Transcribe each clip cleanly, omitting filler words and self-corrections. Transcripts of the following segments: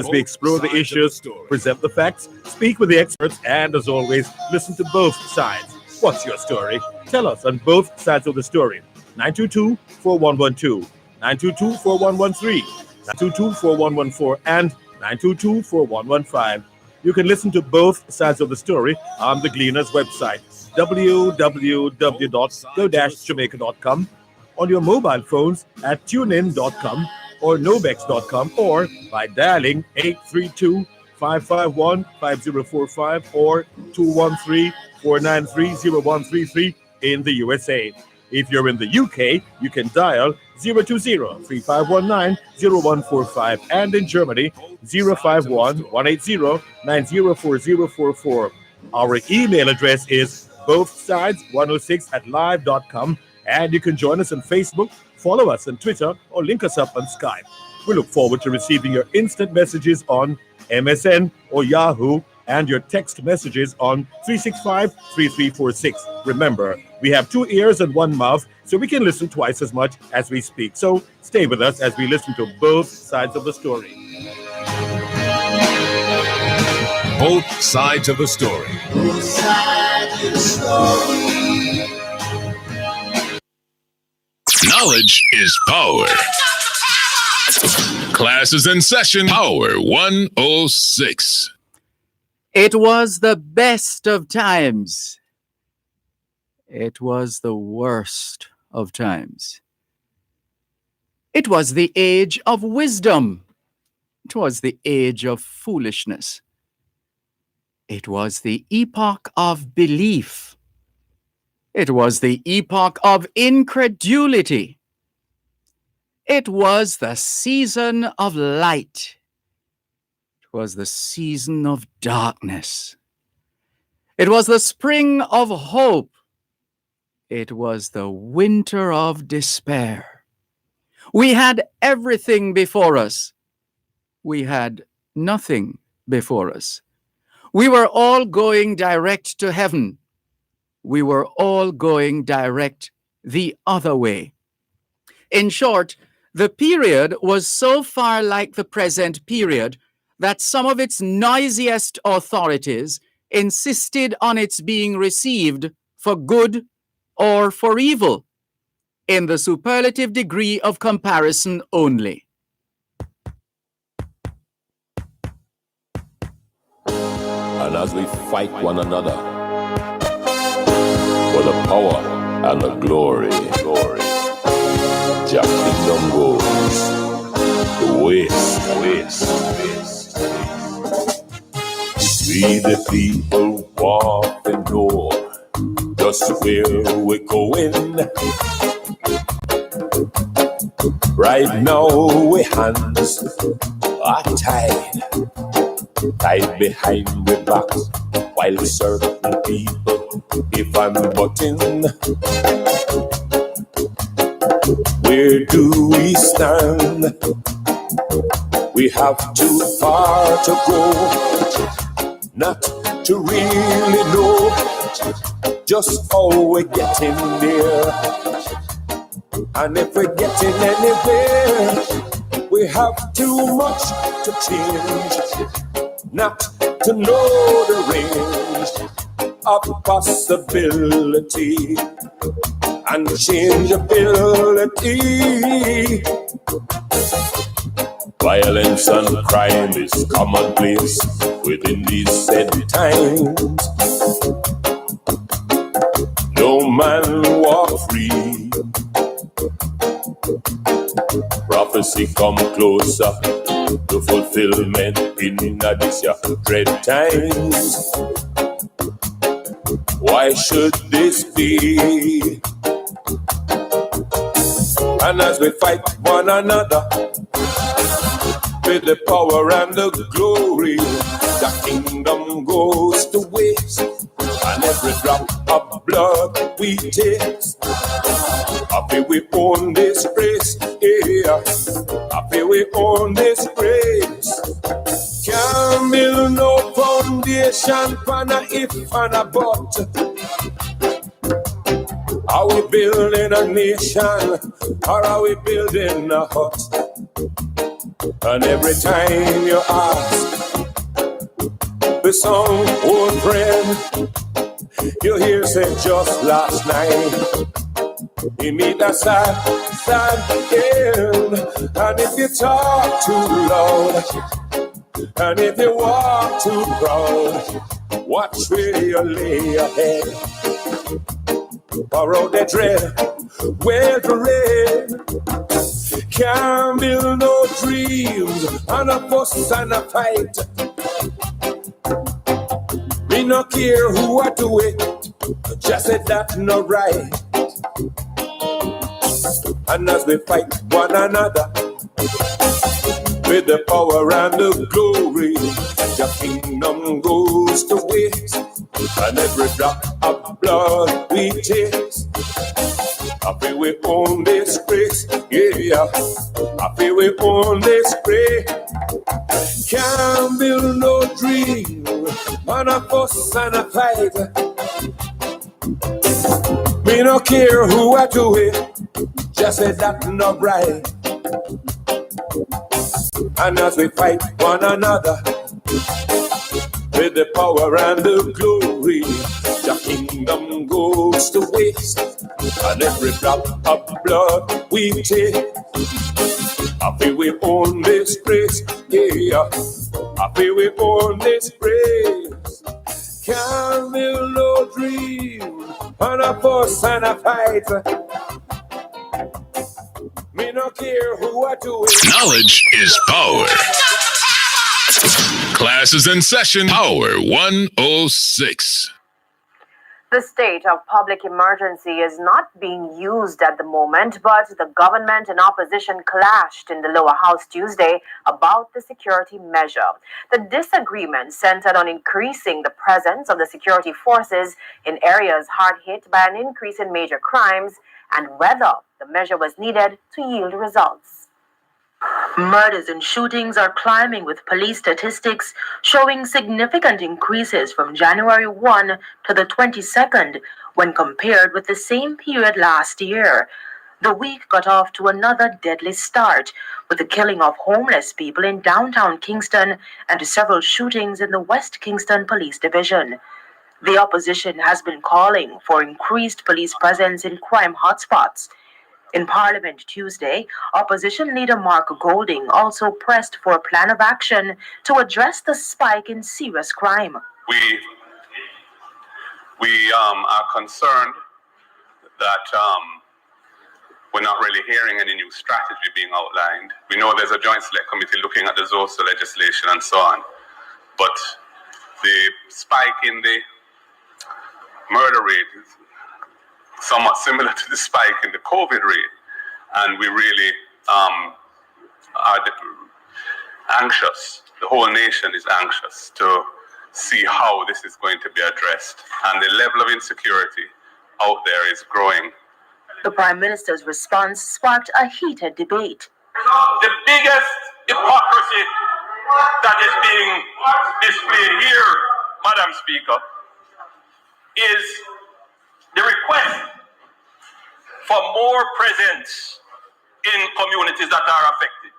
as we explore the issues, present the facts, speak with the experts, and as always, listen to both sides. What's your story? Tell us on both sides of the story. 922 4112, 922 4113, 922 4114, and 922 4115. You can listen to both sides of the story on the Gleaner's website, www.go-jamaica.com, on your mobile phones at tunein.com or nobex.com, or by dialing 832-551-5045 or 213-493-0133 in the USA. If you're in the UK, you can dial 020-3519-0145, and in Germany, 051-180-904044. Our email address is bothsides106@live.com, and you can join us on Facebook, follow us on Twitter, or link us up on Skype. We look forward to receiving your instant messages on MSN or Yahoo, and your text messages on 365-3346. Remember, we have 2 ears and 1 mouth, so we can listen twice as much as we speak. So stay with us as we listen to both sides of the story. Both sides of the story. Both sides of the story. Knowledge is power. Class is in session. Power 106. It was the best of times. It was the worst of times. It was the age of wisdom. It was the age of foolishness. It was the epoch of belief. It was the epoch of incredulity. It was the season of light. It was the season of darkness. It was the spring of hope. It was the winter of despair. We had everything before us. We had nothing before us. We were all going direct to heaven. We were all going direct the other way. In short, the period was so far like the present period that some of its noisiest authorities insisted on its being received for good or for evil, in the superlative degree of comparison only. And as we fight one another for the power and the glory, Jah kingdom goes west. We the people walk and know just where we're going. Right now, we hands are tied behind the backs, while certain people, if I'm butting, where do we stand? We have too far to go, not to really know just how we're getting there. And if we're getting anywhere, we have too much to change, not to know the range of possibility and changeability. Violence and crime is commonplace within these said times. No man walk free. Prophecy come closer to fulfillment in these dread times. Why should this be? And as we fight one another with the power and the glory, the kingdom goes to waste, and every drop of blood we taste. Happy we own this race, yeah. Happy we own this race. Can't build no foundation for a if and a but. Are we building a nation or are we building a hut? And every time you ask the song, old friend, you hear say just last night he meet a sad, sad end. And if you talk too loud, and if you walk too proud, watch where you lay your head. Borrow the dread, well red. Can't build no dreams and a fuss and a fight. Me no care who I do it, just say that no right. And as we fight one another with the power and the glory, your kingdom goes to waste, and every drop of blood we taste. I feel we own this grace, yeah. I feel we own this grace. Can't build no dream on a fuss and a fight. Me no care who I do it, just say that not right. And as we fight one another with the power and the glory, your kingdom goes to waste, and every drop of blood we take. I feel we own this grace, yeah. I feel we own this grace. Can't build no dream on a fuss and a fight. Me no care who I do it. Knowledge is power. Class is in session. Power 106. The state of public emergency is not being used at the moment, but the government and opposition clashed in the lower house Tuesday about the security measure. The disagreement centered on increasing the presence of the security forces in areas hard hit by an increase in major crimes and whether the measure was needed to yield results. Murders and shootings are climbing, with police statistics showing significant increases from January 1 to the 22nd when compared with the same period last year. The week got off to another deadly start, with the killing of homeless people in downtown Kingston and several shootings in the West Kingston Police Division. The opposition has been calling for increased police presence in crime hotspots. In Parliament Tuesday, opposition leader Mark Golding also pressed for a plan of action to address the spike in serious crime. We are concerned that we're not really hearing any new strategy being outlined. We know there's a joint select committee looking at the ZOSA legislation and so on, but the spike in the murder rate is somewhat similar to the spike in the COVID rate, and we really are anxious. The whole nation is anxious to see how this is going to be addressed, and the level of insecurity out there is growing. The Prime Minister's response sparked a heated debate. The biggest hypocrisy that is being displayed here, Madam Speaker, is the request for more presence in communities that are affected.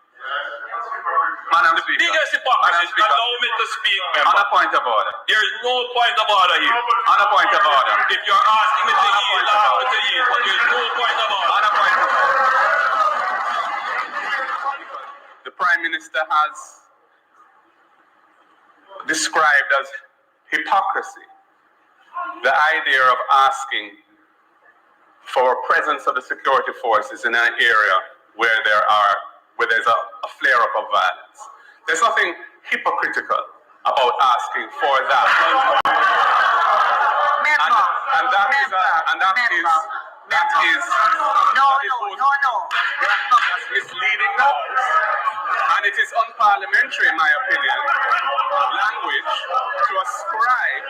Madam Speaker, Biggest hypocrisy. Allow me to speak, member. On a point of order. There is no point of order here. On a point of order. If you're asking me to yield, I have to yield, but there is no point of order. On a point of order. The Prime Minister has described as hypocrisy the idea of asking for a presence of the security forces in an area where there's a flare-up of violence. There's nothing hypocritical about asking for that. And that is misleading those. And it is unparliamentary, in my opinion, language to ascribe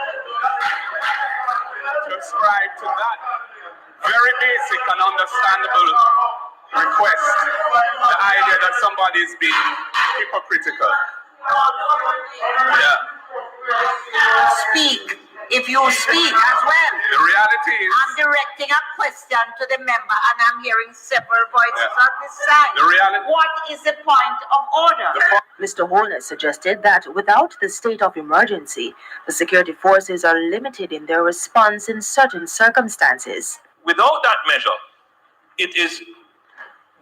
to that very basic and understandable request the idea that somebody is being hypocritical. Yeah. Speak. If if you speak as well. The reality is, I'm directing a question to the member, and I'm hearing several voices on this side. the reality. What is the point of order? Mr. Holness suggested that without the state of emergency, the security forces are limited in their response in certain circumstances. Without that measure, it is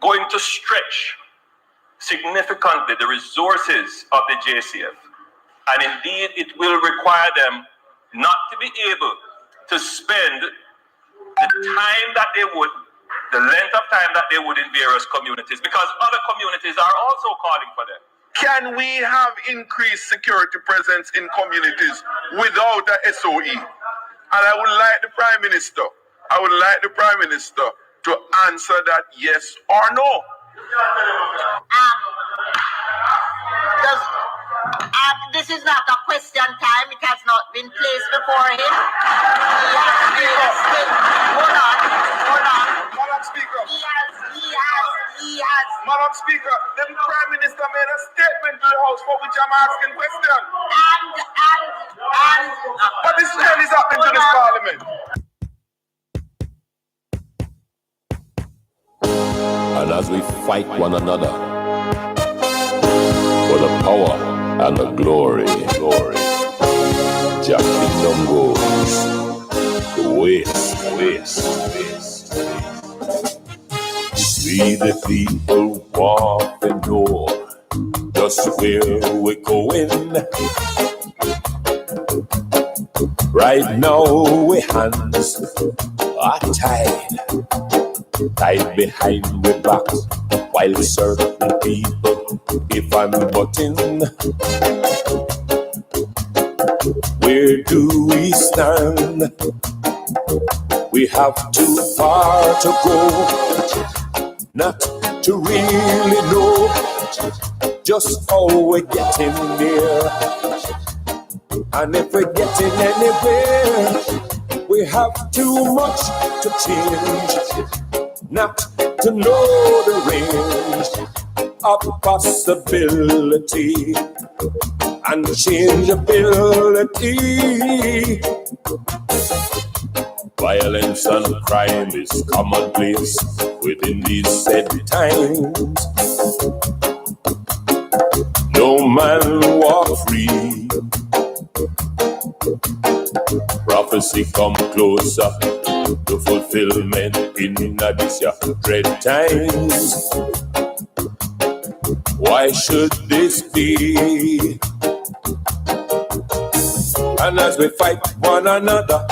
going to stretch significantly the resources of the JCF. And indeed, it will require them not to be able to spend the time that they would, the length of time that they would in various communities, because other communities are also calling for them. Can we have increased security presence in communities without a SOE? And I would like the Prime Minister to answer that yes or no. This is not a question time. It has not been placed before him. Hold on. Madam Speaker. He has. Madam Speaker, the Prime Minister made a statement to the House for which I'm asking question. And What is happening to this Parliament? And as we fight one another for the power and the glory, Jah kingdom goes to waste. See the people walk and know just where we're going. Right now, we hands are tied behind the back, while certain people, if I'm butting, where do we stand? We have too far to go, not to really know just how we're getting there. And if we're getting anywhere, we have too much to change, not to know the range of possibility and changeability. Violence and crime is commonplace within these said times. No man walk free. Prophecy come closer to fulfillment in these dread times. Why should this be? And as we fight one another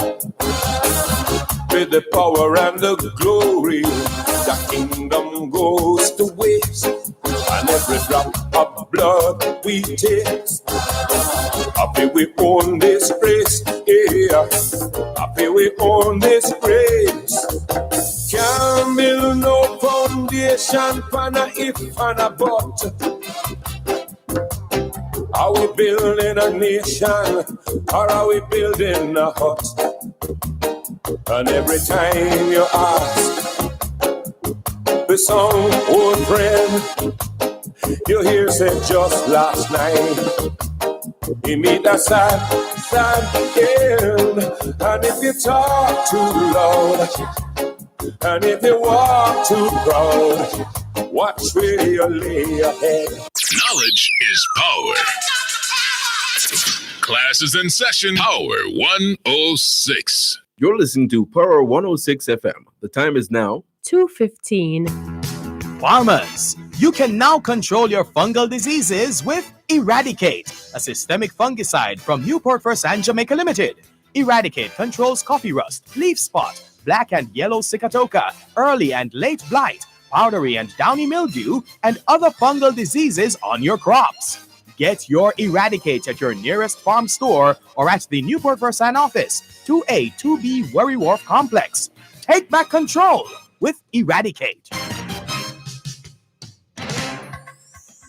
with the power and the glory, the kingdom goes to waste, and every drop of blood we taste. Happy we own this race, yeah. Happy we own this race. Can't build no foundation for a if and a but. Are we building a nation or are we building a hut? And every time you ask the some old friend, you hear say just last night he meet a sad end. And if you talk too loud and if you walk too proud, watch where you lay your head. Knowledge is power. Class is in session. Power 106. You're listening to Power 106 FM. The time is now 2:15. Farmers, you can now control your fungal diseases with Eradicate, a systemic fungicide from Newport First and Jamaica Limited. Eradicate controls coffee rust, leaf spot, black and yellow cicatoca, early and late blight, powdery and downy mildew, and other fungal diseases on your crops. Get your Eradicate at your nearest farm store or at the Newport First office, 2A, 2B Worry Wharf Complex. Take back control with Eradicate.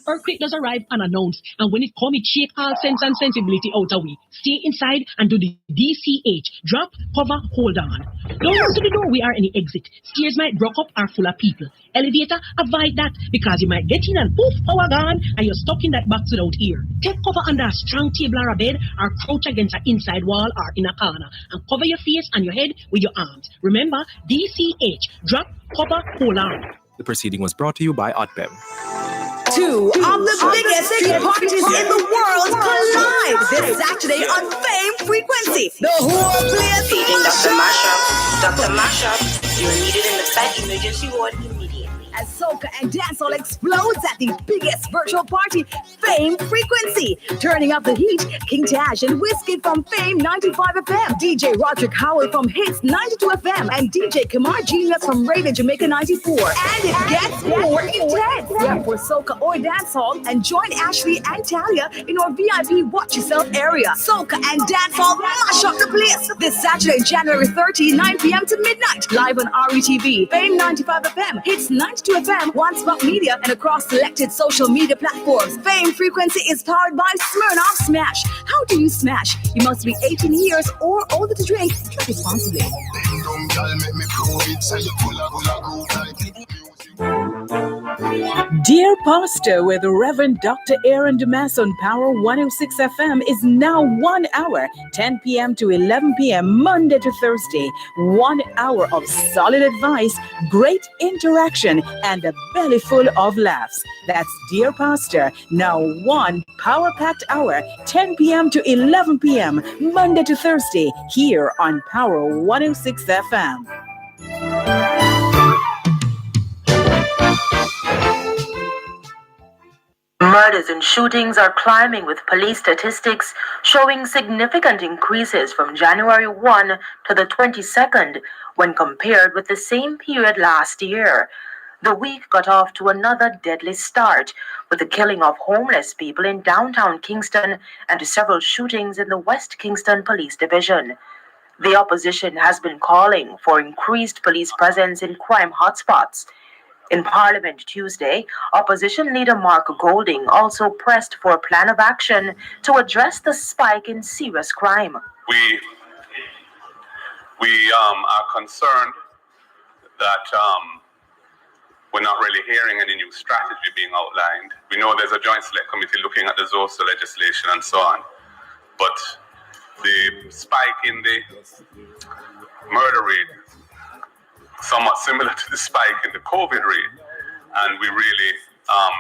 earthquake does arrive unannounced, and when it comes, it shake all sense and sensibility out of we. Stay inside and do the DCH. Drop, cover, hold on. Don't run to the doorway or any exit. Stairs might block up or full of people. Elevator, avoid that because you might get in and poof, power gone, and you're stuck in that box without air. Take cover under a strong table or a bed, or crouch against an inside wall or in a corner, and cover your face and your head with your arms. Remember, DCH. Drop, cover, hold on. The proceeding was brought to you by OTPEM. Two of the biggest hip parties in the world collide this Saturday on Fame Frequency. The whole place Feeding Dr. Mashup. Dr. Mashup, you're needed in the site emergency ward immediately. as soca and dancehall explodes at the biggest virtual party, Fame Frequency. Turning up the heat, King Tash and Whiskey from Fame 95 FM, DJ Roderick Howell from Hits 92 FM, and DJ Kamar Genius from Radio Jamaica 94. And it gets more intense. Yeah, for soca or dancehall, and join Ashley and Talia in our VIP Watch Yourself area. Soca and dancehall mash up the place this Saturday, January 30, 9 p.m. to midnight, live on RETV, Fame 95 FM, Hits 92 FM, One Spot Media, and across selected social media platforms. Fame Frequency is powered by Smirnoff Smash. How do you smash? You must be 18 years or older to drink. Drink responsibly. Dear Pastor with Reverend Dr. Aaron Damas on Power 106 FM is now 1 hour, 10 p.m. to 11 p.m. Monday to Thursday. 1 hour of solid advice, great interaction, and a belly full of laughs. That's Dear Pastor, now 1 power-packed hour, 10 p.m. to 11 p.m. Monday to Thursday, here on Power 106 FM. Murders and shootings are climbing, with police statistics showing significant increases from January 1 to the 22nd when compared with the same period last year. The week got off to another deadly start, with the killing of homeless people in downtown Kingston and several shootings in the West Kingston Police Division. The opposition has been calling for increased police presence in crime hotspots. In Parliament Tuesday, opposition leader Mark Golding also pressed for a plan of action to address the spike in serious crime. We are concerned that we're not really hearing any new strategy being outlined. We know there's a joint select committee looking at the ZOSA legislation and so on, but the spike in the murder rate somewhat similar to the spike in the COVID rate, and we really are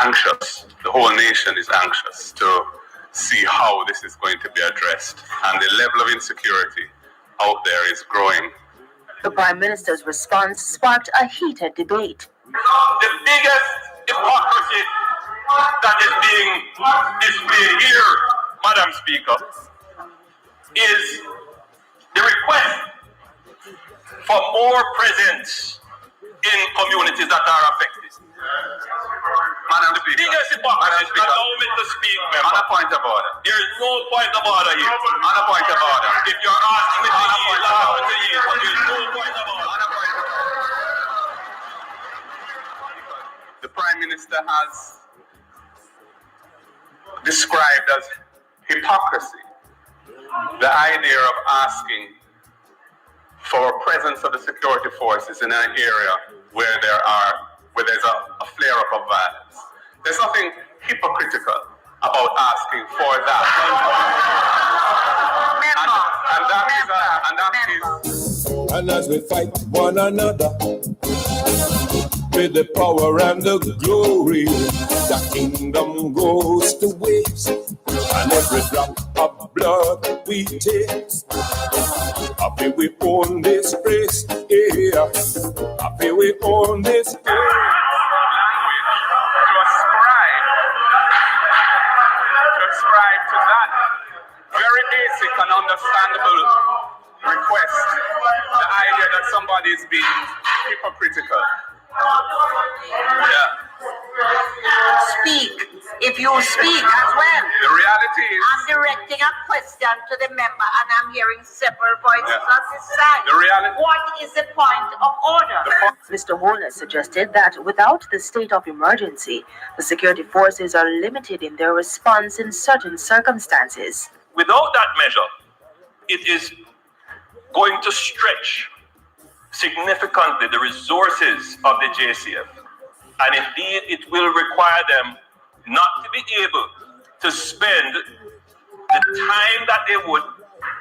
anxious. The whole nation is anxious to see how this is going to be addressed, and the level of insecurity out there is growing. The Prime Minister's response sparked a heated debate. The biggest hypocrisy that is being displayed here, Madam Speaker, is the request for more presence in communities that are affected. Madam Speaker, biggest hypocrisy, allow me to speak, member. On a point of order. There is no point of order here. On a point of order. If you're asking me to yield, allow me to yield, but there is no point of order. On a point of order. The Prime Minister has described as hypocrisy the idea of asking for a presence of the security forces in an area where there's a flare-up of violence. There's nothing hypocritical about asking for that. And as we fight one another with the power and the glory, the kingdom goes to waste, and every drop of blood we take. Happy we own this place, yeah. Happy we own this place. To ascribe to that very basic and understandable request, the idea that somebody is being hypocritical. Yeah. Speak. if you speak as well. The reality is, I'm directing a question to the member and I'm hearing several voices on this side. the reality. What is the point of order? Mr. Holness suggested that without the state of emergency, the security forces are limited in their response in certain circumstances. Without that measure, it is going to stretch significantly the resources of the JCF. And indeed, it will require them not to be able to spend the time that they would,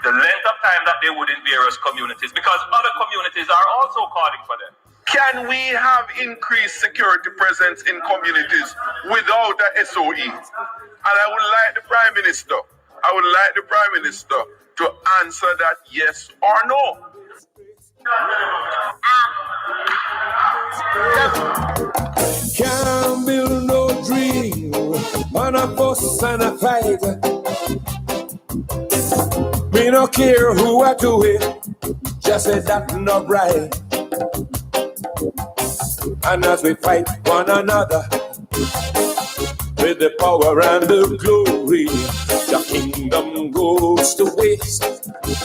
the length of time that they would in various communities, because other communities are also calling for them. Can we have increased security presence in communities without a SOE? And I would like the Prime Minister to answer that yes or no. Can't build no dream on a fuss and a fight. Me no care who I do it, just say that not right. And as we fight one another with the power and the glory, the kingdom goes to waste,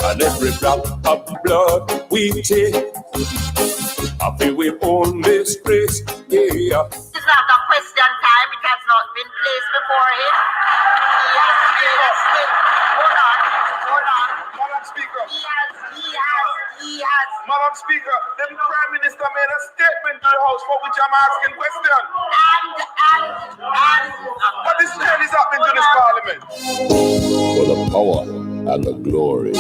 and every drop of blood we take, I feel we own this place, yeah. It's not a question time. It has not been placed before him. Hold on. Madam Speaker. He has. Madam Speaker, the Prime Minister made a statement to the House for which I'm asking question. What is really happening to this Parliament? For the power and the glory,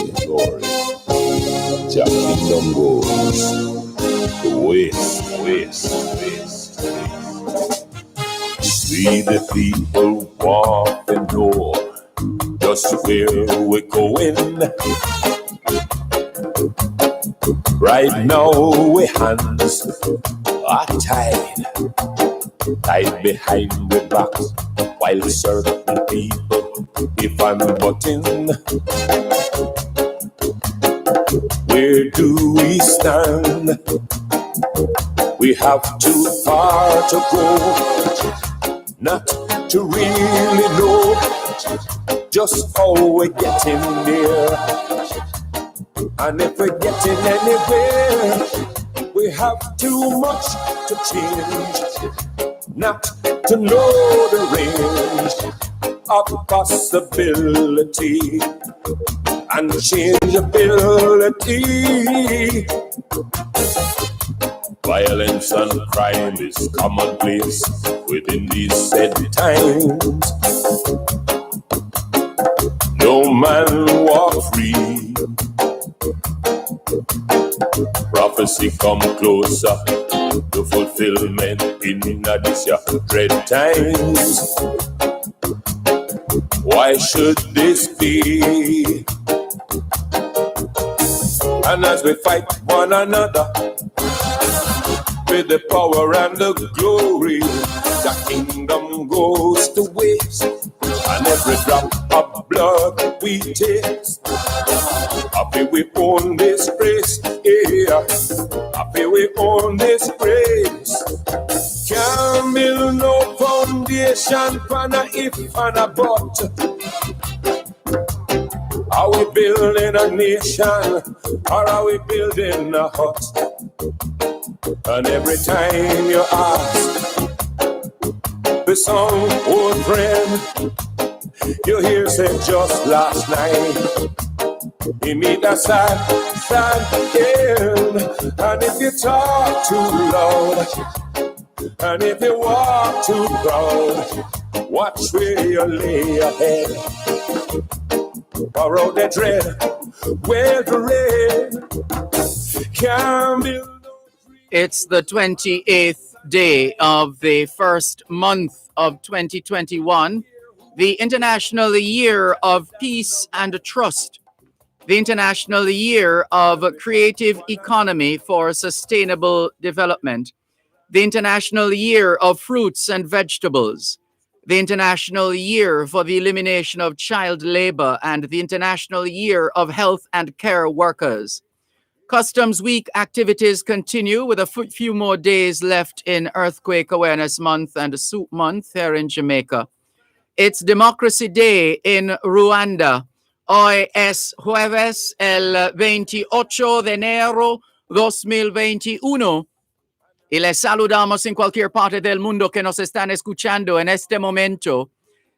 Jah kingdom goes to waste. We the people want and know just where we're going. Right now, we hands are tied behind the back, while certain people, if I'm butting, where do we stand? We have too far to go, not to really know just how we're getting there. And if we're getting anywhere, we have too much to change, not to know the range of possibility and changeability. Violence and crime is commonplace within these said times. No man walk free. Prophecy come closer to fulfillment in these dread times. Why should this be? And as we fight one another with the power and the glory, the kingdom goes to waste, and every drop of blood we taste, I feel we own this grace, yeah. I feel we own this grace. Can't build no foundation for a if and a but. Are we building a nation or are we building a hut? And every time you ask the song, old friend, you hear say just last night he meet a sad end. And if you talk too loud, and if you walk too proud, watch where you lay your head. Borrow the dread, wear the red. Can't build. It's the 28th day of the first month of 2021, the International Year of Peace and Trust, the International Year of Creative Economy for Sustainable Development, the International Year of Fruits and Vegetables, the International Year for the Elimination of Child Labor, and the International Year of Health and Care Workers. Customs Week activities continue with a few more days left in Earthquake Awareness Month and Soup Month here in Jamaica. It's Democracy Day in Ruanda. Hoy es jueves el 28 de enero 2021. Y les saludamos en cualquier parte del mundo que nos están escuchando en este momento.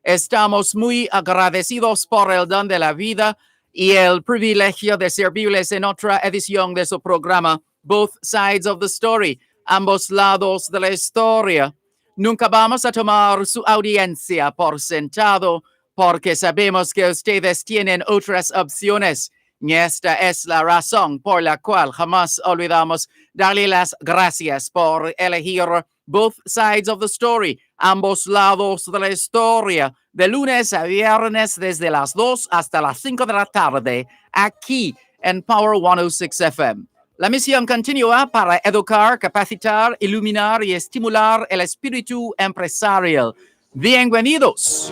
Estamos muy agradecidos por el don de la vida y el privilegio de servirles en otra edición de su programa, Both Sides of the Story, ambos lados de la historia. Nunca vamos a tomar su audiencia por sentado porque sabemos que ustedes tienen otras opciones. Y esta es la razón por la cual jamás olvidamos darle las gracias por elegir Both Sides of the Story, ambos lados de la historia, de lunes a viernes desde las 2 hasta las 5 de la tarde, aquí en Power 106 FM. La misión continúa para educar, capacitar, iluminar y estimular el espíritu empresarial. Bienvenidos.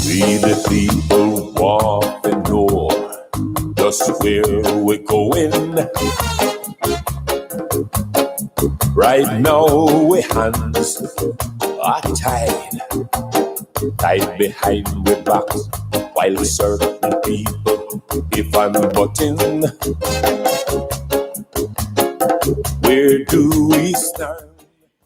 We the people want to know just where we're going. Right now, we hands are tied behind the backs, while certain people if I'm button. Where do we stand?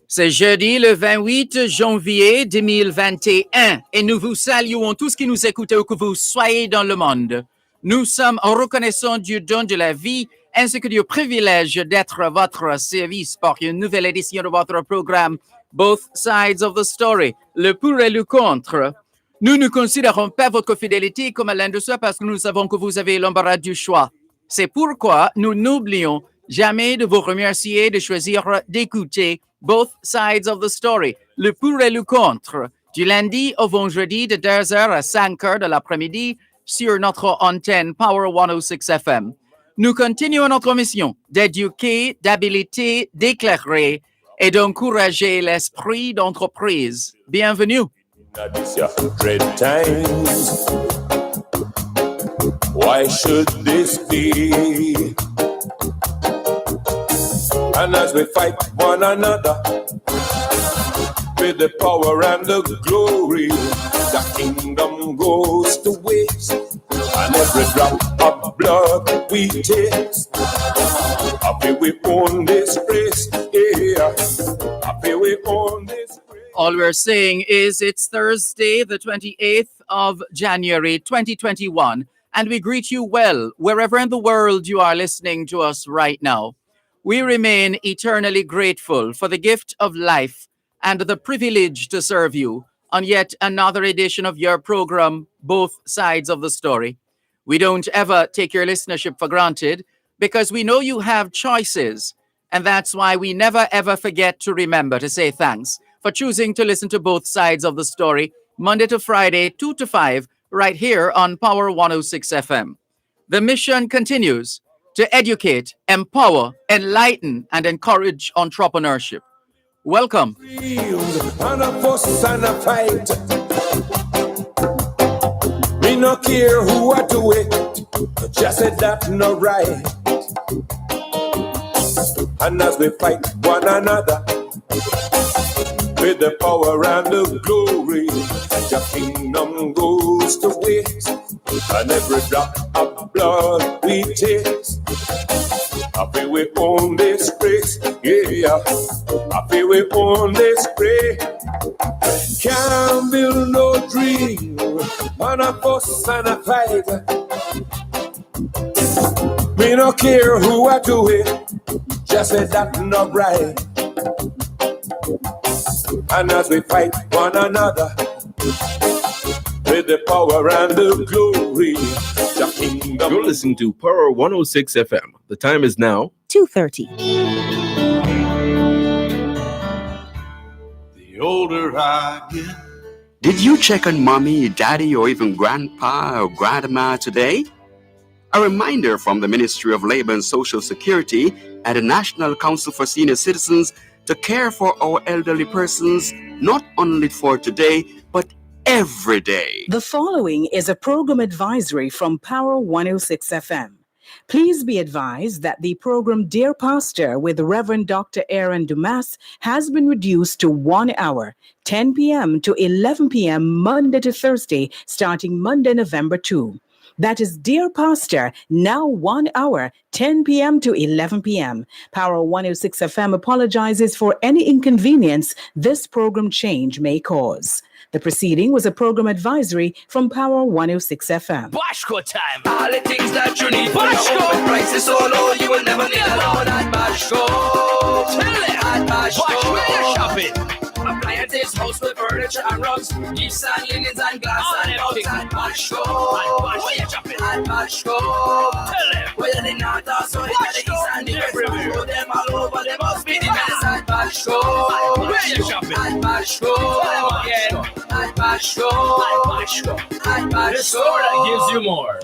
C'est jeudi le 28 janvier 2021 et nous vous saluons tous qui nous écoutez où que vous soyez dans le monde. Nous sommes reconnaissants du don de la vie ainsi que du privilège d'être à votre service pour une nouvelle édition de votre programme Both Sides of the Story, le pour et le contre. Nous ne considérons pas votre fidélité comme l'un de ceux parce que nous savons que vous avez l'embarras du choix. C'est pourquoi nous n'oublions jamais de vous remercier de choisir d'écouter Both Sides of the Story, le pour et le contre, du lundi au vendredi de 2h à 5h de l'après-midi sur notre antenne Power 106 FM. Nous continuons notre mission d'éduquer, d'habiliter, d'éclairer et d'encourager l'esprit d'entreprise. Bienvenue. Why should this be? And as we fight one another with the power and the glory, the kingdom goes to waste, and every drop of blood we taste. Happy we own this race, yeah. Happy we own this race. All we're saying is it's Thursday, the 28th of January, 2021, and we greet you well wherever in the world you are listening to us right now. We remain eternally grateful for the gift of life and the privilege to serve you on yet another edition of your program, Both Sides of the Story. We don't ever take your listenership for granted because we know you have choices, and that's why we never ever forget to remember to say thanks for choosing to listen to Both Sides of the Story, Monday to Friday, 2 to 5, right here on Power 106 FM. The mission continues to educate, empower, enlighten, and encourage entrepreneurship. Welcome. And a fuss and a fight. Me no care who I do it, just say that no right. And as we fight one another with the power and the glory, your kingdom goes to waste, and every drop of blood we taste. Happy we own this race, yeah. Happy we own this race. Can't build no dream on a fuss and a fight. Me no care who I do it, just say that not right. And as we fight one another with the power and the glory, the kingdom. You're listening to Power 106 FM. The time is now 2:30. The older I get. Did you check on mommy, daddy, or even grandpa or grandma today? A reminder from the Ministry of Labor and Social Security and the National Council for Senior Citizens to care for our elderly persons, not only for today, but every day. The following is a program advisory from Power 106 FM. Please be advised that the program Dear Pastor with Reverend Dr. Aaron Dumas has been reduced to 1 hour, 10 p.m. to 11 p.m. Monday to Thursday, starting Monday, November 2. That is Dear Pastor, now 1 hour, 10 p.m. to 11 p.m. Power 106 FM apologizes for any inconvenience this program change may cause. The proceeding was a program advisory from Power 106 FM. Bashko time. All the things that you need. Bashko. Prices so low, you will never need alone at Bashko. Tell it. At Bashko. Bash, where you shopping? Appliances, household furniture and rugs, gifts and linens and glass and mugs at Bashko. Where you shopping? At Bashko. Tell them. Whether they not also in the east and the west, Bashko them all over, they must be the best at Bashko. Where you shopping? At Bashko. Tell them again. At Bashko. At Bashko. At Bashko. The store that gives you more.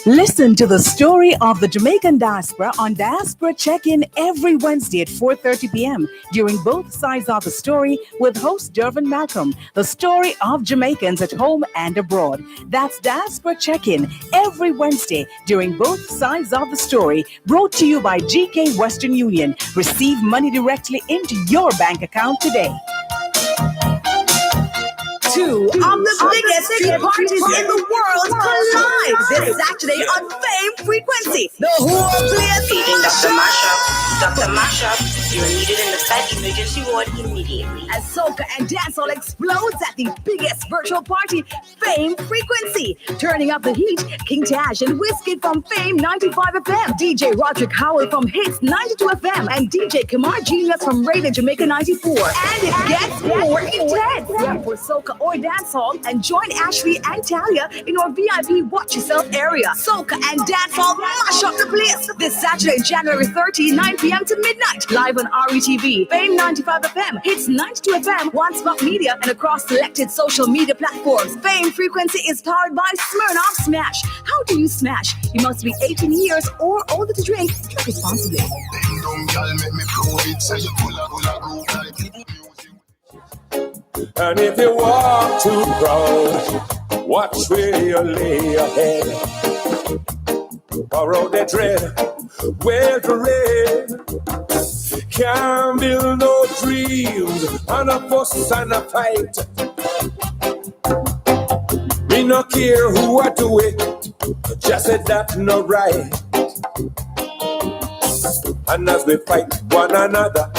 Listen to the story of the Jamaican diaspora on Diaspora Check-In every Wednesday at 4:30 p.m. during both sides of the story with host Dervan Malcolm, the story of Jamaicans at home and abroad. That's Diaspora Check-In every Wednesday during both sides of the story, brought to you by GK Western Union. Receive money directly into your bank account today. Two of the biggest street parties in the world collide this Saturday on Fame Frequency. The whole place feeding Dr. Mashup. Dr. Mashup, you're needed in the Fed emergency ward immediately. As soca and dancehall explodes at the biggest virtual party, Fame Frequency. Turning up the heat, King Tash and Whiskey from Fame 95 FM, DJ Roderick Howell from Hits 92 FM, and DJ Kamar Genius from Radio Jamaica 94. And it gets more intense. Yeah, for soca or dancehall, and join Ashley and Talia in our VIP Watch Yourself area. Soca and dancehall mash up the place this Saturday, January 30, 9 p.m. to midnight. Live on RETV, Fame 95 FM, Hits 92 FM, One Spot Media, and across selected social media platforms. Fame Frequency is powered by Smirnoff Smash. How do you smash? You must be 18 years or older to drink. Drink responsibly. And if you walk too proud, watch where you lay your head. Borrow the dread, wear the red. Can't build no dreams on a fuss and a fight. Me no care who I do it, just say that no right. And as we fight one another,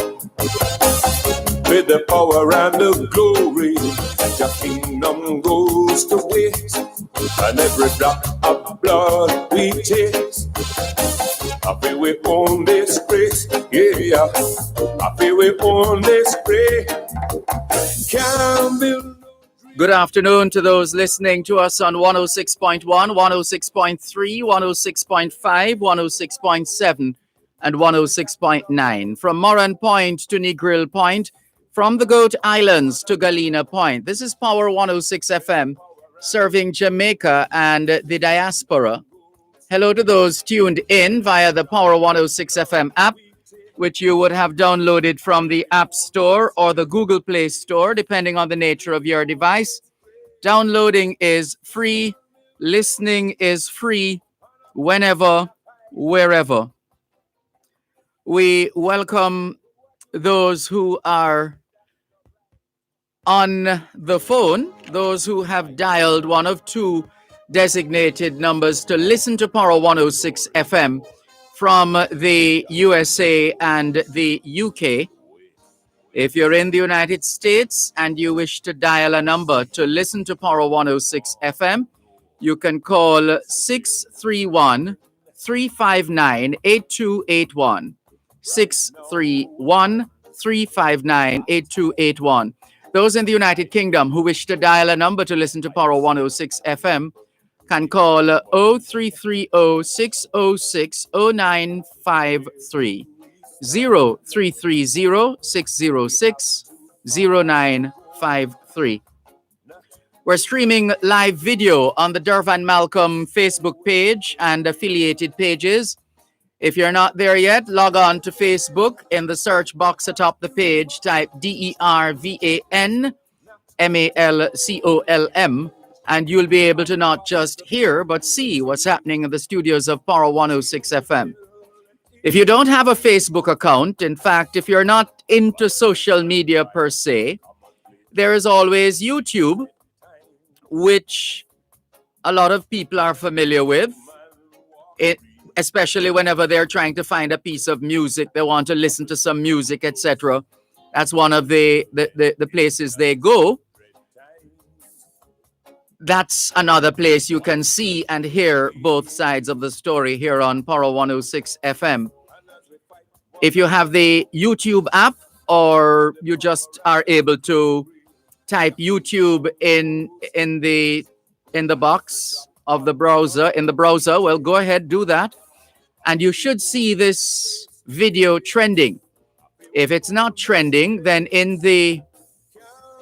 with the power and the glory, your kingdom goes to waste, and every drop of blood we taste. I feel we own this grace, yeah. I feel we own this grace. Can't build. Good afternoon to those listening to us on 106.1, 106.3, 106.5, 106.7, and 106.9. From Moran Point to Negril Point, from the Goat Islands to Galena Point. This is Power 106 FM, serving Jamaica and the diaspora. Hello to those tuned in via the Power 106 FM app, which you would have downloaded from the App Store or the Google Play Store, depending on the nature of your device. Downloading is free. Listening is free whenever, wherever. We welcome those who are on the phone, those who have dialed one of two designated numbers to listen to Power 106 FM from the USA and the UK. If you're in the United States and you wish to dial a number to listen to Power 106 FM, you can call 631-359-8281. 631-359-8281. Those in the United Kingdom who wish to dial a number to listen to Power 106 FM can call 0330-606-0953, 0330-606-0953. We're streaming live video on the Dervan Malcolm Facebook page and affiliated pages. If you're not there yet, log on to Facebook. In the search box atop the page, type DERVAN MALCOLM and you'll be able to not just hear, but see what's happening in the studios of Power 106 FM. If you don't have a Facebook account, in fact, if you're not into social media per se, there is always YouTube, which a lot of people are familiar with, especially whenever they're trying to find a piece of music, they want to listen to some music, etc. That's one of the places they go. That's another place you can see and hear both sides of the story here on Power 106 FM. If you have the YouTube app, or you just are able to type YouTube in the box of the browser, well, go ahead, do that, and you should see this video trending. If it's not trending, then in the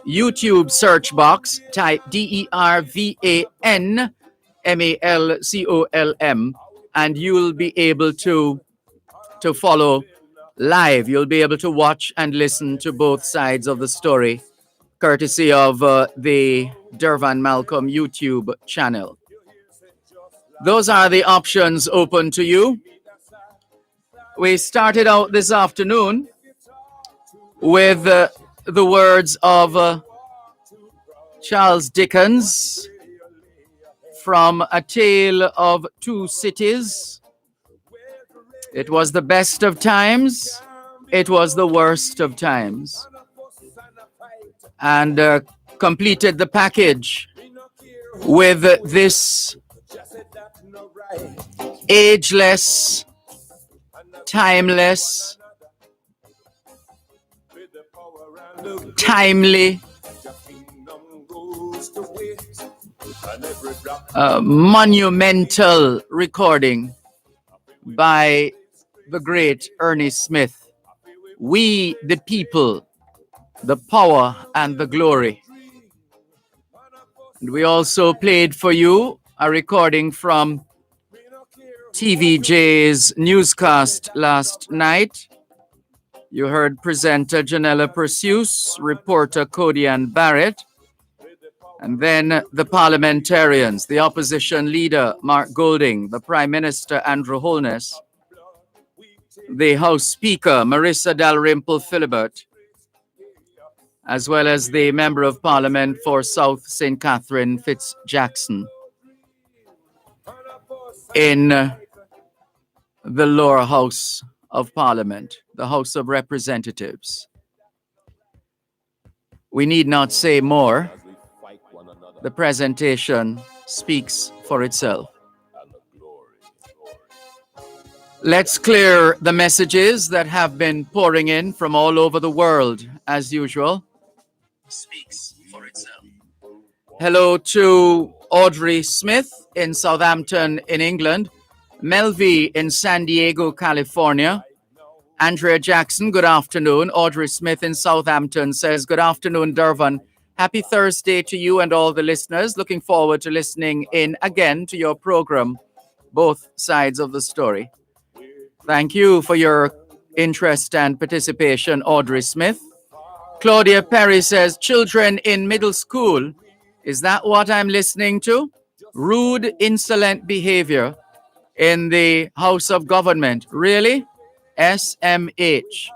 YouTube search box, type DERVANMALCOLM, and you'll be able to follow live. You'll be able to watch and listen to both sides of the story, courtesy of the Dervan Malcolm YouTube channel. Those are the options open to you. We started out this afternoon with the words of Charles Dickens from A Tale of Two Cities. It was the best of times, it was the worst of times. And completed the package with this ageless, timeless, timely, monumental recording by the great Ernie Smith. We the people, the power and the glory. And we also played for you a recording from TVJ's newscast last night. You heard presenter Janella Perseus, reporter Cody Ann Barrett, and then the parliamentarians, the opposition leader Mark Golding, the Prime Minister Andrew Holness, the House Speaker Marissa Dalrymple Philibert, as well as the Member of Parliament for South St. Catherine Fitz-Jackson in the lower house of Parliament, the House of Representatives. We need not say more. The presentation speaks for itself. Let's clear the messages that have been pouring in from all over the world, as usual. Speaks for itself. Hello to Audrey Smith in Southampton in England, Melvi in San Diego, California, Andrea Jackson, good afternoon. Audrey Smith in Southampton says, good afternoon, Dervan. Happy Thursday to you and all the listeners. Looking forward to listening in again to your program, Both Sides of the Story. Thank you for your interest and participation, Audrey Smith. Claudia Perry says, children in middle school, is that what I'm listening to? Rude, insolent behavior in the House of Government. Really? SMH.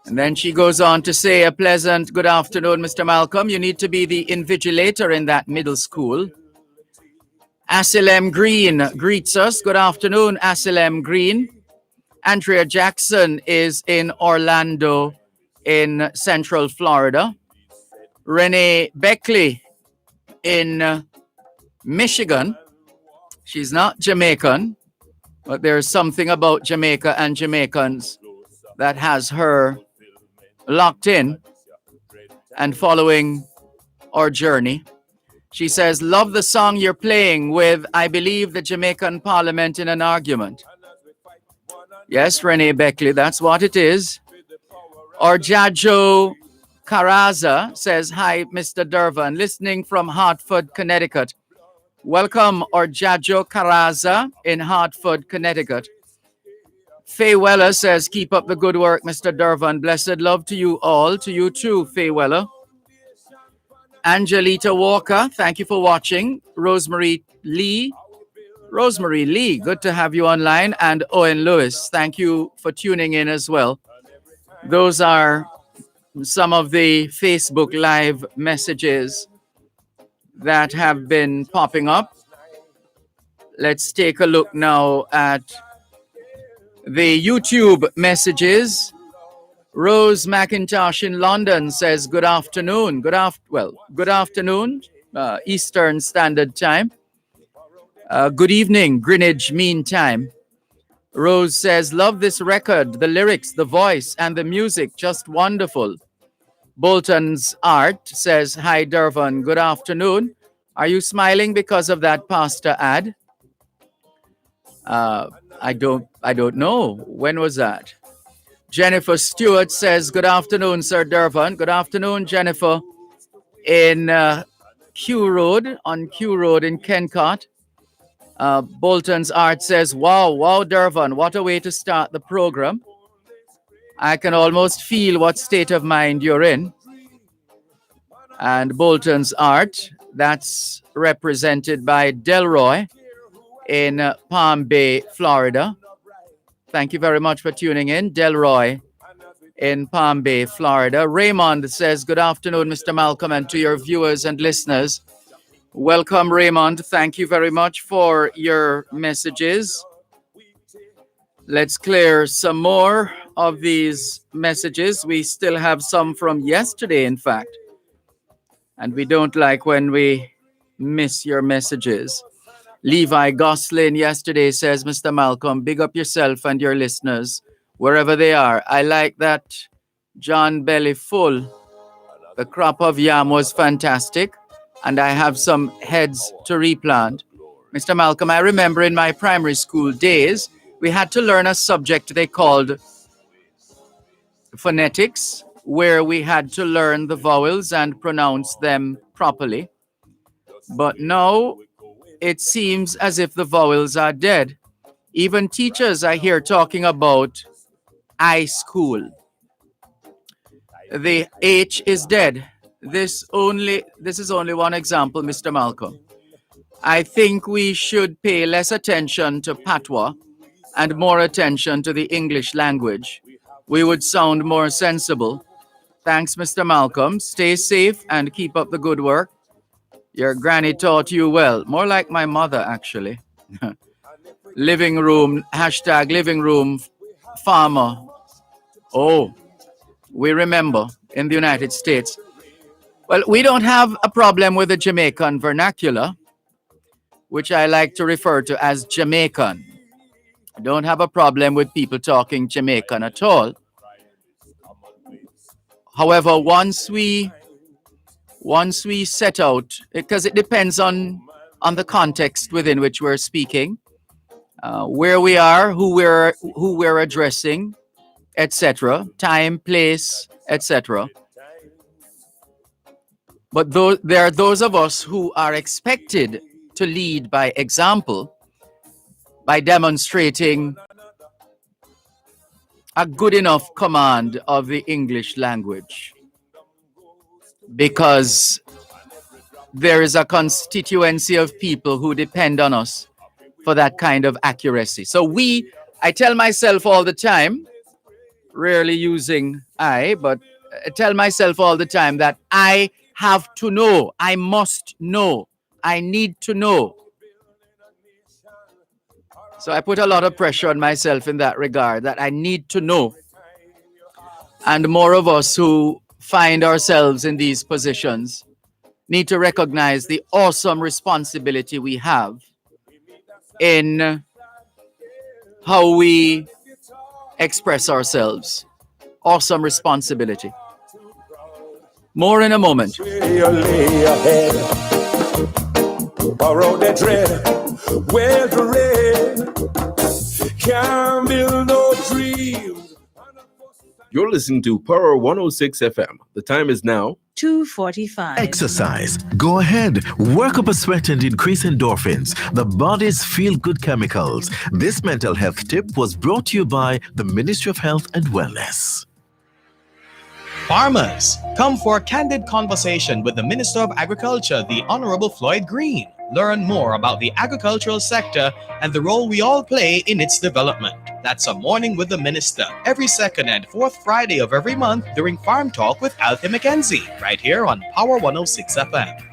And then she goes on to say, a pleasant good afternoon, Mr. Malcolm. You need to be the invigilator in that middle school. Asilem Green greets us. Good afternoon, Asilem Green. Andrea Jackson is in Orlando in Central Florida. Renee Beckley in Michigan. She's not Jamaican, but there's something about Jamaica and Jamaicans that has her locked in and following our journey. She says, love the song you're playing with, I believe, the Jamaican Parliament in an argument. Yes, Renee Beckley, that's what it is. Or Jajo Caraza says, hi, Mr. Dervan, listening from Hartford, Connecticut. Welcome, or Jajo Caraza in Hartford, Connecticut. Faye Weller says, keep up the good work, Mr. Dervan. Blessed love to you all, to you too, Faye Weller. Angelita Walker, thank you for watching. Rosemary Lee, good to have you online. And Owen Lewis, thank you for tuning in as well. Those are some of the Facebook Live messages that have been popping up. Let's take a look now at the YouTube messages. Rose McIntosh in London says, good afternoon. Good afternoon, Eastern Standard Time. Good evening, Greenwich Mean Time. Rose says, love this record, the lyrics, the voice, and the music, just wonderful. Bolton's Art says, hi, Dervan, good afternoon. Are you smiling because of that pasta ad? I don't know. When was that? Jennifer Stewart says, good afternoon, Sir Dervan. Good afternoon, Jennifer, in Q Road in Kencott. Bolton's Art says, wow, Dervan, what a way to start the program. I can almost feel what state of mind you're in. And Bolton's Art, that's represented by Delroy in Palm Bay, Florida. Thank you very much for tuning in. Delroy in Palm Bay, Florida. Raymond says, good afternoon, Mr. Malcolm, and to your viewers and listeners. Welcome, Raymond. Thank you very much for your messages. Let's clear some more of these messages. We still have some from yesterday, in fact. And we don't like when we miss your messages. Levi Goslin yesterday says, Mr. Malcolm, big up yourself and your listeners, wherever they are. I like that John Belly Full. The crop of yam was fantastic, and I have some heads to replant. Mr. Malcolm, I remember in my primary school days, we had to learn a subject they called phonetics, where we had to learn the vowels and pronounce them properly. But now, it seems as if the vowels are dead. Even teachers I hear talking about I school. The H is dead. This is only one example, Mr. Malcolm. I think we should pay less attention to patois and more attention to the English language. We would sound more sensible. Thanks, Mr. Malcolm. Stay safe and keep up the good work. Your granny taught you well. More like my mother, actually. Living room, hashtag living room farmer. Oh, we remember in the United States. Well, we don't have a problem with the Jamaican vernacular, which I like to refer to as Jamaican. I don't have a problem with people talking Jamaican at all. However, once we set out, because it depends on the context within which we're speaking, where we are, who we're addressing, etc., time, place, etc. But there are those of us who are expected to lead by example, by demonstrating a good enough command of the English language. Because there is a constituency of people who depend on us for that kind of accuracy. So I tell myself all the time, rarely using I, but I tell myself all the time that I have to know, I must know, I need to know. So I put a lot of pressure on myself in that regard, that I need to know. And more of us who find ourselves in these positions need to recognize the awesome responsibility we have in how we express ourselves. Awesome responsibility. More in a moment. Borrow the dread, wear the red, can't build no dreams. You're listening to Power 106 FM. The time is now 2:45. Exercise. Go ahead. Work up a sweat and increase endorphins, the body's feel-good chemicals. This mental health tip was brought to you by the Ministry of Health and Wellness. Farmers, come for a candid conversation with the Minister of Agriculture, the Honorable Floyd Green. Learn more about the agricultural sector and the role we all play in its development. That's a Morning with the Minister, every second and fourth Friday of every month during Farm Talk with Althea McKenzie, right here on Power 106 FM.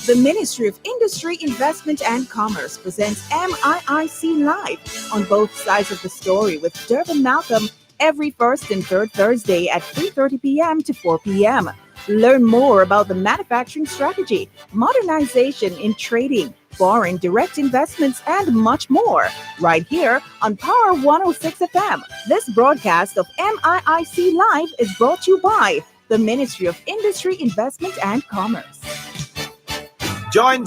The Ministry of Industry, Investment and Commerce presents MIIC Live on both sides of the story with Dervan Malcolm every first and third Thursday at 3:30 p.m. to 4 p.m. Learn more about the manufacturing strategy, modernization in trading, foreign direct investments, and much more right here on Power 106 FM. This broadcast of MIIC Live is brought to you by the Ministry of Industry, Investment and Commerce. Join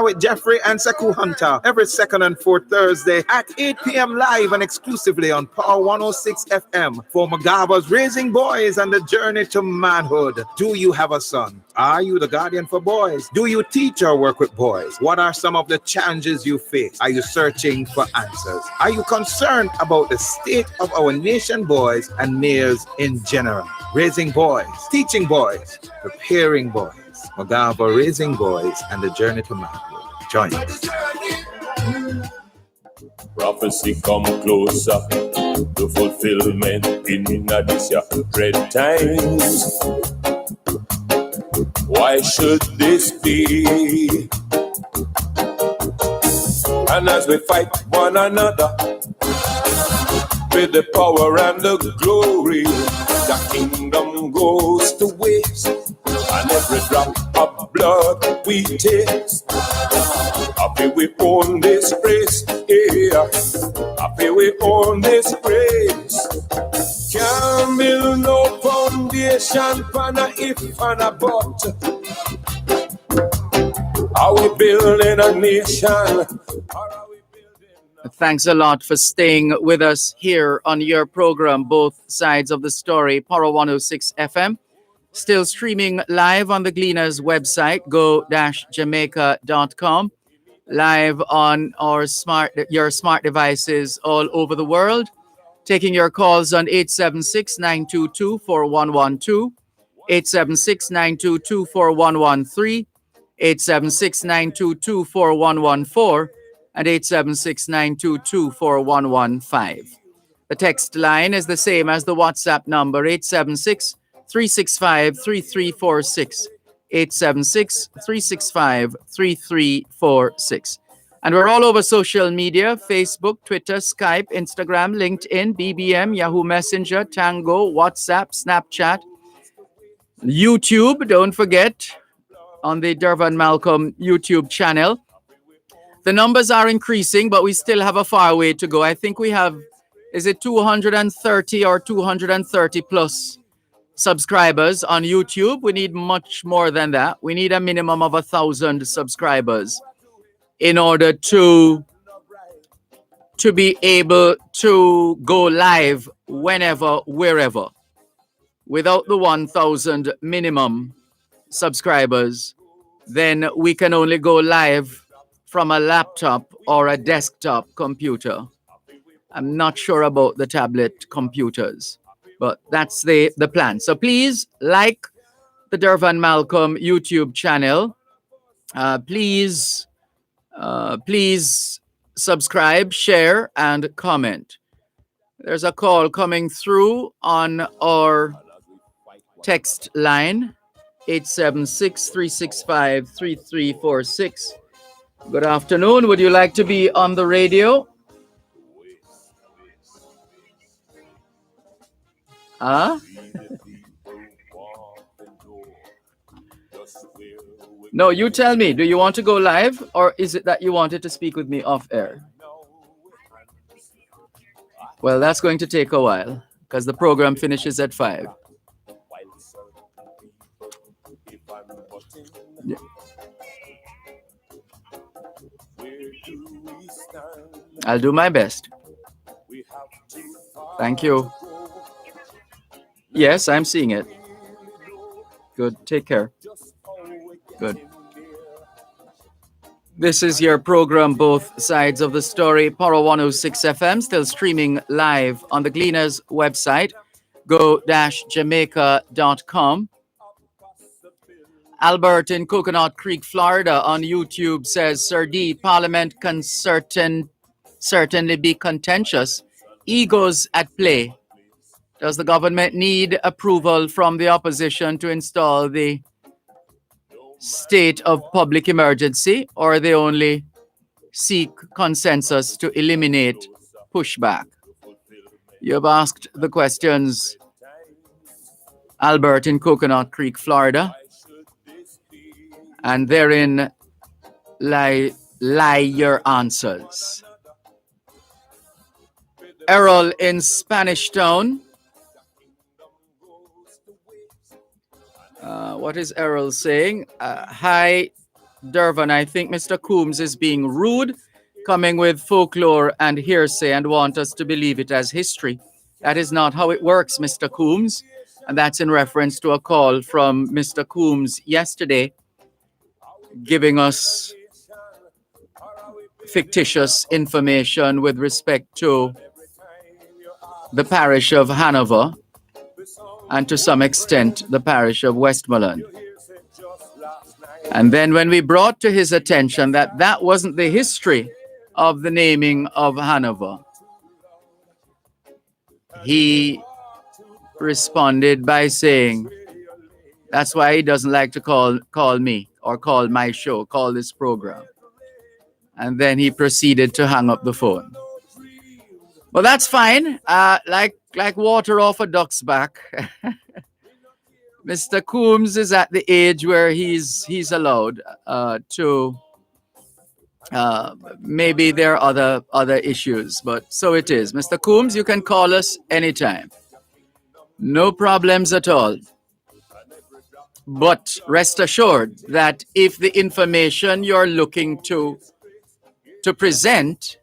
with Jeffrey and Sekou Hunter every second and fourth Thursday at 8 p.m. live and exclusively on Power 106 FM for Magaba's Raising Boys and the Journey to Manhood. Do you have a son? Are you the guardian for boys? Do you teach or work with boys? What are some of the challenges you face? Are you searching for answers? Are you concerned about the state of our nation boys and males in general? Raising boys, teaching boys, preparing boys. Magaba Raising Boys and the Journey to Manhood. Join us. Prophecy come closer to fulfillment in this dread times. Why should this be? And as we fight one another with the power and the glory, the kingdom goes to waste. And every drop of blood we taste, happy we own this race, yeah. Happy we own this race. Can't build no foundation for a if and a but. Are we building a nation? Thanks a lot for staying with us here on your program, Both Sides of the Story, Power 106 FM. Still streaming live on the Gleaners website, go-jamaica.com. Live on your smart devices all over the world. Taking your calls on 876-922-4112, 876-922-4113, 876-922-4114, and 876-922-4115. The text line is the same as the WhatsApp number, 876-365-3346, 876-365-3346. And we're all over social media, Facebook, Twitter, Skype, Instagram, LinkedIn, BBM, Yahoo Messenger, Tango, WhatsApp, Snapchat, YouTube, don't forget, on the Dervan Malcolm YouTube channel. The numbers are increasing, but we still have a far way to go. I think we have, is it 230 or 230 plus subscribers on YouTube? We need much more than that. We need a minimum of 1,000 subscribers in order to be able to go live whenever, wherever. Without the 1,000 minimum subscribers, then we can only go live from a laptop or a desktop computer. I'm not sure about the tablet computers, but that's the plan. So please like the Dervan Malcolm YouTube channel. Please subscribe, share, and comment. There's a call coming through on our text line, 876-365-3346. Good afternoon. Would you like to be on the radio? No, you tell me. Do you want to go live, or is it that you wanted to speak with me off air? Well, that's going to take a while because the program finishes at 5. Yeah. I'll do my best. Thank you. Yes, I'm seeing it. Good. Take care. Good. This is your program, Both Sides of the Story, Power 106 FM, still streaming live on the Gleaners website, go-jamaica.com. Albert in Coconut Creek, Florida on YouTube says, Sir D, Parliament can certainly be contentious. Egos at play. Does the government need approval from the opposition to install the state of public emergency, or they only seek consensus to eliminate pushback? You've asked the questions, Albert in Coconut Creek, Florida, and therein lie your answers. Errol in Spanish Town. What is Errol saying? Hi, Dervan. I think Mr. Coombs is being rude, coming with folklore and hearsay and want us to believe it as history. That is not how it works, Mr. Coombs. And that's in reference to a call from Mr. Coombs yesterday, giving us fictitious information with respect to the parish of Hanover and to some extent the parish of Westmoreland. And then when we brought to his attention that that wasn't the history of the naming of Hanover, he responded by saying, that's why he doesn't like to call me or call my show, call this program. And then he proceeded to hang up the phone. Well, that's fine. Like water off a duck's back. Mr. Coombs is at the age where he's allowed to. Maybe there are other issues, but so it is. Mr. Coombs, you can call us anytime. No problems at all. But rest assured that if the information you're looking to present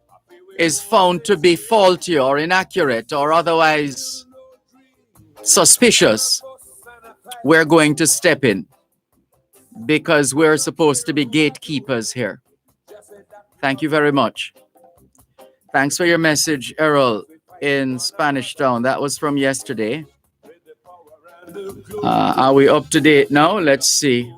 is found to be faulty or inaccurate or otherwise suspicious, we're going to step in because we're supposed to be gatekeepers here. Thank you very much. Thanks for your message, Errol in Spanish Town. That was from yesterday. Are we up to date now? Let's see.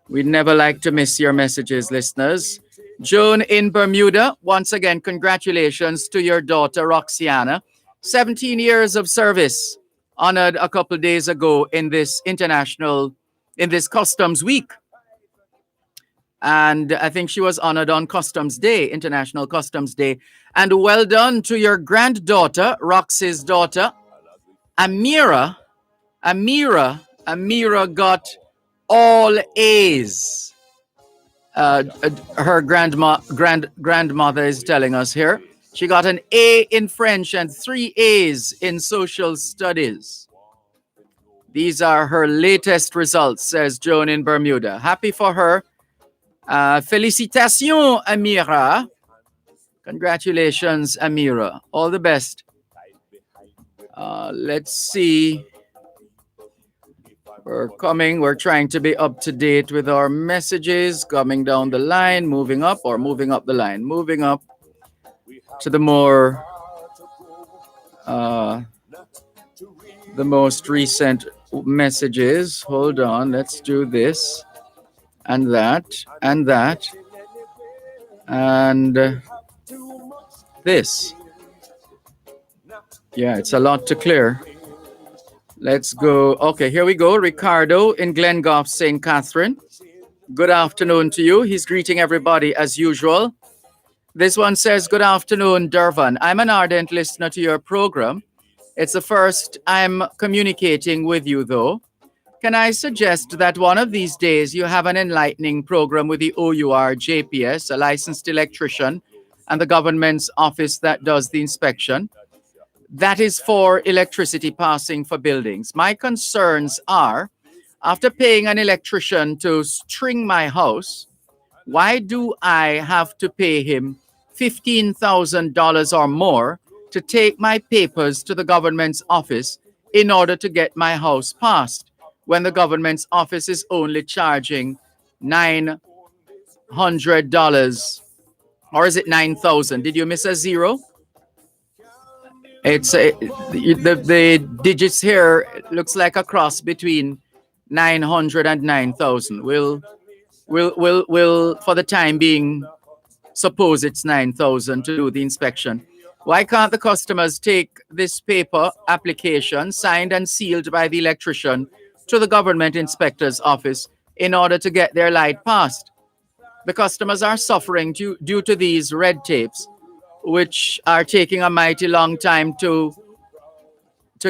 We'd never like to miss your messages, listeners. Joan in Bermuda, once again, congratulations to your daughter, Roxiana. 17 years of service, honored a couple days ago in this Customs Week. And I think she was honored on Customs Day, International Customs Day. And well done to your granddaughter, Roxy's daughter, Amira. Amira got all A's. Her grandmother is telling us here. She got an A in French and 3 A's in social studies. These are her latest results, says Joan in Bermuda. Happy for her. Félicitations, Amira. Congratulations, Amira. All the best. Let's see. We're trying to be up to date with our messages, coming down the line, moving up the line, moving up to the more, the most recent messages. Hold on, let's do this and that and that and this. Yeah, it's a lot to clear. Let's go. Okay, here we go. Ricardo in Glengoff, St. Catherine. Good afternoon to you. He's greeting everybody as usual. This one says, good afternoon, Dervan. I'm an ardent listener to your program. It's the first I'm communicating with you, though. Can I suggest that one of these days you have an enlightening program with the OUR JPS, a licensed electrician, and the government's office that does the inspection? That is for electricity passing for buildings. My concerns are, after paying an electrician to string my house, why do I have to pay him $15,000 or more to take my papers to the government's office in order to get my house passed, when the government's office is only charging $900 or is it 9,000? Did you miss a zero? It's the digits here looks like a cross between 900 and 9,000. We'll for the time being suppose it's 9,000 to do the inspection. Why can't the customers take this paper application signed and sealed by the electrician to the government inspector's office in order to get their light passed? The customers are suffering due to these red tapes, which are taking a mighty long time to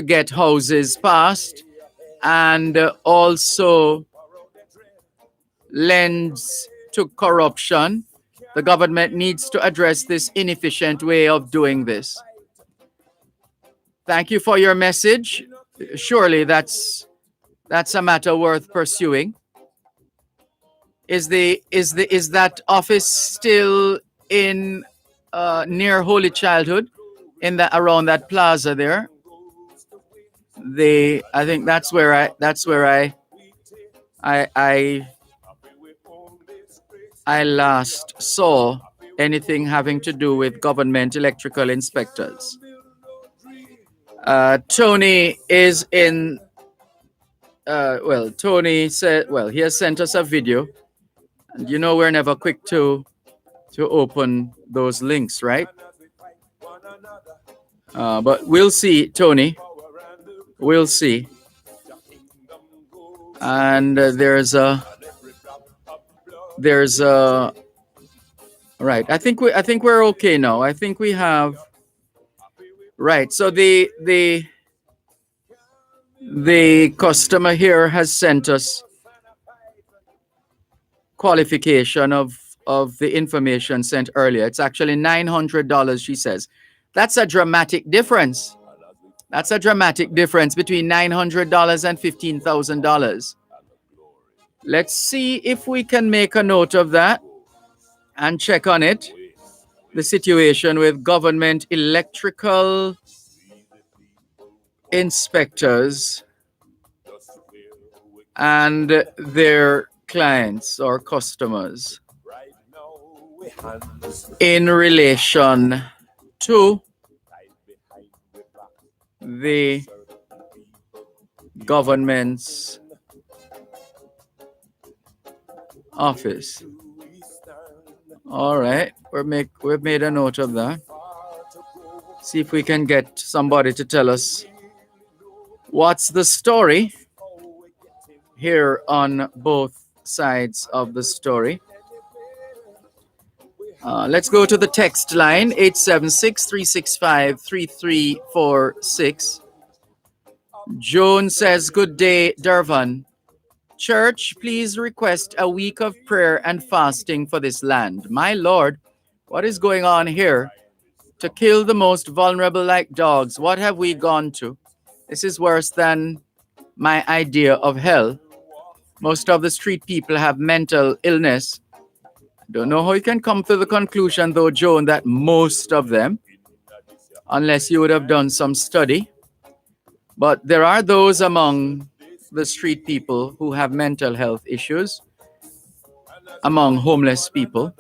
get houses passed, and also lends to corruption. The government needs to address this inefficient way of doing this. Thank you for your message. Surely that's a matter worth pursuing. Is that office still in near Holy Childhood, around that plaza there? I think that's where I last saw anything having to do with government electrical inspectors. Tony is in. Tony said, he has sent us a video, and you know we're never quick to open those links, right? But we'll see, Tony. We'll see. And there's a right. I think we're okay now. I think we have right. So the customer here has sent us qualification of the information sent earlier. It's actually $900, she says. That's a dramatic difference. That's a dramatic difference between $900 and $15,000. Let's see if we can make a note of that and check on it. The situation with government electrical inspectors and their clients or customers in relation to the government's office. All right, we've made a note of that. See if we can get somebody to tell us what's the story here on both sides of the story. Let's go to the text line, 876-365-3346. Joan says, good day, Dervan. Church, please request a week of prayer and fasting for this land. My Lord, what is going on here? To kill the most vulnerable like dogs. What have we gone to? This is worse than my idea of hell. Most of the street people have mental illness. Don't know how you can come to the conclusion, though, Joan, that most of them, unless you would have done some study. But there are those among the street people who have mental health issues, among homeless people.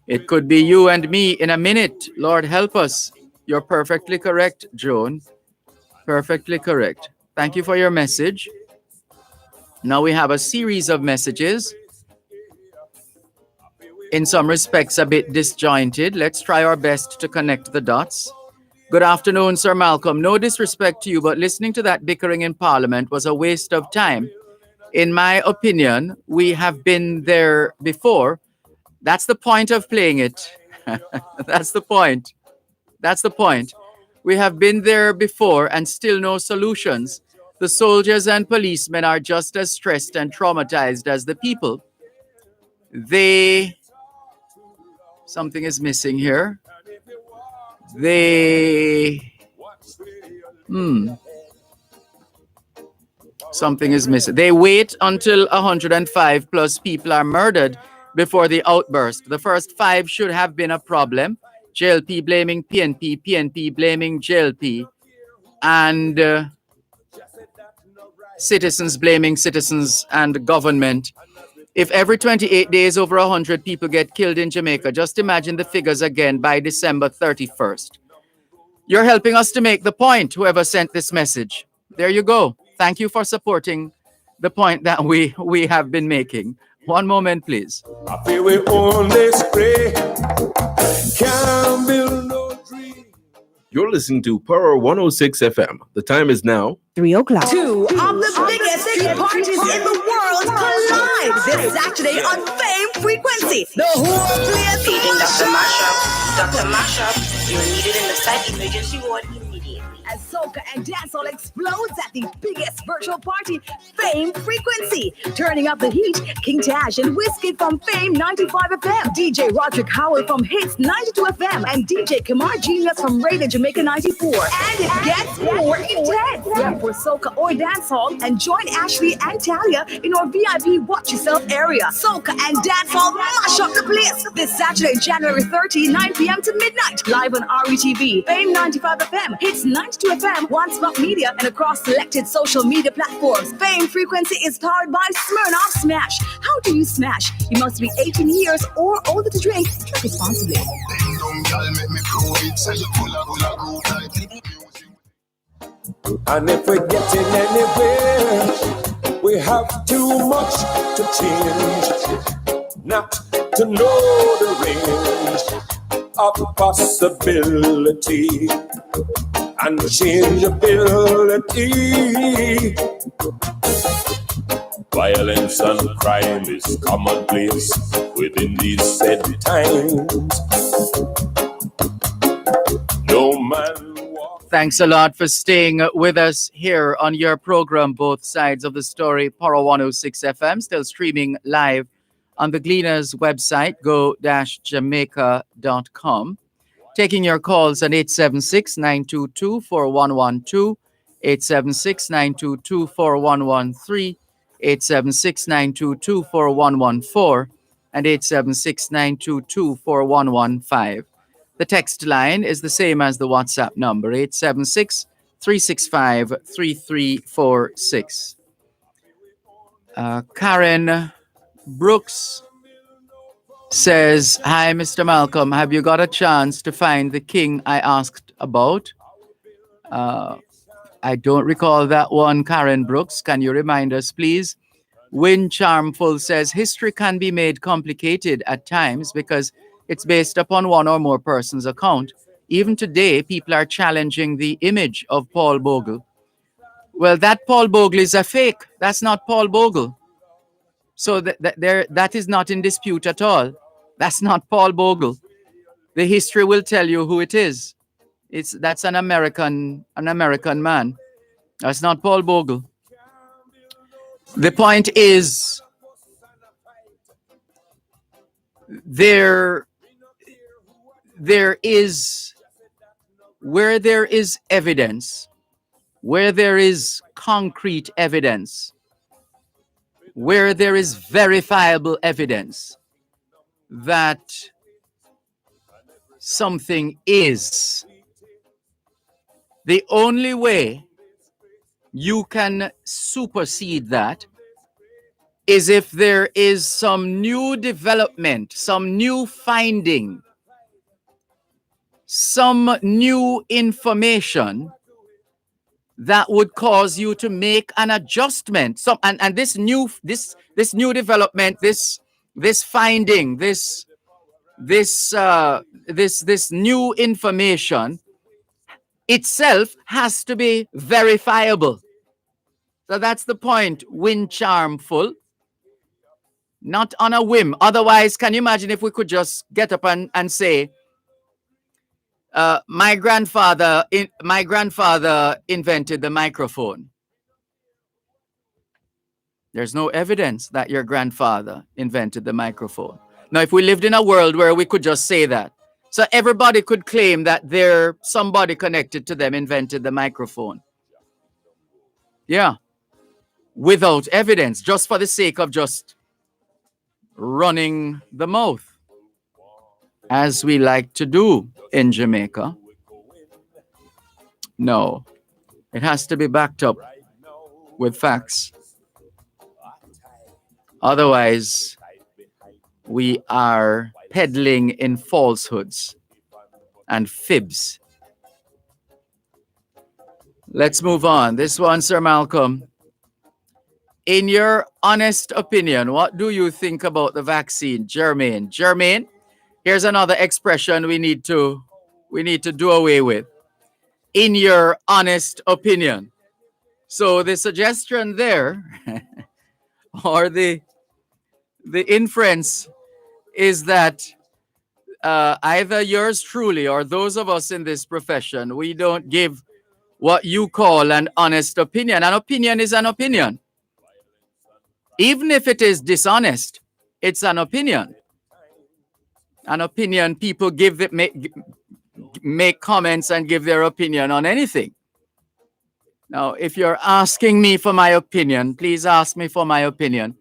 It could be you and me in a minute. Lord, help us. You're perfectly correct, Joan. Perfectly correct. Thank you for your message. Now we have a series of messages. In some respects, a bit disjointed. Let's try our best to connect the dots. Good afternoon, Sir Malcolm. No disrespect to you, but listening to that bickering in Parliament was a waste of time. In my opinion, we have been there before. That's the point of playing it. That's the point. That's the point. We have been there before and still no solutions. The soldiers and policemen are just as stressed and traumatized as the people. Something is missing here. Something is missing. They wait until 105 plus people are murdered before the outburst. The first 5 should have been a problem. JLP blaming PNP, PNP blaming JLP, and citizens blaming citizens and government. If every 28 days over 100 people get killed in Jamaica, just imagine the figures again by December 31st. You're helping us to make the point, whoever sent this message. There you go. Thank you for supporting the point that we have been making. One moment, please. I feel we only spray. Can't build no dream. You're listening to Power 106 FM. The time is now 3 o'clock. Two of the biggest street parties in the world collide this Saturday on Fame Frequency. The whole place Feeding Dr. Mashup. Dr. Mashup, you're needed in the site emergency ward immediately. as soca and dancehall explodes at the biggest virtual party, Fame Frequency. Turning up the heat, King Tash and Whiskey from Fame 95 FM, DJ Roderick Howell from Hits 92 FM, and DJ Kamar Genius from Radio Jamaica 94. And it gets more intense. Grab for soca or dancehall and join Ashley and Talia in our VIP Watch Yourself area. Soca and dancehall mash up the place this Saturday, January 30, 9 p.m. to midnight. Live on RETV, Fame 95 FM, Hits 92 FM, One Spot Media, and across selected social media platforms. Fame Frequency is powered by Smirnoff Smash. How do you smash? You must be 18 years or older to drink. Drink responsibly. And if we're getting anywhere, we have too much to change, not to know the range of possibility and changeability. Violence and crime is commonplace within these said times. No man. Thanks a lot for staying with us here on your program, Both Sides of the Story, Power 106 FM, still streaming live on the Gleaners website, go-jamaica.com. Taking your calls on 876-922-4112, 876-922-4113, 876-922-4114, and 876-922-4115. The text line is the same as the WhatsApp number, 876-365-3346. Karen Brooks says, hi, Mr. Malcolm. Have you got a chance to find the king I asked about? I don't recall that one, Karen Brooks. Can you remind us, please? Win Charmful says, history can be made complicated at times because it's based upon one or more persons' account. Even today, people are challenging the image of Paul Bogle. Well, that Paul Bogle is a fake. That's not Paul Bogle. So that is not in dispute at all. That's not Paul Bogle. The history will tell you who it is. That's an American man. That's not Paul Bogle. The point is, there is, where there is evidence, where there is concrete evidence, where there is verifiable evidence that something is, the only way you can supersede that is if there is some new development, some new finding, some new information that would cause you to make an adjustment. And this new development, this finding, this new information itself has to be verifiable. So that's the point. Win Charmful, not on a whim. Otherwise, can you imagine if we could just get up and say, my grandfather invented the microphone. There's no evidence that your grandfather invented the microphone. Now, if we lived in a world where we could just say that, so everybody could claim that somebody connected to them invented the microphone. Yeah. Without evidence, just for the sake of just running the mouth, as we like to do in Jamaica. No, it has to be backed up with facts. Otherwise, we are peddling in falsehoods and fibs. Let's move on. This one, Sir Malcolm. In your honest opinion, what do you think about the vaccine, Jermaine? Jermaine, here's another expression we need to do away with. In your honest opinion. So the suggestion there, or the inference, is that either yours truly or those of us in this profession, we don't give what you call an honest opinion. An opinion is an opinion. Even if it is dishonest, it's an opinion. An opinion, people make comments and give their opinion on anything. Now, if you're asking me for my opinion, please ask me for my opinion.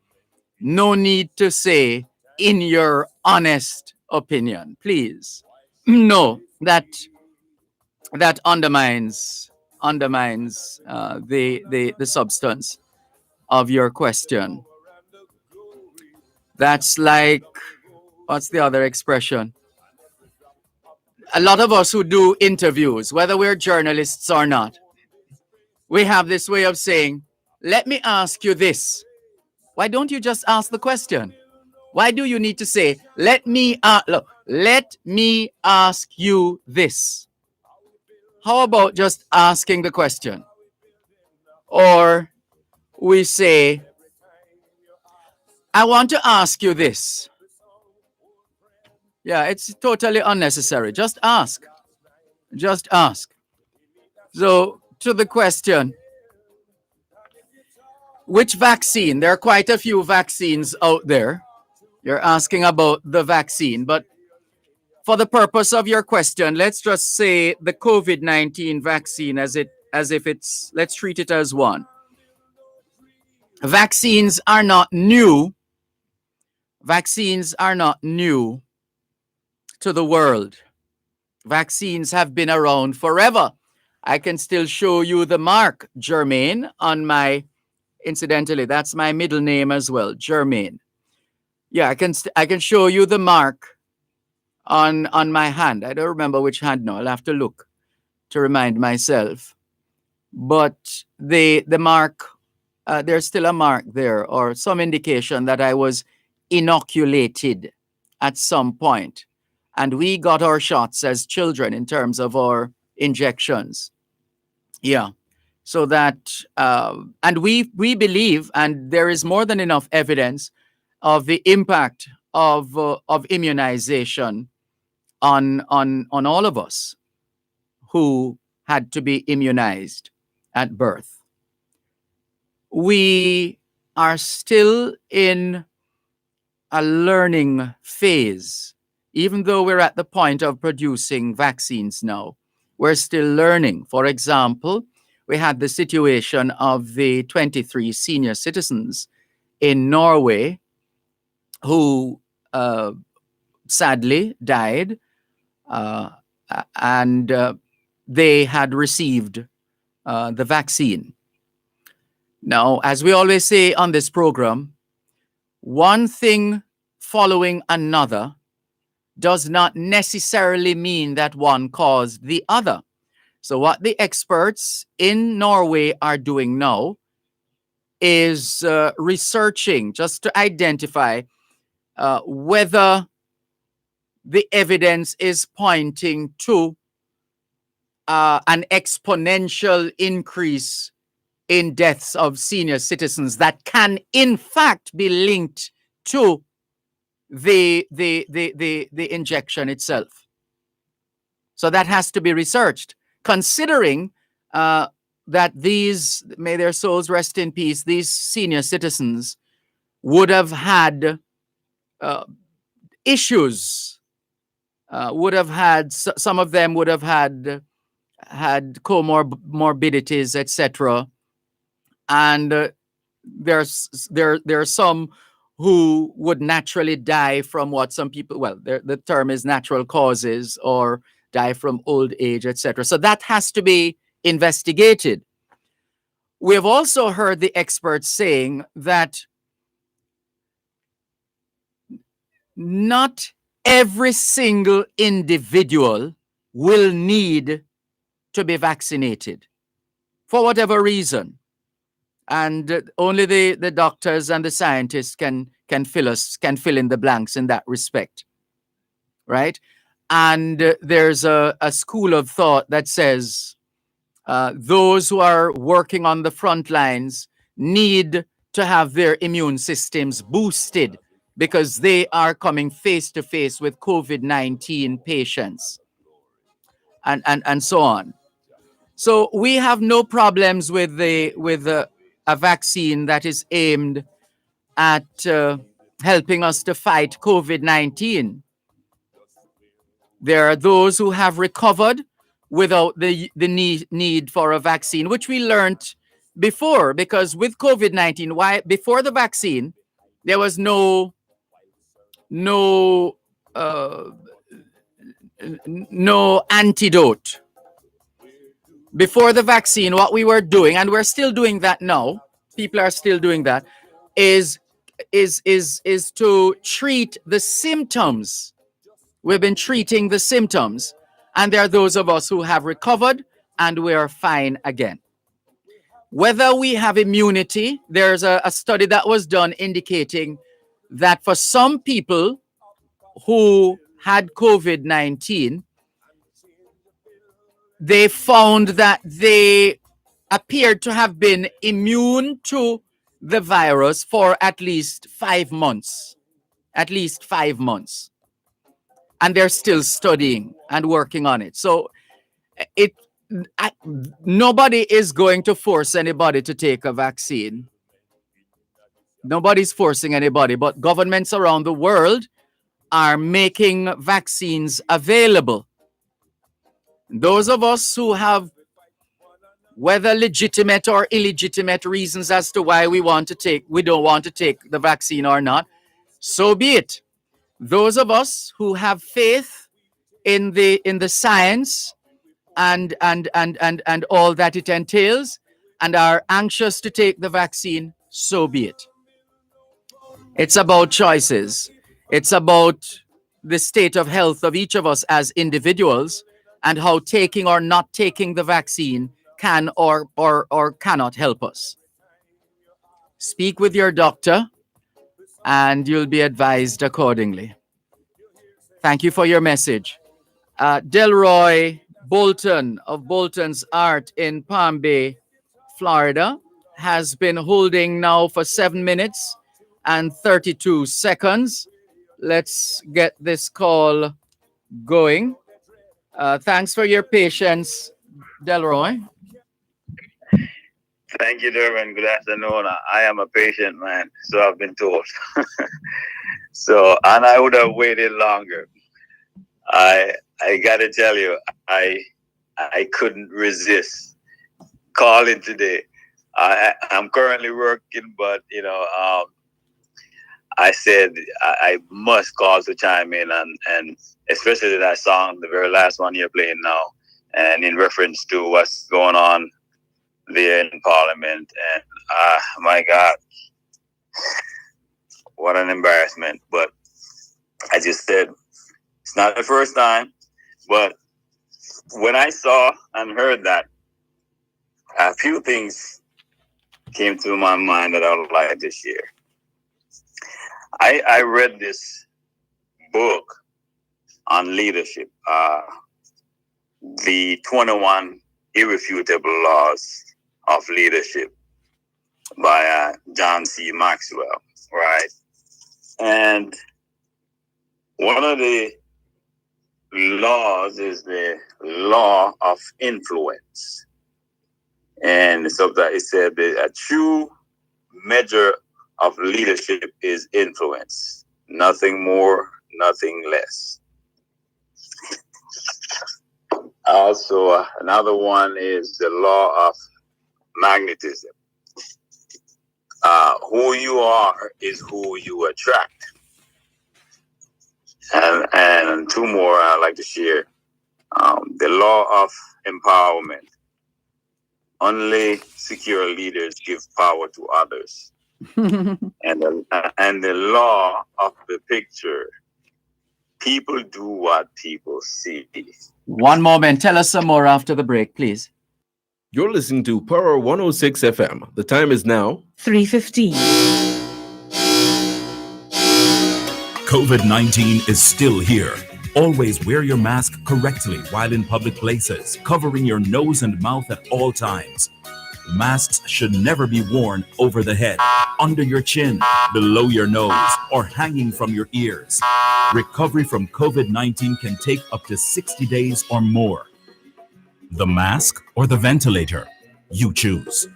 No need to say, in your honest opinion, please. No, that undermines the substance of your question. That's like, what's the other expression? A lot of us who do interviews, whether we're journalists or not, we have this way of saying, let me ask you this. Why don't you just ask the question? Why do you need to say, let me ask you this? How about just asking the question? Or we say, I want to ask you this. Yeah, it's totally unnecessary. Just ask. Just ask. So, to the question, which vaccine? There are quite a few vaccines out there. You're asking about the vaccine, but for the purpose of your question, let's just say the COVID-19 vaccine let's treat it as one. Vaccines are not new. Vaccines are not new to the world. Vaccines have been around forever. I can still show you the mark, Jermaine, on my, incidentally, that's my middle name as well, Jermaine. Yeah, I can show you the mark on my hand. I don't remember which hand now. I'll have to look to remind myself. But the mark, there's still a mark there, or some indication that I was inoculated at some point. And we got our shots as children in terms of our injections. Yeah. So that, and we believe, and there is more than enough evidence of the impact of immunization on all of us who had to be immunized at birth. We are still in a learning phase. Even though we're at the point of producing vaccines now, we're still learning. For example, we had the situation of the 23 senior citizens in Norway who sadly died, and they had received the vaccine. Now, as we always say on this program, one thing following another does not necessarily mean that one caused the other. So what the experts in Norway are doing now is researching just to identify whether the evidence is pointing to an exponential increase in deaths of senior citizens that can in fact be linked to the injection itself. So that has to be researched, considering that these, may their souls rest in peace, these senior citizens would have had issues, some of them would have had comorbidities, etc. And there are some who would naturally die from what some people, well, the term is natural causes, or die from old age, etc. So that has to be investigated. We have also heard the experts saying that not every single individual will need to be vaccinated for whatever reason. And only the doctors and the scientists can fill in the blanks in that respect, right? And there's a school of thought that says those who are working on the front lines need to have their immune systems boosted because they are coming face to face with COVID-19 patients and so on. So we have no problems with a vaccine that is aimed at helping us to fight COVID-19. There are those who have recovered without the need for a vaccine, which we learned before, because with COVID-19, before the vaccine, there was no antidote. Before the vaccine, what we were doing, and we're still doing that now, people are still doing that, is to treat the symptoms. We've been treating the symptoms, and there are those of us who have recovered and we are fine again. Whether we have immunity, there's a study that was done indicating that for some people who had COVID-19, they found that they appeared to have been immune to the virus for at least 5 months. At least 5 months. And they're still studying and working on it. So nobody is going to force anybody to take a vaccine. Nobody's forcing anybody, but governments around the world are making vaccines available. Those of us who have, whether legitimate or illegitimate reasons as to why we don't want to take the vaccine or not, so be it. Those of us who have faith in the science and all that it entails and are anxious to take the vaccine, so be it. It's about choices. It's about the state of health of each of us as individuals and how taking or not taking the vaccine can or cannot help us. Speak with your doctor and you'll be advised accordingly. Thank you for your message. Delroy Bolton of Bolton's Art in Palm Bay, Florida, has been holding now for 7 minutes and 32 seconds. Let's get this call going. Thanks for your patience, Delroy. Thank you, Dervan. Good afternoon. I am a patient man, so I've been told. And I would have waited longer. I got to tell you, I couldn't resist calling today. I'm currently working, but I said I must call to chime in, and especially that song, the very last one you're playing now, and in reference to what's going on there in Parliament. And my God, what an embarrassment. But I just said, it's not the first time, but when I saw and heard that, a few things came to my mind that I would like to share. I read this book on leadership, the 21 Irrefutable Laws of Leadership by John C. Maxwell, right? And one of the laws is the law of influence. And so that it said that a true measure of leadership is influence. Nothing more, nothing less. Also, another one is the law of magnetism. Who you are is who you attract. And two more I'd like to share. The law of empowerment. Only secure leaders give power to others. And the law of the picture. people do what people see. One moment. Tell us some more after the break, please. You're listening to Power 106 FM. The time is now 3:15. COVID-19 is still here. Always wear your mask correctly while in public places, covering your nose and mouth at all times. Masks should never be worn over the head, under your chin, below your nose, or hanging from your ears. Recovery from COVID-19 can take up to 60 days or more. The mask or the ventilator? You choose.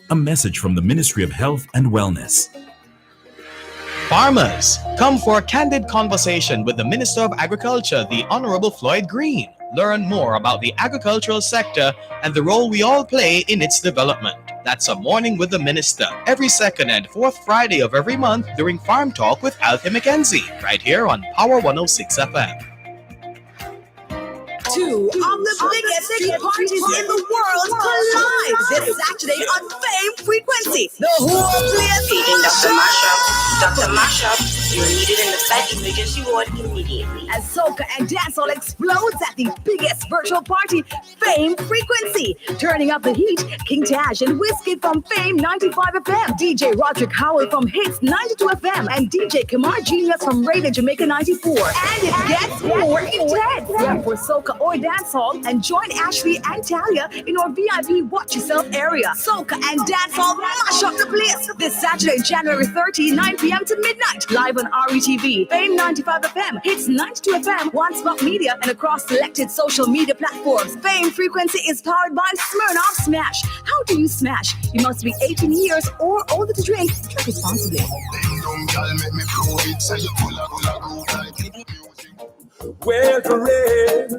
A message from the Ministry of Health and Wellness. Farmers, come for a candid conversation with the Minister of Agriculture, the Honorable Floyd Green. Learn more about the agricultural sector and the role we all play in its development. That's a Morning with the Minister, every second and fourth Friday of every month during Farm Talk with Alfie McKenzie, right here on Power 106 FM. Two of the biggest street parties in the world collide this Saturday on Fame Frequency. The whole place Feeding Dr. Mashup. Dr. Mashup, you're needed in the Fed emergency ward immediately. As soca and dancehall explodes at the biggest virtual party, Fame Frequency. Turning up the heat, King Taj and Whiskey from Fame 95 FM, DJ Roderick Howell from Hits 92 FM, and DJ Kamar Genius from Radio Jamaica 94. And it gets more intense. Yeah, for soca or dancehall, and join Ashley and Talia in our VIP Watch Yourself area. Soca and dancehall mash up the place this Saturday, January 30, 9 p.m. to midnight, live on RETV, Fame 95 FM, Hits 92 FM, One Spot Media, and across selected social media platforms. Fame Frequency is powered by Smirnoff Smash. How do you smash? You must be 18 years or older to drink. Drink responsibly. Well, rain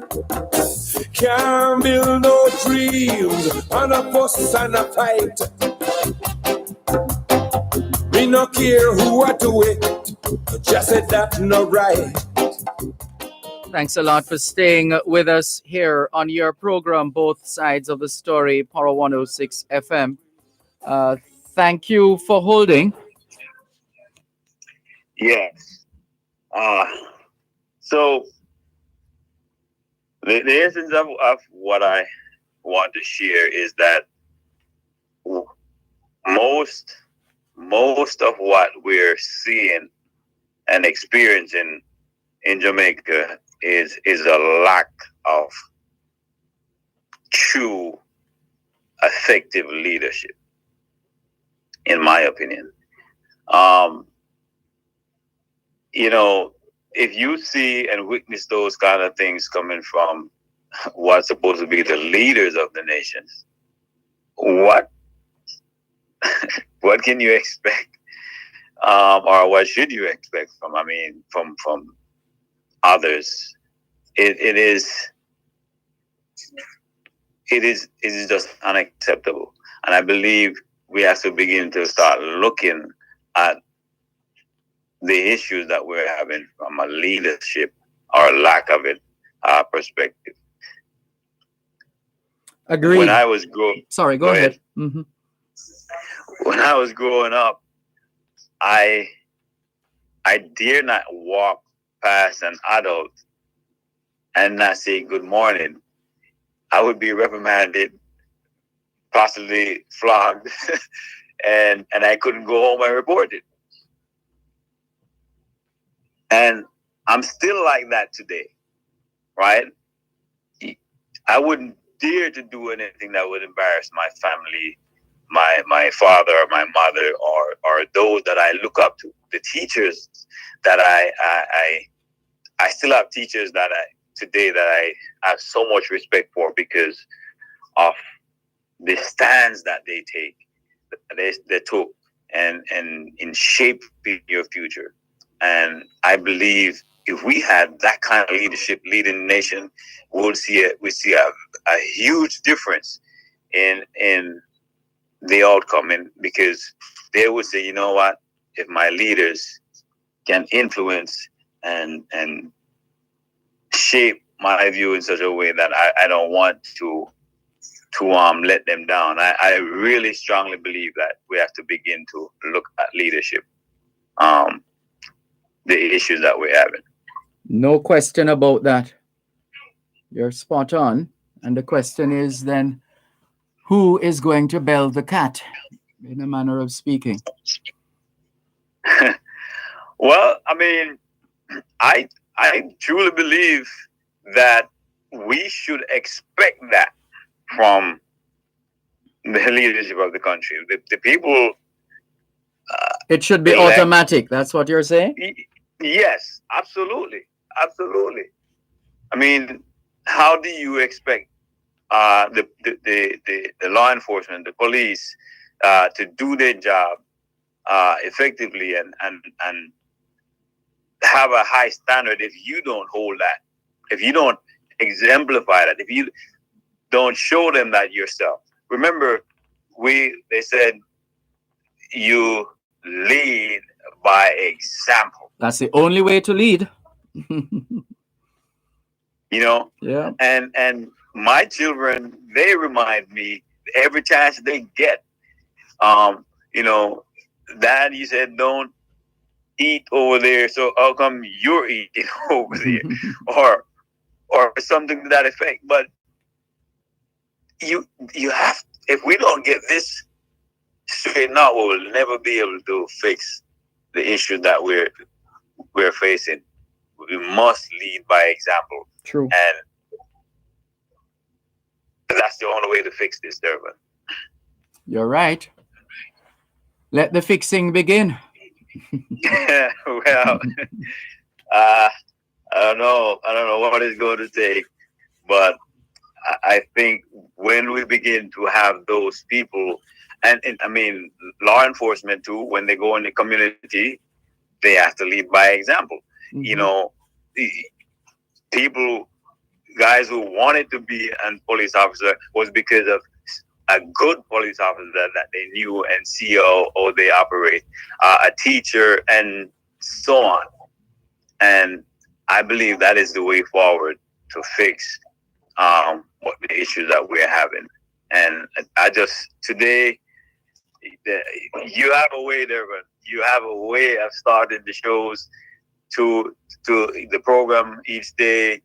can't build no dreams on a fuss and a fight. We no care who I do it, just say that no right. Thanks a lot for staying with us here on your program, Both Sides of the Story, Power 106 FM. Thank you for holding. Yes. So the essence of what I want to share is that most of what we're seeing and experiencing in Jamaica is a lack of true effective leadership, in my opinion. If you see and witness those kind of things coming from what's supposed to be the leaders of the nations, what can you expect, or what should you expect from others? It is just unacceptable, and I believe we have to begin to start looking at the issues that we're having from a leadership or lack of it perspective. Agreed. When I was growing, sorry, go ahead. Mm-hmm. When I was growing up, I dare not walk past an adult and not say good morning. I would be reprimanded, possibly flogged, and I couldn't go home and report it. And I'm still like that today, right? I wouldn't dare to do anything that would embarrass my family, my father or my mother, or those that I look up to. The teachers that I still have teachers that I have so much respect for because of the stands that they took and in shaping your future. And I believe if we had that kind of leadership leading the nation, we see a huge difference in the outcome. Because they would say, you know what, if my leaders can influence and shape my view in such a way that I don't want to let them down. I really strongly believe that we have to begin to look at leadership. The issues that we're having. No question about that. You're spot on. And the question is then, who is going to bell the cat, in a manner of speaking? Well, I mean, I truly believe that we should expect that from the leadership of the country. The people. It should be automatic. That's what you're saying? Yes, absolutely. Absolutely. I mean, how do you expect the law enforcement, the police, to do their job effectively and have a high standard if you don't hold that, if you don't exemplify that, if you don't show them that yourself? Remember, they said you lead by example. That's the only way to lead. You know? Yeah. And my children, they remind me every chance they get, you know, Dad, you said don't eat over there, so how come you're eating over there? or something to that effect. But you have, if we don't get this straightened out, we will never be able to fix the issue that we're facing. We must lead by example. True. And that's the only way to fix this, Dervan. You're right. Let the fixing begin. Well, I don't know what it's going to take, but I think when we begin to have those people, and I mean, law enforcement too, when they go in the community, they have to lead by example. Mm-hmm. You know, guys who wanted to be a police officer was because of a good police officer that they knew and see how they operate, a teacher, and so on. And I believe that is the way forward to fix what the issues that we're having. And today, you have a way there, but you have a way of starting the shows to the program each day,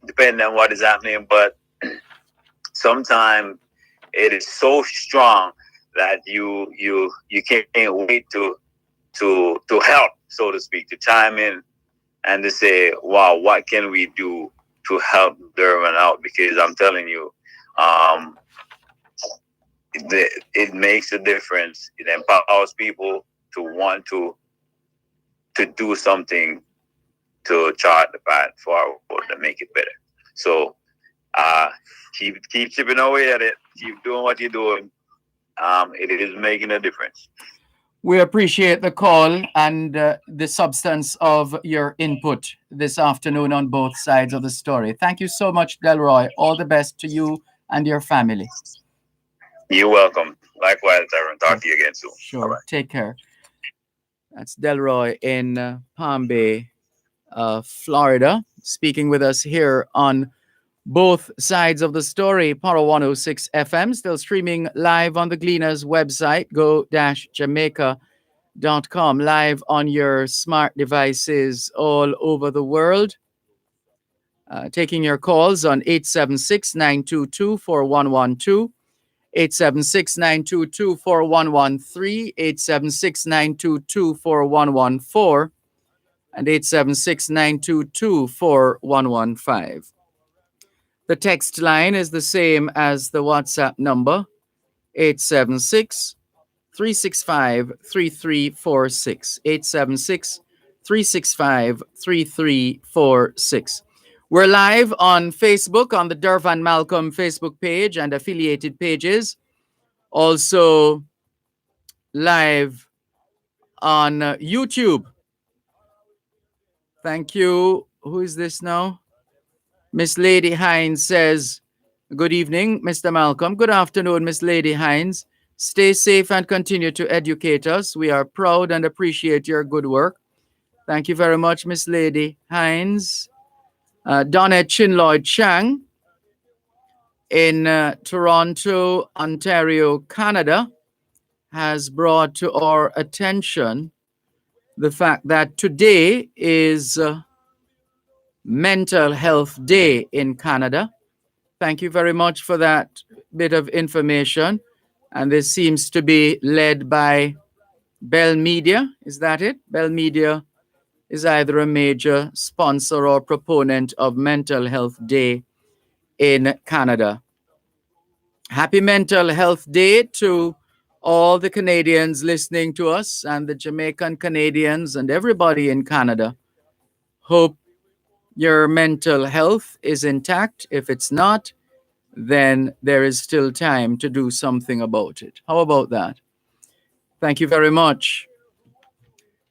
depending on what is happening. But sometimes it is so strong that you can't wait to help, so to speak, to chime in and to say, wow, what can we do to help Dervan out? Because I'm telling you, it makes a difference. It empowers people to want to do something to chart the path forward and make it better. So keep chipping away at it. Keep doing what you're doing. It is making a difference. We appreciate the call and the substance of your input this afternoon on both sides of the story. Thank you so much, Delroy. All the best to you and your family. You're welcome. Likewise, Aaron. Talk to you again soon. Sure. Bye-bye. Take care. That's Delroy in Palm Bay, Florida, speaking with us here on both sides of the story. Power 106 FM, still streaming live on the Gleaners website, go-jamaica.com, live on your smart devices all over the world. Taking your calls on 876-922-4112, 876-922-4113, 876-922-4114, and 876-922-4115. The text line is the same as the WhatsApp number, 876-365-3346, 876-365-3346. We're live on Facebook on the Dervan Malcolm Facebook page and affiliated pages. Also live on YouTube. Thank you. Who is this now? Miss Lady Hines says, good evening, Mr. Malcolm. Good afternoon, Miss Lady Hines. Stay safe and continue to educate us. We are proud and appreciate your good work. Thank you very much, Miss Lady Hines. Donna Chinloy Chang in Toronto, Ontario, Canada, has brought to our attention the fact that today is Mental Health Day in Canada. Thank you very much for that bit of information. And this seems to be led by Bell Media. Is that it? Bell Media is either a major sponsor or proponent of Mental Health Day in Canada. Happy Mental Health Day to all the Canadians listening to us and the Jamaican Canadians and everybody in Canada. Hope your mental health is intact. If it's not, then there is still time to do something about it. How about that? Thank you very much.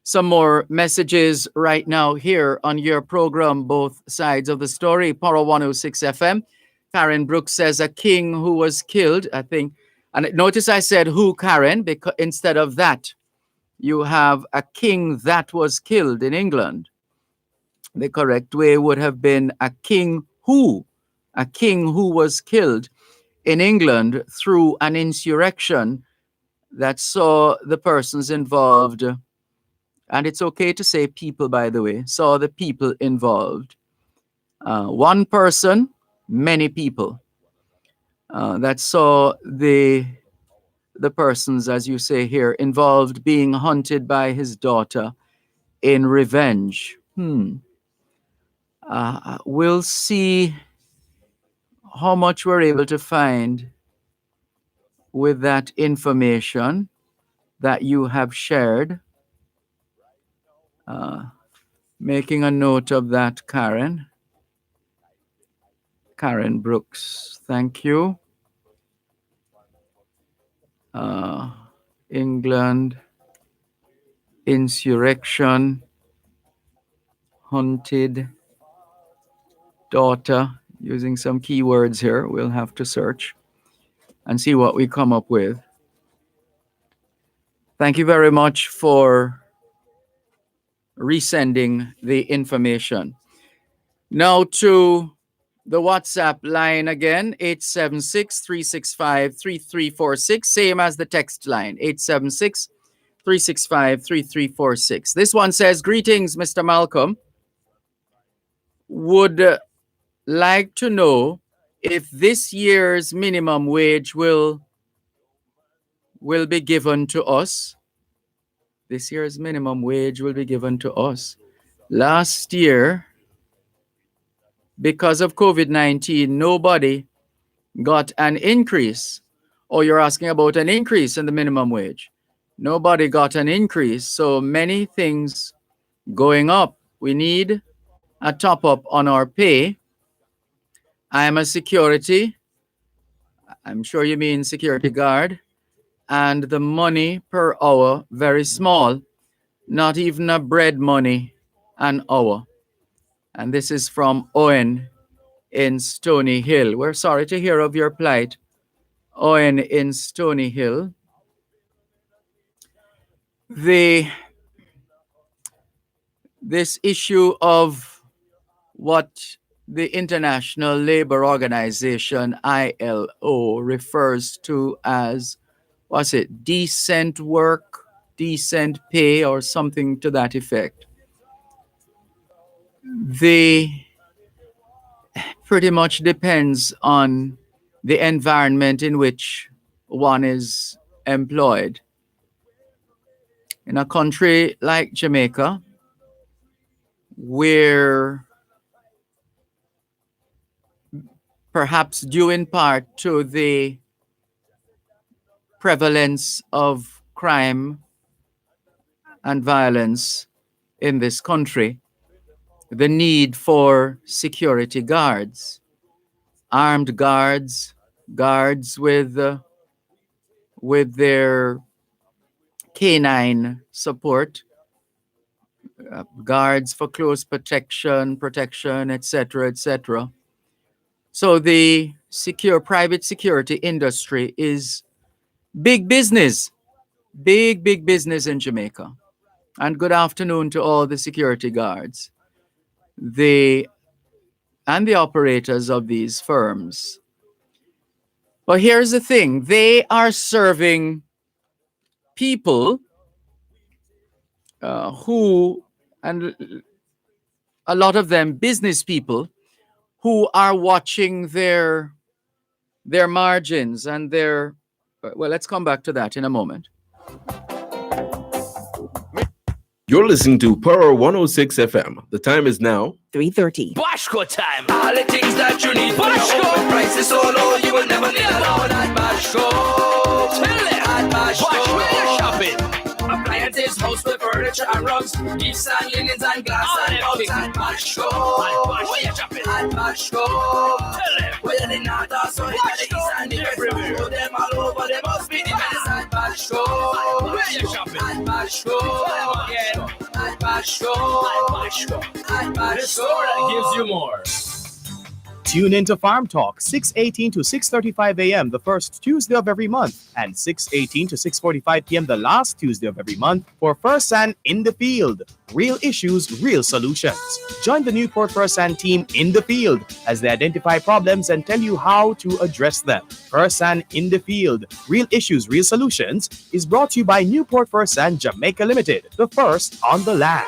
Some more messages right now here on your program, Both Sides of the Story, Power 106 FM. Karen Brooks says a king who was killed, I think. And notice I said who, Karen, because instead of that, you have a king that was killed in England. The correct way would have been a king who was killed in England through an insurrection that saw the persons involved, and it's okay to say people, by the way, saw the people involved. One person, many people, that saw the persons, as you say here, involved being hunted by his daughter in revenge. We'll see how much we're able to find with that information that you have shared. Making a note of that, Karen. Karen Brooks, thank you. England, insurrection, hunted daughter, using some keywords here. We'll have to search and see what we come up with. Thank you very much for resending the information. Now to the WhatsApp line again, 876-365-3346, same as the text line, 876-365-3346. This one says, greetings, Mr. Malcolm. Would like to know if this year's minimum wage will be given to us. This year's minimum wage will be given to us. Last year, because of COVID-19, nobody got an increase. Oh, you're asking about an increase in the minimum wage. Nobody got an increase, so many things going up. We need a top up on our pay. I am a security. I'm sure you mean security guard. And the money per hour, very small. Not even a bread money an hour. And this is from Owen in Stony Hill. We're sorry to hear of your plight, Owen in Stony Hill. This issue of what the International Labor Organization, ILO, refers to as, what's it, decent work, decent pay, or something to that effect. Pretty much depends on the environment in which one is employed. In a country like Jamaica, where perhaps due in part to the prevalence of crime and violence in this country, the need for security guards, armed guards, guards with their canine support, guards for close protection, etc., etc. So the private security industry is big business, big business in Jamaica. And good afternoon to all the security guards, and the operators of these firms. But here's the thing, they are serving people who, and a lot of them business people who are watching their margins and their, well, let's come back to that in a moment. You're listening to Power 106 FM. The time is now 3:30. Bashko time. All the things that you need. Bashko. Prices so low you will never need alone at Bashko. Tell it at Bashko. Bash, where you shopping? Appliances, houseware, furniture and rugs, gifts and linens and glass and mugs at Bashko. Where you shopping? At Bashko. Tell them. Whether they not or so in the east and the west. Put them all over, they must be the best at Bashko. Where you shopping? At Bashko. Again. At Bashko. At Bashko. At Bashko. The store that gives you more. Tune into Farm Talk, 6:18 to 6:35 a.m. the first Tuesday of every month, and 6:18 to 6:45 p.m. the last Tuesday of every month for First San in the Field. Real issues, real solutions. Join the Newport First San team in the field as they identify problems and tell you how to address them. First San in the Field. Real issues, real solutions is brought to you by Newport First San Jamaica Limited, the first on the land.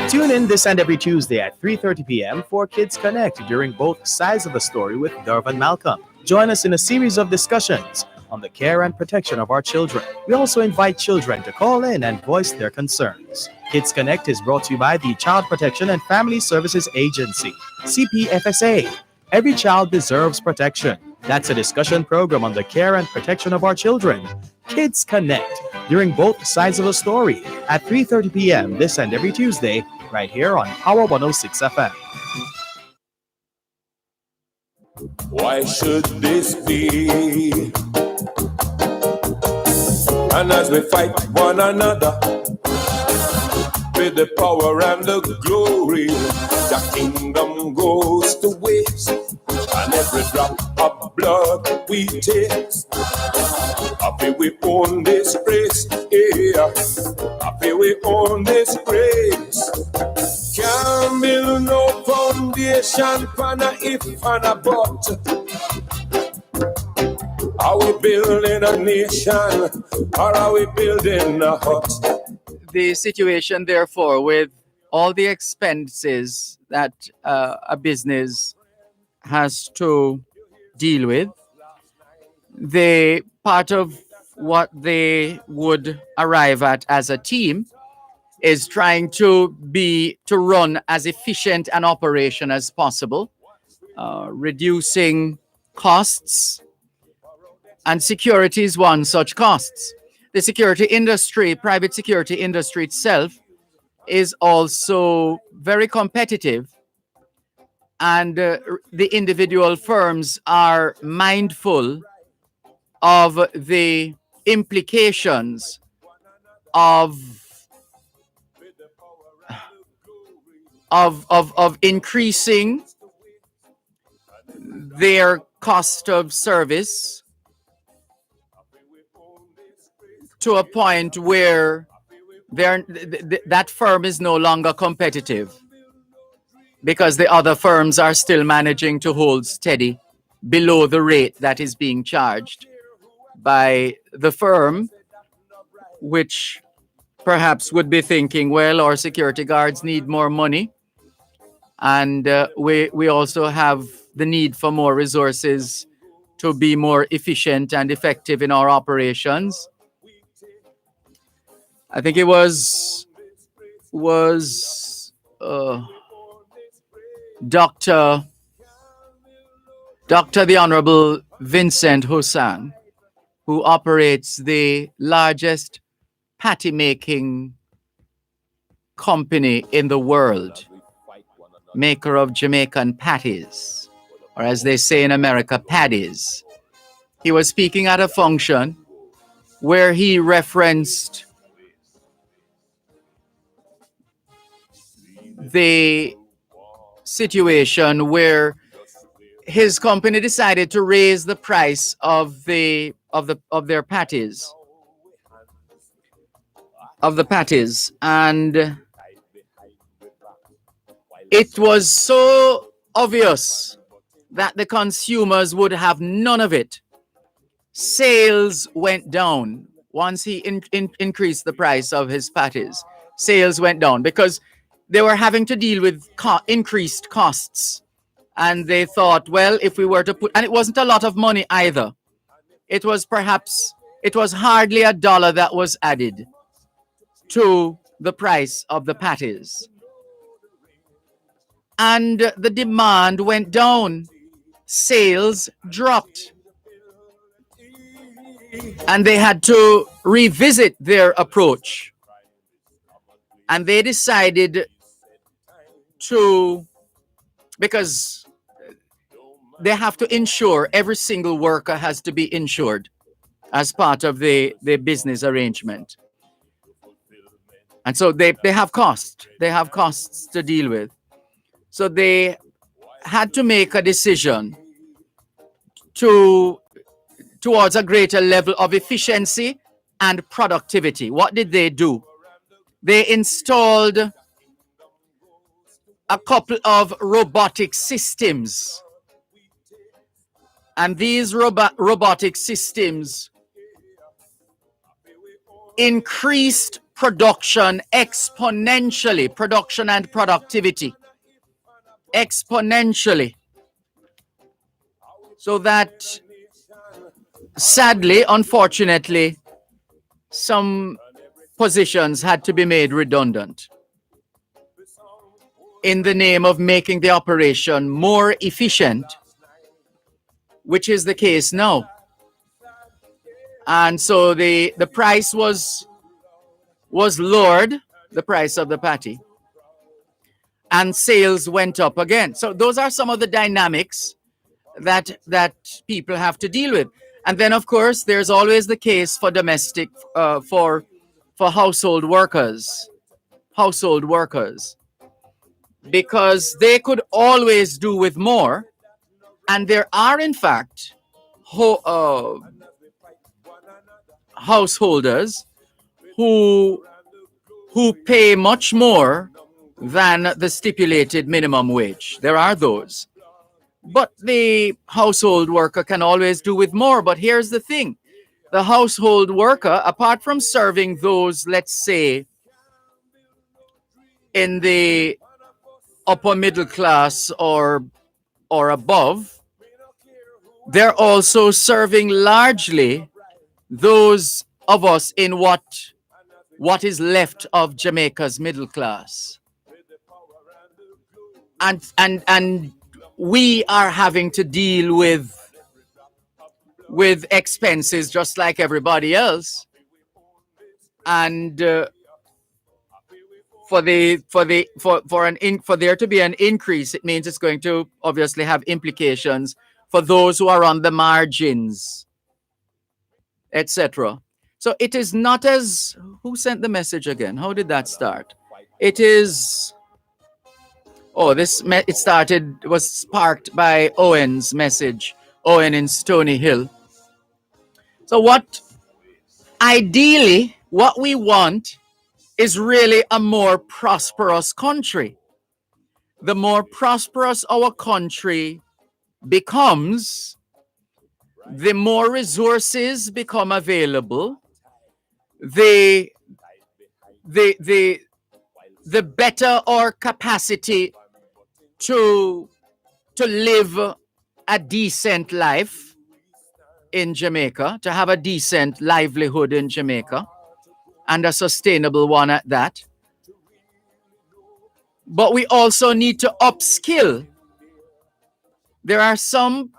Tune in this and every Tuesday at 3:30 p.m. for Kids Connect during both sides of the story with Dervan Malcolm. Join us in a series of discussions on the care and protection of our children. We also invite children to call in and voice their concerns. Kids Connect is brought to you by the Child Protection and Family Services Agency, CPFSA. Every child deserves protection. That's a discussion program on the care and protection of our children. Kids Connect during both sides of the story at 3:30 p.m. this and every Tuesday right here on Power 106 FM. Why should this be? And as we fight one another with the power and the glory, the kingdom goes to waste, and every drop of blood we taste. Happy we own this race, yeah. Happy we own this race. Can't build no foundation for a if and a but. Are we building a nation or are we building a hut? The situation, therefore, with all the expenses that a business has to deal with, part of what they would arrive at as a team is trying to run as efficient an operation as possible, reducing costs, and security is one such costs. The security industry, private security industry itself, is also very competitive, and the individual firms are mindful of the implications of increasing their cost of service to a point where that firm is no longer competitive because the other firms are still managing to hold steady below the rate that is being charged by the firm, which perhaps would be thinking, well, our security guards need more money, and we also have the need for more resources to be more efficient and effective in our operations. I think it was Dr. the Honorable Vincent Hussain, who operates the largest patty-making company in the world, maker of Jamaican patties, or as they say in America, paddies. He was speaking at a function where he referenced the situation where his company decided to raise the price of their patties, and it was so obvious that the consumers would have none of it. Sales went down once he increased the price of his patties. Sales went down because they were having to deal with increased costs. And they thought, well, if we were to put, and it wasn't a lot of money either. It was hardly $1 that was added to the price of the patties. And the demand went down. Sales dropped. And they had to revisit their approach. And they decided to, because they have to ensure every single worker has to be insured as part of the business arrangement. And so they have costs. They have costs to deal with. So they had to make a decision towards a greater level of efficiency and productivity. What did they do? They installed a couple of robotic systems. And these robotic systems increased production exponentially, production and productivity exponentially. So that, sadly, unfortunately, some positions had to be made redundant in the name of making the operation more efficient, which is the case now. And so the price was lowered, the price of the patty, and sales went up again. So those are some of the dynamics that people have to deal with. And then, of course, there's always the case for domestic, for household workers, because they could always do with more. And there are, in fact, householders who pay much more than the stipulated minimum wage. There are those. But the household worker can always do with more. But here's the thing. The household worker, apart from serving those, let's say, in the upper middle class or above, they're also serving largely those of us in what is left of Jamaica's middle class. And we are having to deal with expenses just like everybody else. And for there to be an increase, it means it's going to obviously have implications for those who are on the margins, etc. So it is not as, who sent the message again? How did that start? It is, it was sparked by Owen's message, Owen in Stony Hill. So ideally, what we want is really a more prosperous country. The more prosperous our country becomes, the more resources become available, the better our capacity to live a decent life in Jamaica, to have a decent livelihood in Jamaica, and a sustainable one at that. But we also need to upskill. There are some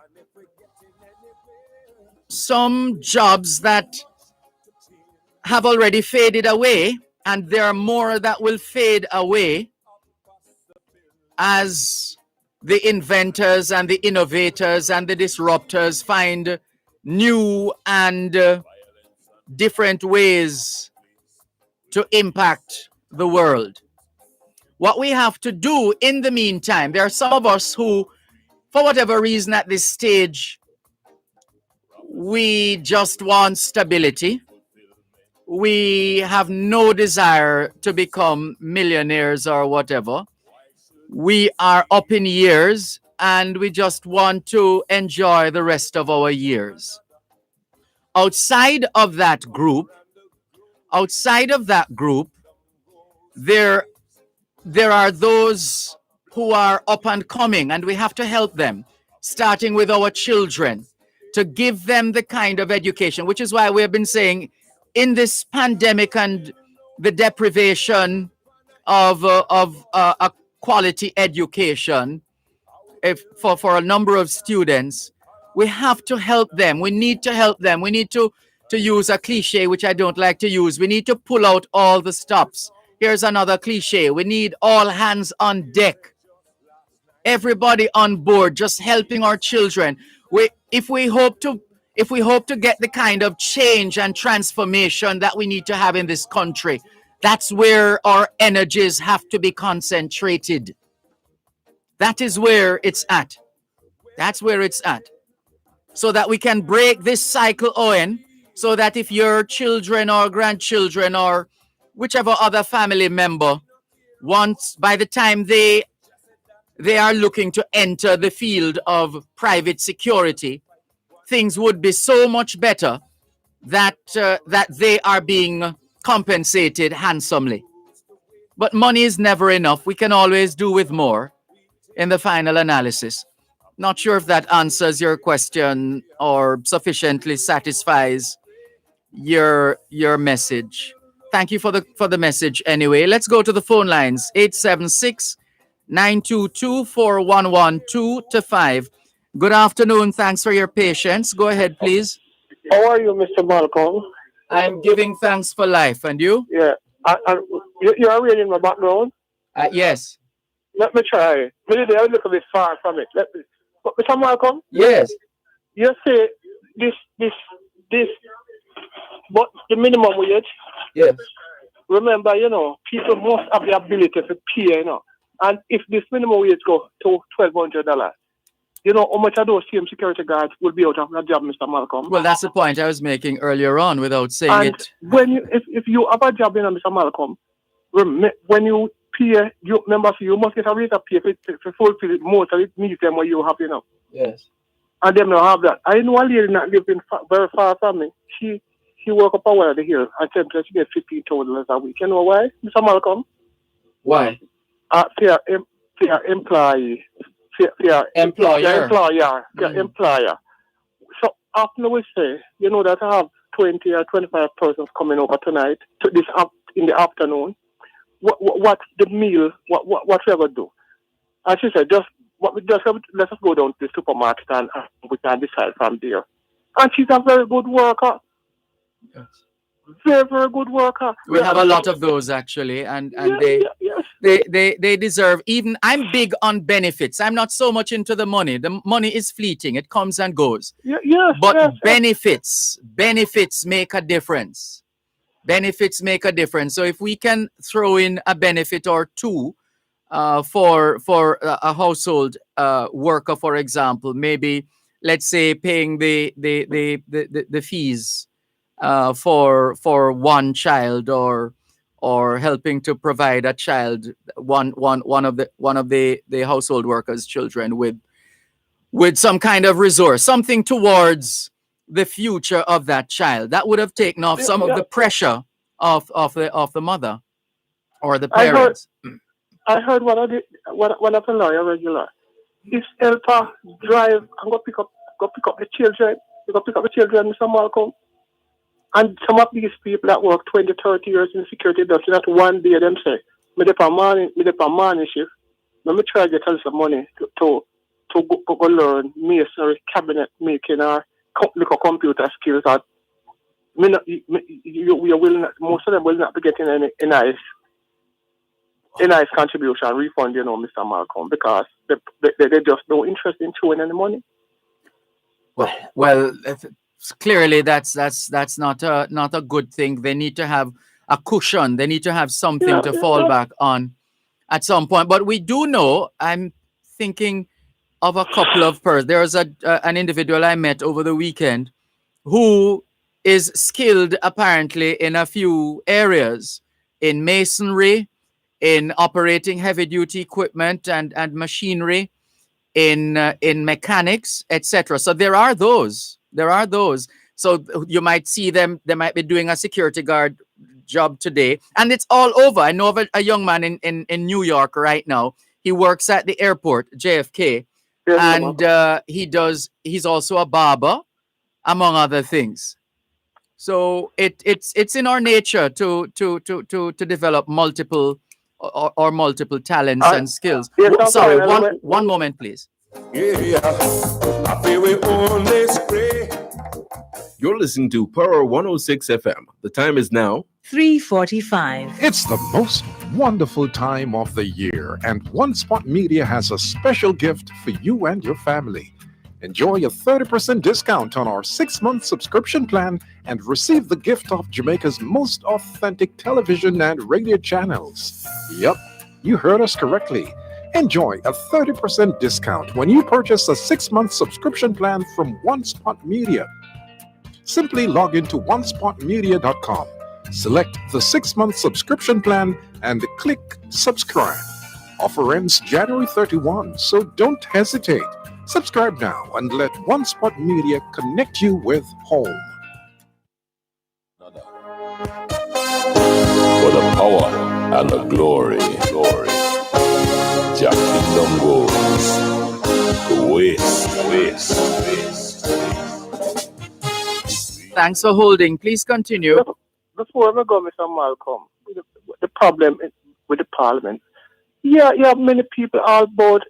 jobs that have already faded away, and there are more that will fade away as the inventors and the innovators and the disruptors find new and different ways to impact the world. What we have to do in the meantime, there are some of us who, for whatever reason at this stage, we just want stability. We have no desire to become millionaires or whatever. We are up in years and we just want to enjoy the rest of our years. Outside of that group, there there are those who are up and coming, and we have to help them, starting with our children, to give them the kind of education, which is why we have been saying in this pandemic and the deprivation of a quality education, if for a number of students, we have to help them. We need to help them. We need to use a cliche, which I don't like to use. We need to pull out all the stops. Here's another cliche. We need all hands on deck. Everybody on board, just helping our children. If we hope to get the kind of change and transformation that we need to have in this country, that's where our energies have to be concentrated. That is where it's at. That's where it's at. So that we can break this cycle, Owen, so that if your children or grandchildren or whichever other family member wants, by the time they are looking to enter the field of private security, things would be so much better that that they are being compensated handsomely. But money is never enough. We can always do with more in the final analysis. Not sure if that answers your question or sufficiently satisfies your message. Thank you for the message anyway. Let's go to the phone lines. 876-922-4112-5. Good afternoon. Thanks for your patience. Go ahead, please. How are you, Mr. Malcolm? I'm giving thanks for life. And you? Yeah. You are reading my background? Yes. Let me try. Maybe they're a little bit far from it. But Mr. Malcolm? Yes. You say this, but the minimum wage? Yes. Remember, people must have the ability to pay, And if this minimum wage go to $1,200, how much of those same security guards will be out of their job, Mr. Malcolm? Well, that's the point I was making earlier on without saying it. If you have a job, Mr. Malcolm, when you pay, you must get a rate of pay to fulfill most of it needs them what you have, Yes. And them don't have that. I know a lady not living very far from me. She work up a while the hill and she gets $15,000 a week. You know why, Mr. Malcolm? Why? Fair employee. Employer. Employer. So often we say, that I have 20 or 25 persons coming over tonight to this in the afternoon. What the meal? What we ever do? And she said, let us go down to the supermarket and we can decide from there. And she's a very good worker. Yes. Very, very good worker. We have a lot of those actually, and they deserve. Even I'm big on benefits. I'm not so much into the money. The money is fleeting; it comes and goes. But benefits make a difference. Benefits make a difference. So if we can throw in a benefit or two for a household worker, for example, maybe let's say paying the fees for one child, or helping to provide a child, one of the household workers' children with some kind of resource, something towards the future of that child. That would have taken off some of the pressure of the mother or the parents. I heard one of the lawyer regular. His helper drive and go pick up the children. Go pick up the children, Mr. Malcolm. And some of these people that work 20, 30 years in security, that's not one day them say, me dey pa morning shift. Let me try to get some money to go learn masonry, cabinet making, or look at computer skills. That most of them will not be getting any nice contribution refund, Mr. Malcolm, because they just no interest in showing any money. Well, clearly that's not a good thing. They need to have a cushion. They need to have something to fall back on at some point. But we do know, I'm thinking of a couple of persons. There's an individual I met over the weekend who is skilled apparently in a few areas, in masonry, in operating heavy duty equipment and machinery, in mechanics, etc. So there are those. So you might see them, they might be doing a security guard job today, and it's all over. I know of a young man in New York right now. He works at the airport, JFK, and he's also a barber, among other things. So it's in our nature to develop multiple or multiple talents and skills. Sorry, one moment, please. I feel we only spray. You're listening to Power 106 FM. The time is now 3:45. It's the most wonderful time of the year, and One Spot Media has a special gift for you and your family. Enjoy a 30% discount on our 6-month subscription plan and receive the gift of Jamaica's most authentic television and radio channels. Yep, you heard us correctly. Enjoy a 30% discount when you purchase a 6-month subscription plan from One Spot Media. Simply log into onespotmedia.com, select the 6-month subscription plan, and click subscribe. Offer ends January 31, so don't hesitate. Subscribe now and let One Spot Media connect you with home. For the power and the glory, Jah kingdom goes the west. Thanks for holding. Please continue. Before we go, Mr. Malcolm, the problem with the parliament. Yeah, you have many people all about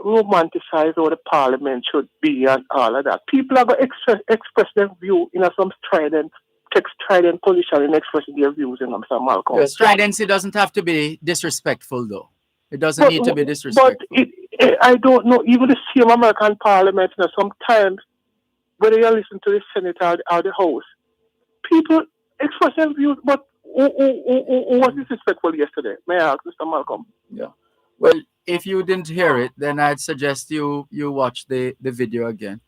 romanticize how the parliament should be and all of that. People are going to express their view in some strident position in expressing their views in Mr. Malcolm. The stridency doesn't have to be disrespectful, though. It doesn't need to be disrespectful. But I don't know, even the same American parliament, sometimes, whether you listen to the Senate or the House, people express their views, but who was disrespectful yesterday? May I ask, Mr. Malcolm? Yeah. Well, if you didn't hear it, then I'd suggest you watch the video again.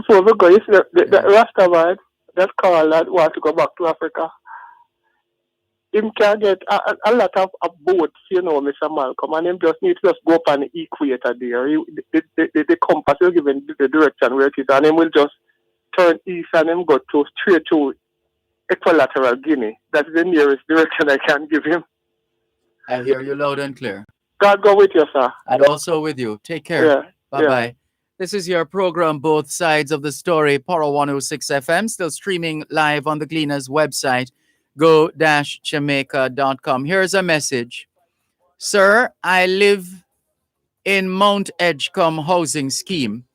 So we go. You see, the Rastaman, that call that want to go back to Africa, him can get a lot of boats, Mr. Malcolm, and him just need to just go up on the equator there. The compass will give him the direction where it is, and him will just turn east and him go straight to Equilateral Guinea. That's the nearest direction I can give him. I hear you loud and clear. God go with you, sir. And also with you. Take care. Yeah, Bye-bye. yeah. This is your program, Both Sides of the Story, Power 106 FM, still streaming live on the Gleaner's website, go-jamaica.com. Here's a message. Sir, I live in Mount Edgecombe housing scheme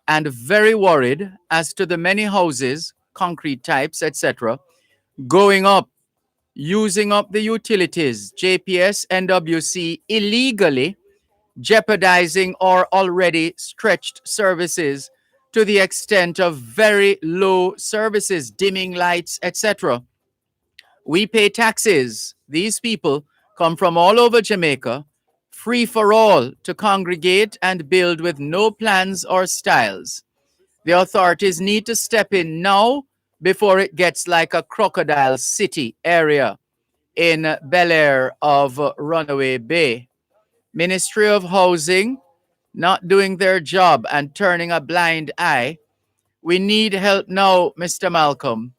and very worried as to the many houses, concrete types, etc., going up, using up the utilities, JPS, NWC, illegally, jeopardizing our already stretched services to the extent of very low services, dimming lights, etc. We pay taxes. These people come from all over Jamaica, free for all to congregate and build with no plans or styles. The authorities need to step in now before it gets like a crocodile city area in Bel Air of Runaway Bay. Ministry of Housing not doing their job and turning a blind eye. We need help now, Mr. Malcolm.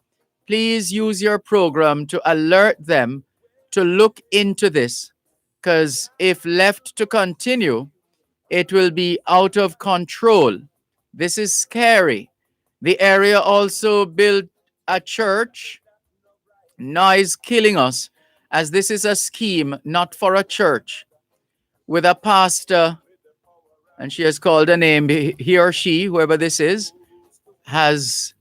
Please use your program to alert them to look into this, because if left to continue, it will be out of control. This is scary. The area also built a church. Noise killing us, as this is a scheme not for a church, with a pastor, and she has called a name, he or she, whoever this is, has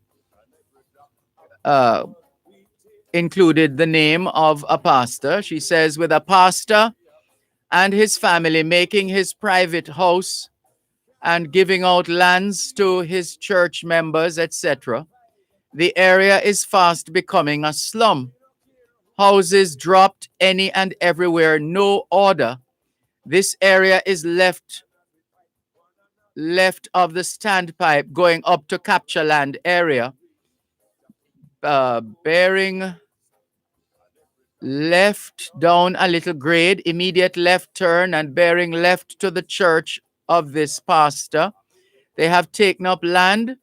included the name of a pastor. She says, with a pastor and his family making his private house and giving out lands to his church members, etc., the area is fast becoming a slum. Houses dropped any and everywhere, no order. This area is left of the standpipe going up to capture land area, bearing left down a little grade, immediate left turn, and bearing left to the church of this pastor. They have taken up land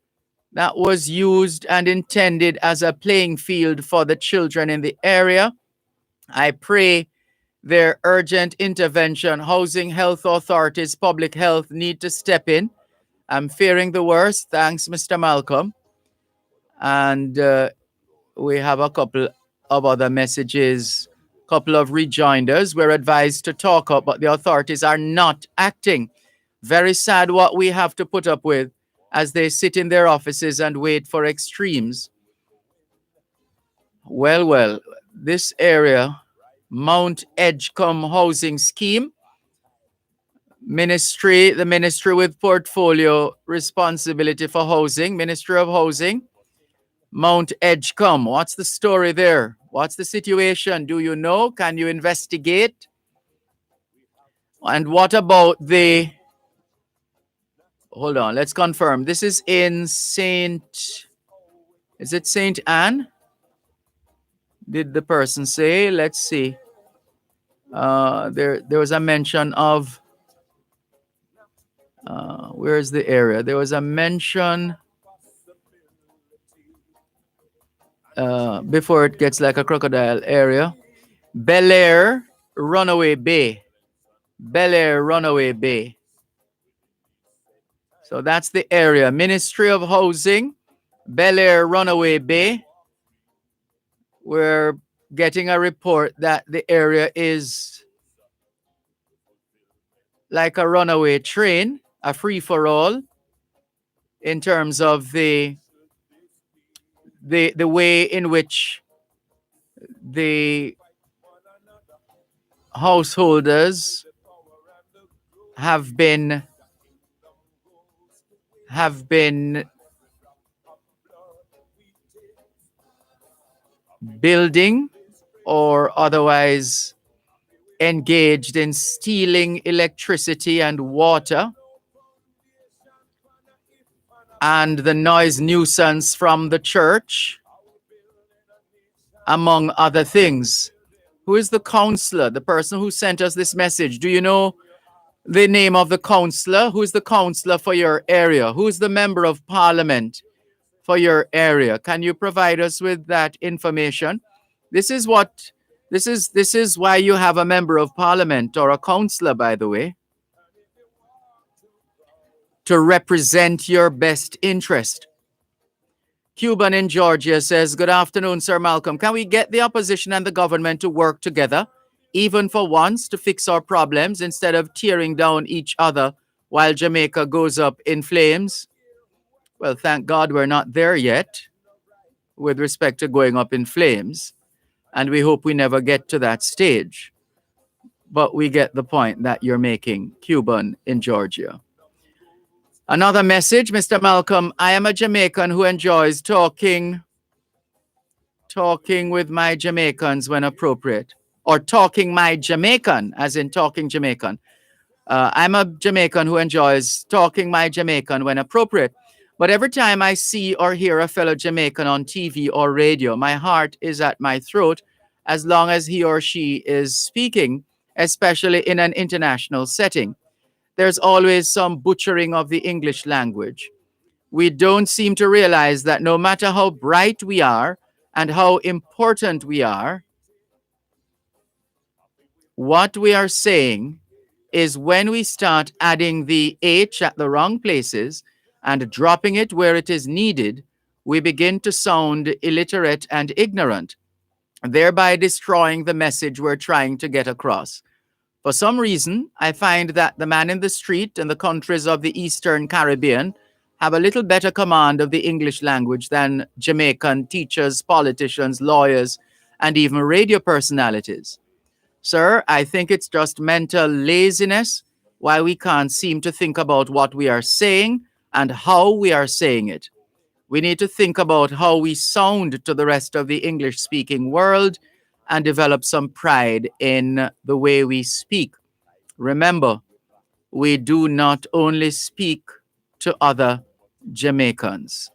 that was used and intended as a playing field for the children in the area. I pray their urgent intervention. Housing health authorities, public health need to step in. I'm fearing the worst. Thanks, Mr. Malcolm. And we have a couple of other messages, couple of rejoinders. We're advised to talk up, but the authorities are not acting. Very sad what we have to put up with as they sit in their offices and wait for extremes. Well, this area, Mount Edgecombe Housing Scheme, the ministry with portfolio responsibility for housing, Ministry of Housing, Mount Edgecombe. What's the story there? What's the situation? Do you know? Can you investigate? And what about hold on, let's confirm. This is in is it St. Anne? Did the person say? Let's see. There was a mention of, where is the area? There was a mention, before it gets like a crocodile area, Bel Air Runaway Bay. Bel Air Runaway Bay. So that's the area. Ministry of Housing, Bel Air Runaway Bay. We're getting a report that the area is like a runaway train, a free-for-all, in terms of the way in which the householders have been building or otherwise engaged in stealing electricity and water and the noise nuisance from the church, among other things. Who is the counselor, the person who sent us this message? Do you know the name of the counselor? Who is the counselor for your area? Who is the member of parliament for your area? Can you provide us with that information? This is why you have a member of parliament or a counselor, by the way, to represent your best interest. Cuban in Georgia says, good afternoon, Sir Malcolm. Can we get the opposition and the government to work together, even for once, to fix our problems instead of tearing down each other while Jamaica goes up in flames? Well, thank God we're not there yet with respect to going up in flames. And we hope we never get to that stage. But we get the point that you're making, Cuban in Georgia. Another message, Mr. Malcolm. I am a Jamaican who enjoys talking with my Jamaicans when appropriate. Or talking my Jamaican, as in talking Jamaican. I'm a Jamaican who enjoys talking my Jamaican when appropriate. But every time I see or hear a fellow Jamaican on TV or radio, my heart is at my throat as long as he or she is speaking, especially in an international setting. There's always some butchering of the English language. We don't seem to realize that no matter how bright we are and how important we are, what we are saying is when we start adding the H at the wrong places and dropping it where it is needed, we begin to sound illiterate and ignorant, thereby destroying the message we're trying to get across. For some reason, I find that the man in the street in the countries of the Eastern Caribbean have a little better command of the English language than Jamaican teachers, politicians, lawyers, and even radio personalities. Sir, I think it's just mental laziness why we can't seem to think about what we are saying and how we are saying it. We need to think about how we sound to the rest of the English-speaking world and develop some pride in the way we speak. Remember, we do not only speak to other Jamaicans.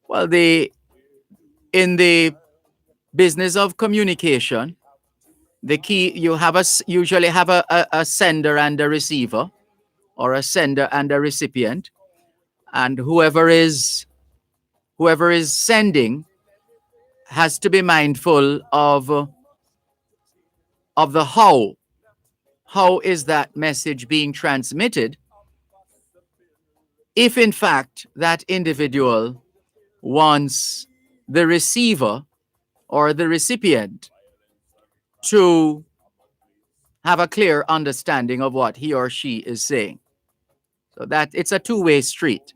Well, in the business of communication, the key, you usually have a sender and a receiver, or a sender and a recipient. And whoever is sending has to be mindful of the how. How is that message being transmitted? If in fact that individual wants the receiver or the recipient to have a clear understanding of what he or she is saying. So that it's a two-way street,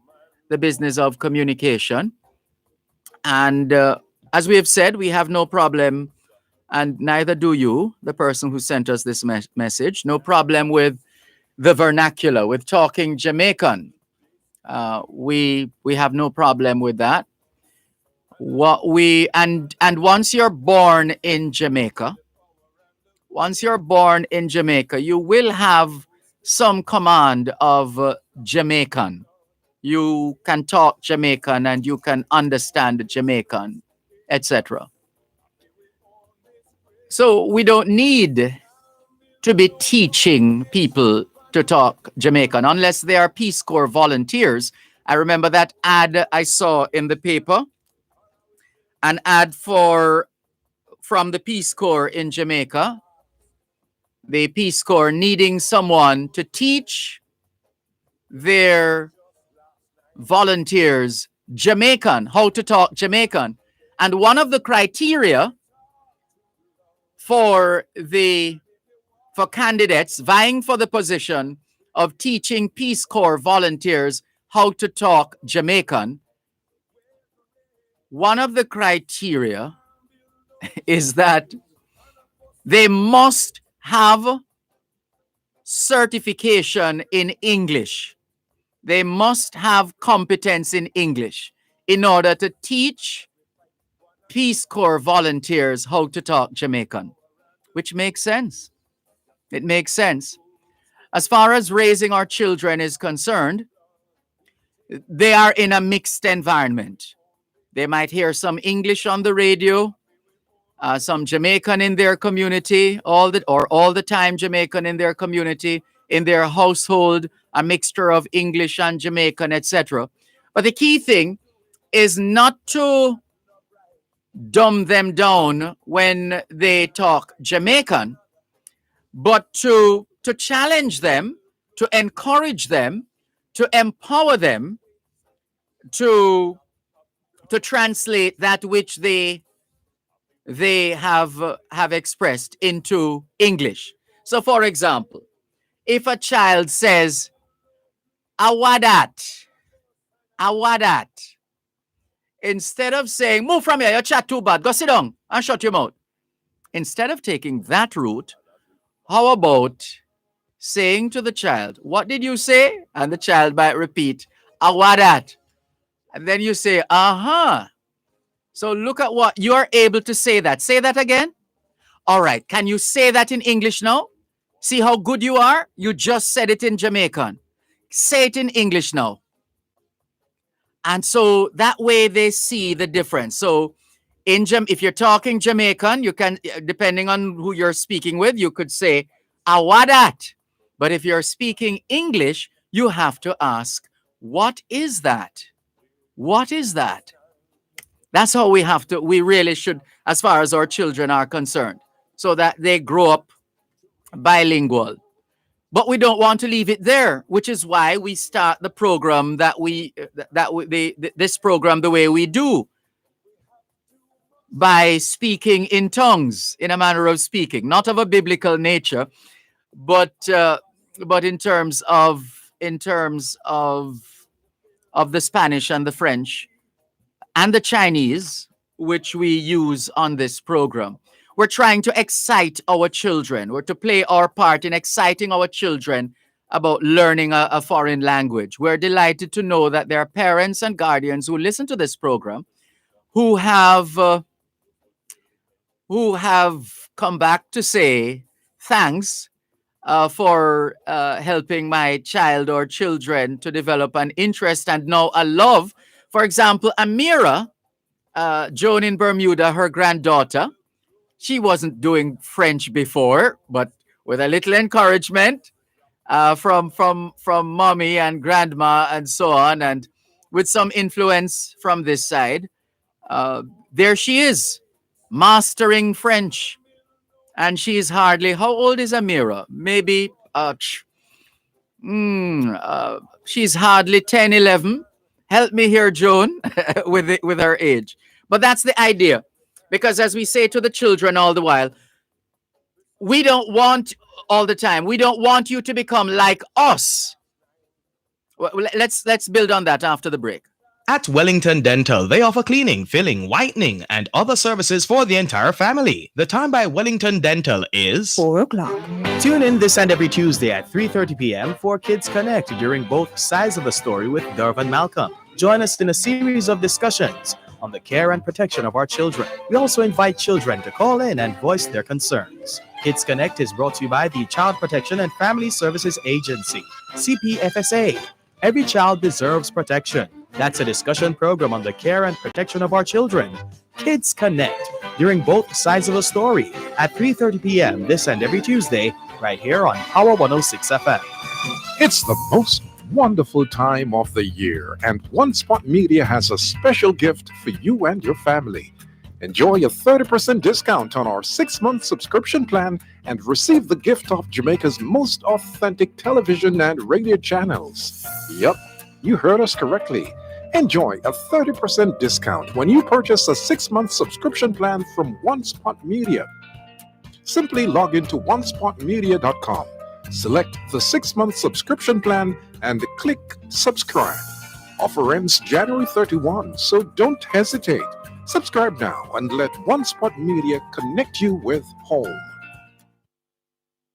the business of communication. And as we have said, we have no problem, and neither do you, the person who sent us this message, no problem with the vernacular, with talking Jamaican. We have no problem with that. And once you're born in Jamaica, you will have some command of Jamaican. You can talk Jamaican and you can understand Jamaican, etc. So we don't need to be teaching people to talk Jamaican unless they are Peace Corps volunteers. I remember that ad I saw in the paper, an ad from the Peace Corps in Jamaica, the Peace Corps needing someone to teach their volunteers Jamaican, how to talk Jamaican. And one of the criteria for candidates vying for the position of teaching Peace Corps volunteers how to talk Jamaican, one of the criteria is that they must have certification in English. They must have competence in English in order to teach Peace Corps volunteers how to talk Jamaican, which makes sense. It makes sense. As far as raising our children is concerned, they are in a mixed environment. They might hear some English on the radio, some Jamaican in their community, all the time Jamaican in their community, in their household, a mixture of English and Jamaican, etc. But the key thing is not to dumb them down when they talk Jamaican, but to challenge them, to encourage them, to empower them to translate that which they have expressed into English. So, for example, if a child says, awadat, instead of saying, move from here, you chat too bad, go sit down and shut your mouth. Instead of taking that route, how about saying to the child, what did you say? And the child might repeat, awadat. And then you say, uh-huh. So look at what you are able to say that. Say that again. All right. Can you say that in English now? See how good you are? You just said it in Jamaican. Say it in English now. And so that way they see the difference. So if you're talking Jamaican, you can, depending on who you're speaking with, you could say, awadat. But if you're speaking English, you have to ask, what is that? What is that? That's how we really should, as far as our children are concerned, so that they grow up bilingual. But we don't want to leave it there, which is why we start the program this program the way we do, by speaking in tongues, in a manner of speaking, not of a biblical nature, but in terms of the Spanish and the French and the Chinese, which we use on this program. We're trying to excite our children. We're to play our part in exciting our children about learning a foreign language. We're delighted to know that there are parents and guardians who listen to this program who have come back to say thanks for helping my child or children to develop an interest and now a love. For example, Amira, Joan in Bermuda, her granddaughter, she wasn't doing French before, but with a little encouragement from mommy and grandma and so on, and with some influence from this side. There she is, mastering French. And she's hardly, how old is Amira? Maybe, she's hardly 10, 11. Help me here, Joan, with her age. But that's the idea. Because as we say to the children all the while, we don't want all the time. We don't want you to become like us. Let's build on that after the break. At Wellington Dental, they offer cleaning, filling, whitening, and other services for the entire family. The time by Wellington Dental is 4 o'clock. Tune in this and every Tuesday at 3:30 p.m. for Kids Connect during both sides of the story with Dervan Malcolm. Join us in a series of discussions on the care and protection of our children. We also invite children to call in and voice their concerns. Kids Connect is brought to you by the Child Protection and Family Services Agency, CPFSA. Every child deserves protection. That's a discussion program on the care and protection of our children. Kids Connect during both sides of the story at 3:30 p.m. this and every Tuesday right here on Power 106 FM. It's the most wonderful time of the year, and One Spot Media has a special gift for you and your family. Enjoy a 30% discount on our 6-month subscription plan and receive the gift of Jamaica's most authentic television and radio channels. Yup, you heard us correctly. Enjoy a 30% discount when you purchase a 6-month subscription plan from One Spot Media. Simply log into onespotmedia.com, select the 6-month subscription plan, and click subscribe. Offer ends January 31, so don't hesitate. Subscribe now and let One Spot Media connect you with home.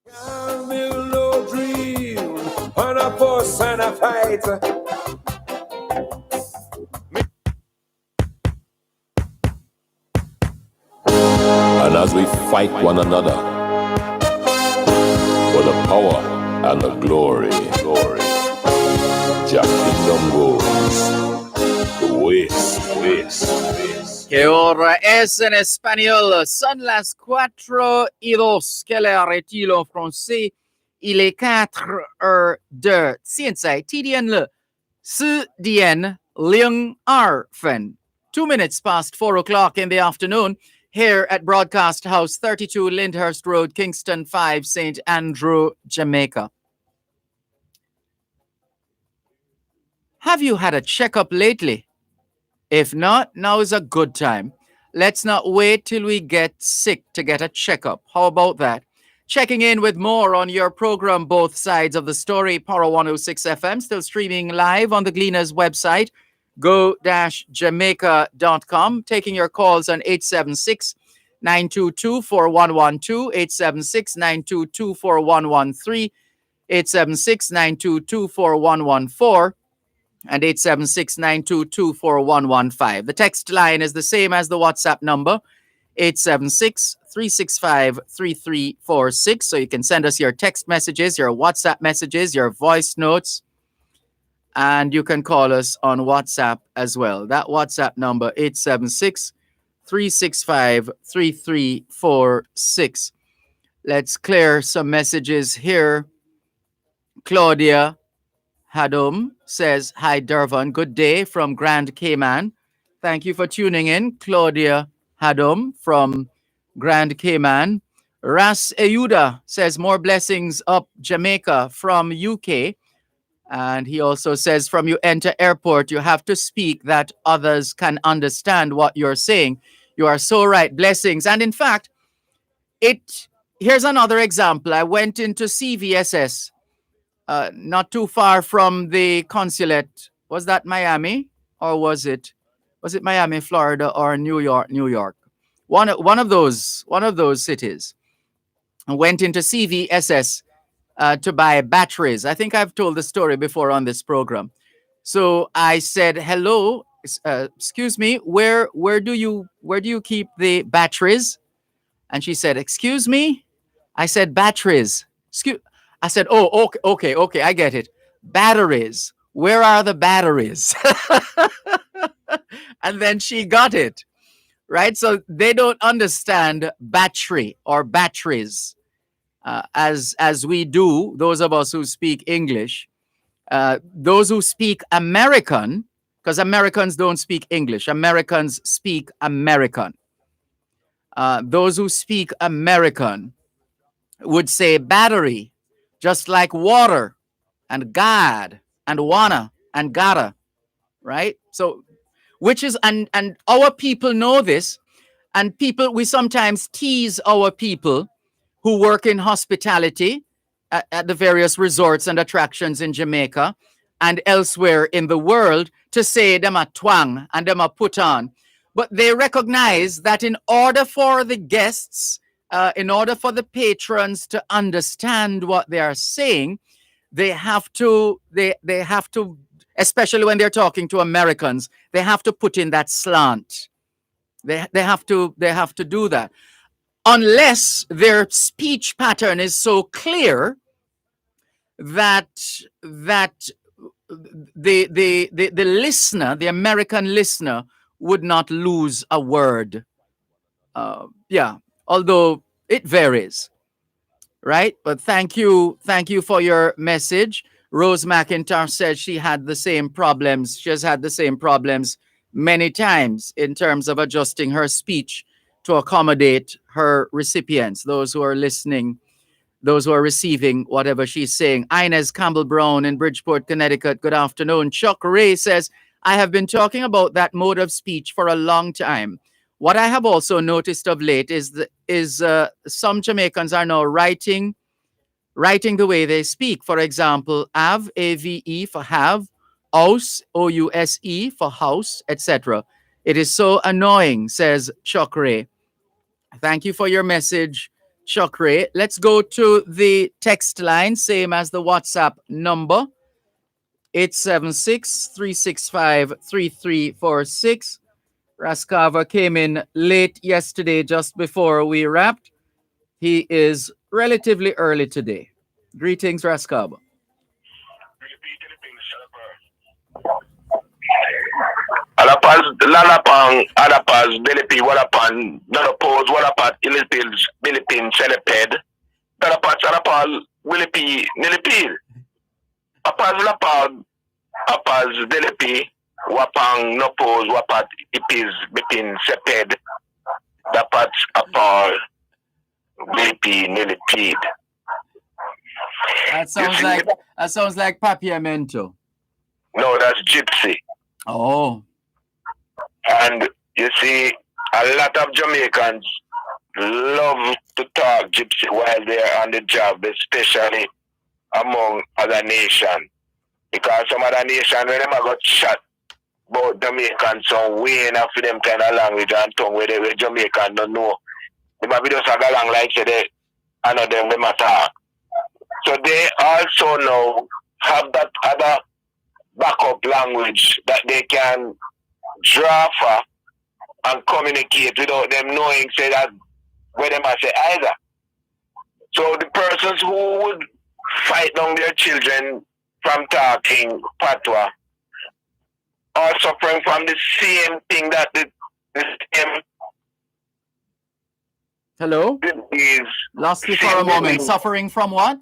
Can't build no dream on a fuss and a fight. And as we fight one another for the power and the glory, Jack Kingdom goes to waste. Que hora es en espagnol? Son las 4:02. Quelle heure est-il en français? Il est 4:02. Hiện tại thời gian là 4:02. 2 minutes past 4 o'clock in the afternoon here at Broadcast House 32 Lyndhurst Road, Kingston 5, St. Andrew, Jamaica. Have you had a checkup lately? If not, now is a good time. Let's not wait till we get sick to get a checkup. How about that? Checking in with more on your program, Both Sides of the Story, Power 106 FM, still streaming live on the Gleaners website, go-jamaica.com. Taking your calls on 876-922-4112, 876-922-4113, 876-922-4114, and 876-922-4115. The text line is the same as the WhatsApp number, 876-365-3346. So you can send us your text messages, your WhatsApp messages, your voice notes, and you can call us on WhatsApp as well. That WhatsApp number, 876-365-3346. Let's clear some messages here. Claudia Hadum says, hi, Dervan. Good day from Grand Cayman. Thank you for tuning in, Claudia Hadum from Grand Cayman. Ras Eyuda says, more blessings up Jamaica from UK. And he also says, from you enter airport, you have to speak that others can understand what you're saying. You are so right. Blessings. And in fact, here's another example. I went into CVSS, not too far from the consulate. Was that Miami, or was it Miami, Florida, or New York? One of those cities. I went into CVSS to buy batteries. I think I've told the story before on this program. So I said, hello, excuse me, where do you keep the batteries? And she said, excuse me? I said, batteries. I said, oh, okay, I get it. Batteries. Where are the batteries? And then she got it, right? So they don't understand battery or batteries as we do, those of us who speak English. Those who speak American, because Americans don't speak English. Americans speak American. Those who speak American would say battery, just like water and God and wanna and gotta, right? So, which is, and our people know this, and we sometimes tease our people who work in hospitality at the various resorts and attractions in Jamaica and elsewhere in the world to say them a twang and them a put on. But they recognize that in order for the guests, in order for the patrons to understand what they are saying, they have to, especially when they're talking to Americans, they have to put in that slant. They have to do that. Unless their speech pattern is so clear that the listener, the American listener, would not lose a word. Although it varies, right? But thank you for your message. Rose McIntyre said she had the same problems. She has had the same problems many times in terms of adjusting her speech to accommodate her recipients, those who are listening, those who are receiving whatever she's saying. Inez Campbell Brown in Bridgeport, Connecticut. Good afternoon. Chuck Ray says, I have been talking about that mode of speech for a long time. What I have also noticed of late is some Jamaicans are now writing the way they speak. For example, AVE, A-V-E for have, house, O-U-S-E for house, etc. It is so annoying, says Chuck Ray. Thank you for your message, Chuck Ray. Let's go to the text line, same as the WhatsApp number. 876-365-3346. Raskava came in late yesterday, just before we wrapped. He is relatively early today. Greetings, Raskava. Alapaz, Lalapang, Alapaz, Delipi, Walapan, Nanopos, Walapat, Ilipils, Bilipin, Celeped, Dalapat, Alapal, Willipi, Nilipil. Apaz, Lapad, Apaz, Delipi, Wapang, Nopos, Wapat, Ipis, Bipin, Seped, Dapat, Apal, Bilipi, Nilipid. That sounds like Papiamento. No, that's Gypsy. Oh. And you see, a lot of Jamaicans love to talk Gypsy while they're on the job, especially among other nations. Because some other nations, when they got shot about Jamaicans, some way enough for them kind of language and tongue where Jamaican don't know. They might be just a galang like say I know them talk. So they also now have that other backup language that they can draw for and communicate without them knowing, say that where they must say either. So the persons who would fight down their children from talking patois are suffering from the same thing that the same. Hello? Disease. Lost you for a moment. Suffering from what?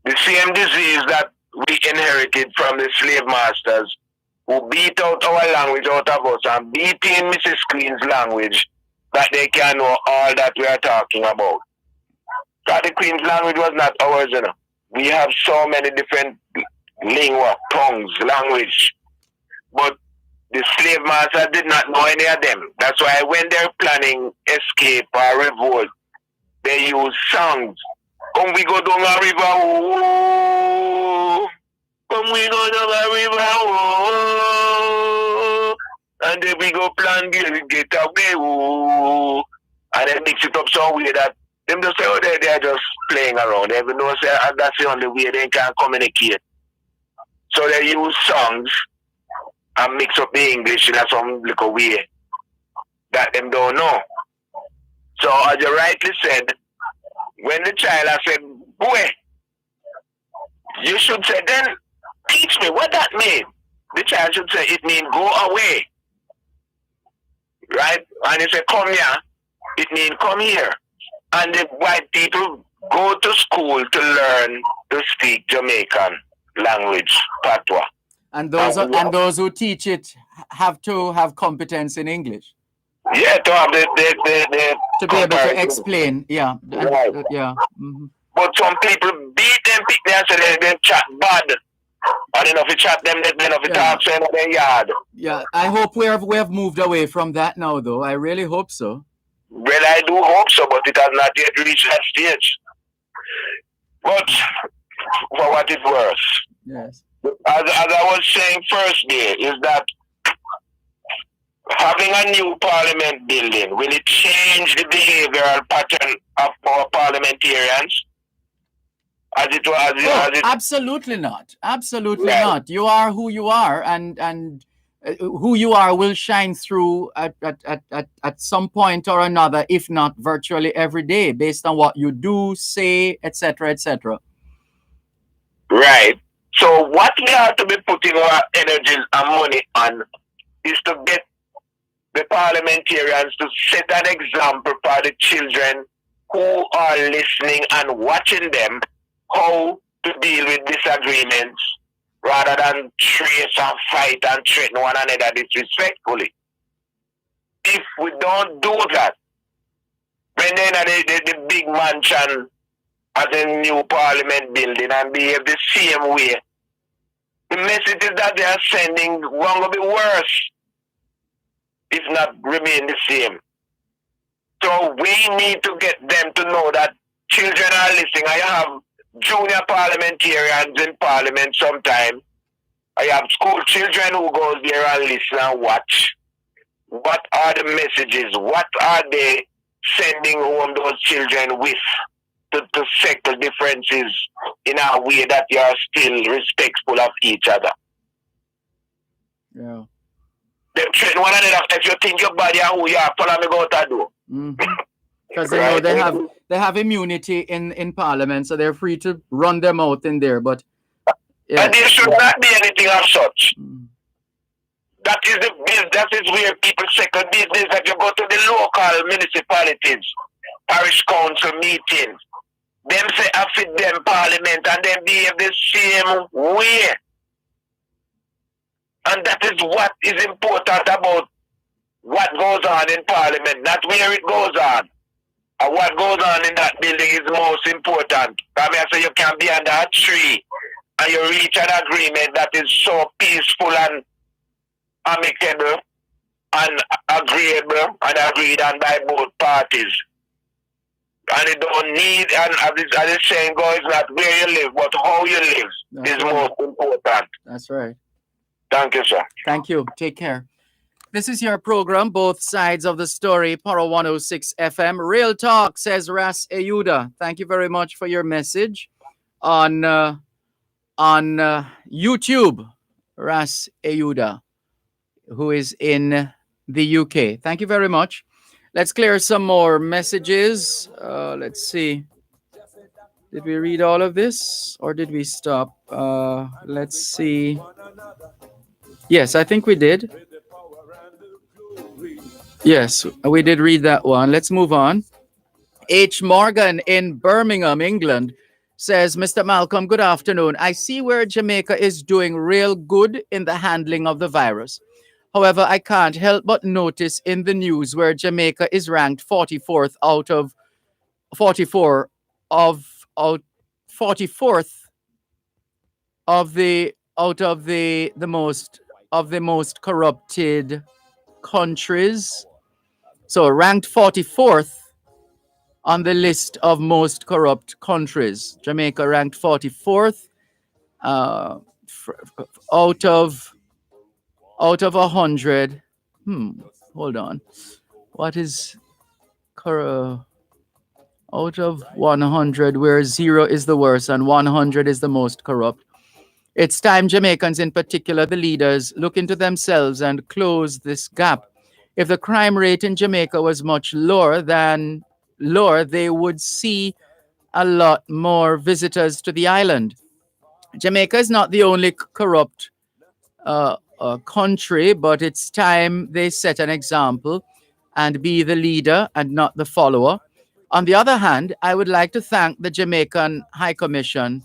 The same disease that we inherited from the slave masters who beat out our language out of us and beat in Mrs. Queen's language that they can know all that we are talking about. Because the Queen's language was not ours, you know. We have so many different lingua, tongues, language. But the slave masters did not know any of them. That's why when they're planning escape or revolt, they use songs. Come we go down a river, oh. Come we go down a river, oh. And then we go plan get away, oh. And then mix it up some way that them just say, oh, they're just playing around. They know say that's the only way they can communicate. So they use songs and mix up the English in some little way that them don't know. So as you rightly said, when the child has said, boy, you should say, then teach me what that means. The child should say, it means go away. Right? And he said, come here. It means come here. And the white people go to school to learn to speak Jamaican language, patois. And those who teach it have to have competence in English. Yeah, to have the to be able to explain. Yeah. Right. Yeah. Mm-hmm. But some people beat them, pick them, so they chat bad. And then if you chat them, then if you talk so in their yard. Yeah, I hope we have moved away from that now, though. I really hope so. Well, I do hope so, but it has not yet reached that stage. But for what it's worth, yes. As I was saying first day, is that having a new parliament building, will it change the behavioral pattern of our parliamentarians? Absolutely not. Absolutely not. You are who you are, and who you are will shine through at some point or another, if not virtually every day, based on what you do, say, etc., etc. Right. So what we have to be putting our energies and money on is to get the parliamentarians to set an example for the children who are listening and watching them how to deal with disagreements rather than trace and fight and threaten one another disrespectfully. If we don't do that, when they're in the big mansion at the new parliament building and behave the same way, the messages that they are sending will be worse, if not remain the same. So we need to get them to know that children are listening. I have junior parliamentarians in parliament sometimes. I have school children who goes there and listen and watch. What are the messages? What are they sending home those children with to settle differences in a way that you are still respectful of each other? Yeah. They train one another. If you think your body and who you are, follow me go to do. Because they know they have immunity in parliament, so they're free to run them out in there. But and there should not be anything of such. That is the business. That is where people settle business. That you go to the local municipalities, parish council meetings. Them say I fit them parliament and then behave the same way. And that is what is important about what goes on in parliament, not where it goes on. And what goes on in that building is most important. I mean, so you can be under a tree and you reach an agreement that is so peaceful and amicable and agreeable and agreed on by both parties. And it don't need, and as the saying goes, not where you live, but how you live is most important. That's right. Thank you, sir. Thank you. Take care. This is your program, Both Sides of the Story, Power 106 FM. Real Talk, says Ras Ayuda. Thank you very much for your message on YouTube. Ras Ayuda, who is in the UK. Thank you very much. Let's clear some more messages. Let's see. Did we read all of this or did we stop? Let's see. Yes, I think we did. Yes, we did read that one. Let's move on. H. Morgan in Birmingham, England says, Mr. Malcolm, good afternoon. I see where Jamaica is doing real good in the handling of the virus. However, I can't help but notice in the news where Jamaica is ranked 44th out of 44 of 44th of the out of the most corrupted countries. So ranked 44th on the list of most corrupt countries. Jamaica ranked 44th out of 100. Hold on. What is out of 100, where 0 is the worst and 100 is the most corrupt? It's time Jamaicans, in particular the leaders, look into themselves and close this gap. If the crime rate in Jamaica was much lower, they would see a lot more visitors to the island. Jamaica is not the only corrupt country, but it's time they set an example and be the leader and not the follower. On the other hand, I would like to thank the Jamaican High Commission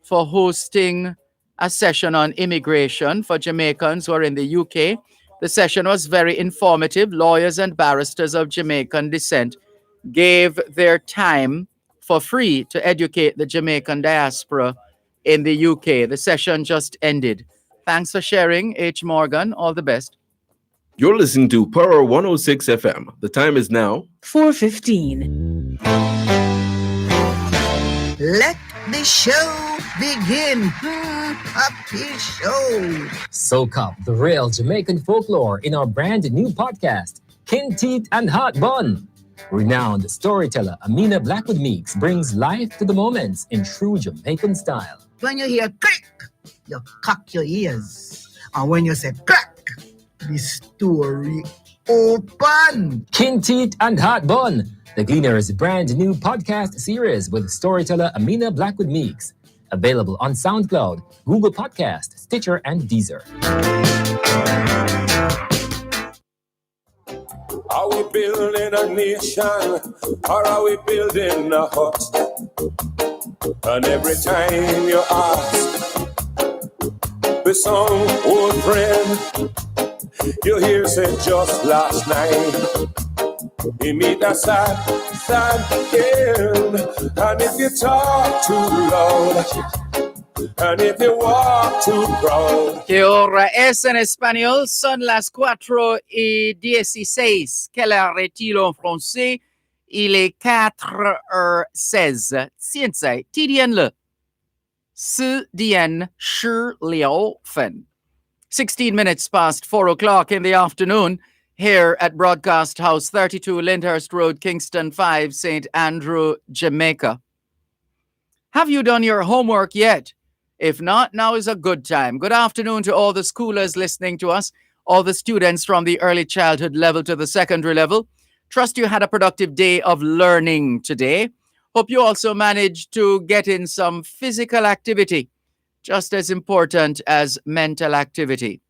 for hosting a session on immigration for Jamaicans who are in the UK. The session was very informative. Lawyers and barristers of Jamaican descent gave their time for free to educate the Jamaican diaspora in the UK. The session just ended. Thanks for sharing, H. Morgan. All the best. You're listening to Power 106 FM. The time is now 4:15. Let the show begin. Happy show. Soak up the real Jamaican folklore in our brand new podcast, Kin Teeth and Hot Bun. Renowned storyteller Amina Blackwood Meeks brings life to the moments in true Jamaican style. When you hear click, you cock your ears. And when you say crack, the story open. Kin Teeth and Hot Bun, the Gleaner's brand new podcast series with storyteller Amina Blackwood Meeks. Available on SoundCloud, Google Podcast, Stitcher, and Deezer. Are we building a nation or are we building a hut? And every time you ask with some old friend, you hear say just last night he meet a sad end. And if you talk too loud and if you walk too proud. Que hora es en español? Son las 4:16. Quelle heure est-il en français? Il est 4:16. 现在几点了？4点16分。16 minutes past 4 o'clock in the afternoon here at Broadcast House 32 Lyndhurst Road, Kingston 5, St. Andrew, Jamaica. Have you done your homework yet? If not, now is a good time. Good afternoon to all the schoolers listening to us, all the students from the early childhood level to the secondary level. Trust you had a productive day of learning today. Hope you also managed to get in some physical activity, just as important as mental activity.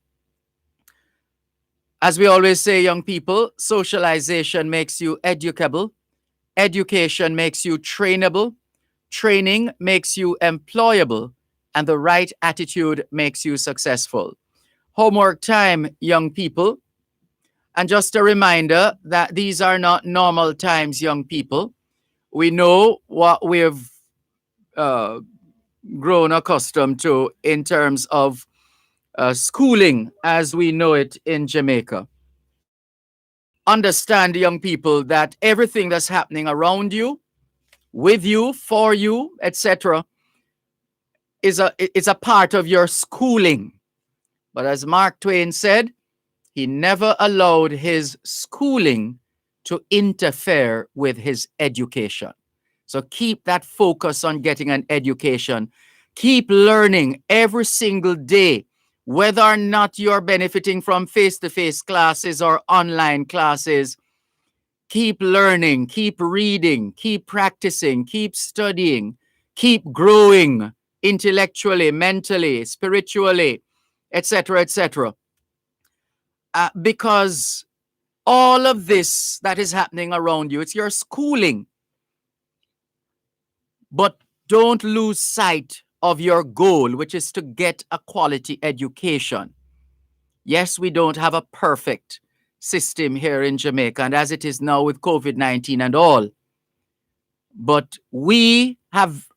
As we always say, young people, socialization makes you educable. Education makes you trainable. Training makes you employable. And the right attitude makes you successful. Homework time, young people. And just a reminder that these are not normal times, young people. We know what we've grown accustomed to in terms of schooling as we know it in Jamaica. Understand, young people, that everything that's happening around you, with you, for you, etc., is a part of your schooling. But as Mark Twain said, he never allowed his schooling to interfere with his education. So keep that focus on getting an education. Keep learning every single day, whether or not you're benefiting from face-to-face classes or online classes. Keep learning, keep reading, keep practicing, keep studying, keep growing intellectually, mentally, spiritually, etc., etc. Because all of this that is happening around you, it's your schooling. But don't lose sight of your goal, which is to get a quality education. Yes, we don't have a perfect system here in Jamaica, and as it is now with COVID-19 and all. But we have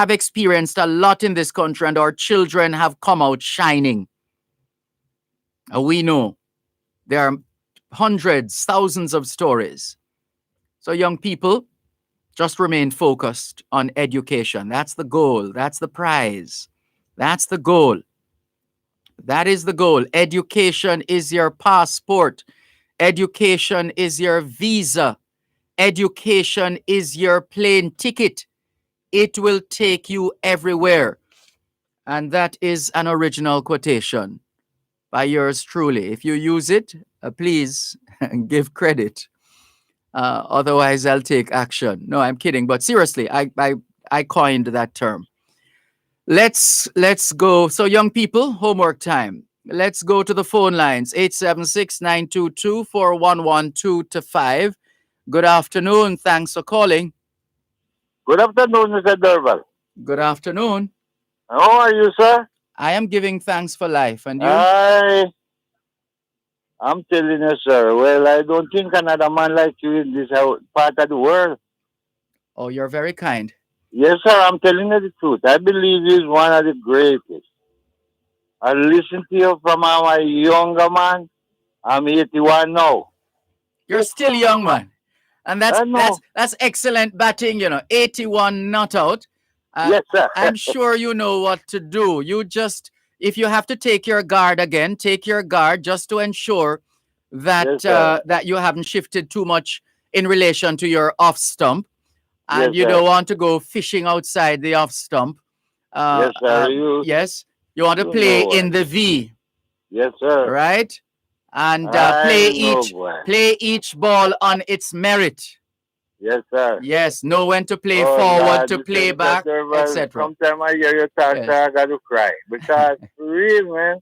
experienced a lot in this country, and our children have come out shining. We know there are hundreds, thousands of stories. So young people, just remain focused on education. That's the goal. That's the prize. That's the goal. That is the goal. Education is your passport. Education is your visa. Education is your plane ticket. It will take you everywhere. And that is an original quotation by yours truly. If you use it, please give credit. Otherwise, I'll take action. No, I'm kidding. But seriously, I coined that term. Let's go. So young people, homework time. Let's go to the phone lines. 876-922-4112-5. Good afternoon. Thanks for calling. Good afternoon, Mr. Dervan. Good afternoon. How are you, sir? I am giving thanks for life. And you? I'm telling you, sir. Well, I don't think another man like you in this part of the world. Oh, you're very kind. Yes, sir. I'm telling you the truth. I believe he's one of the greatest. I listen to you from a younger man. I'm 81 now. You're still young, man. And that's excellent batting, 81 not out. Yes, sir. I'm sure you know what to do. You just, if you have to take your guard again, take your guard just to ensure that that you haven't shifted too much in relation to your off stump. And you don't want to go fishing outside the off stump. Yes, sir. You want to play in the V. Yes, sir. Right? And play each ball on its merit. Yes, sir. Yes, know when to play forward, to play back, etc. Sometimes I hear you talk, sir, I got to cry. Because, for real, man,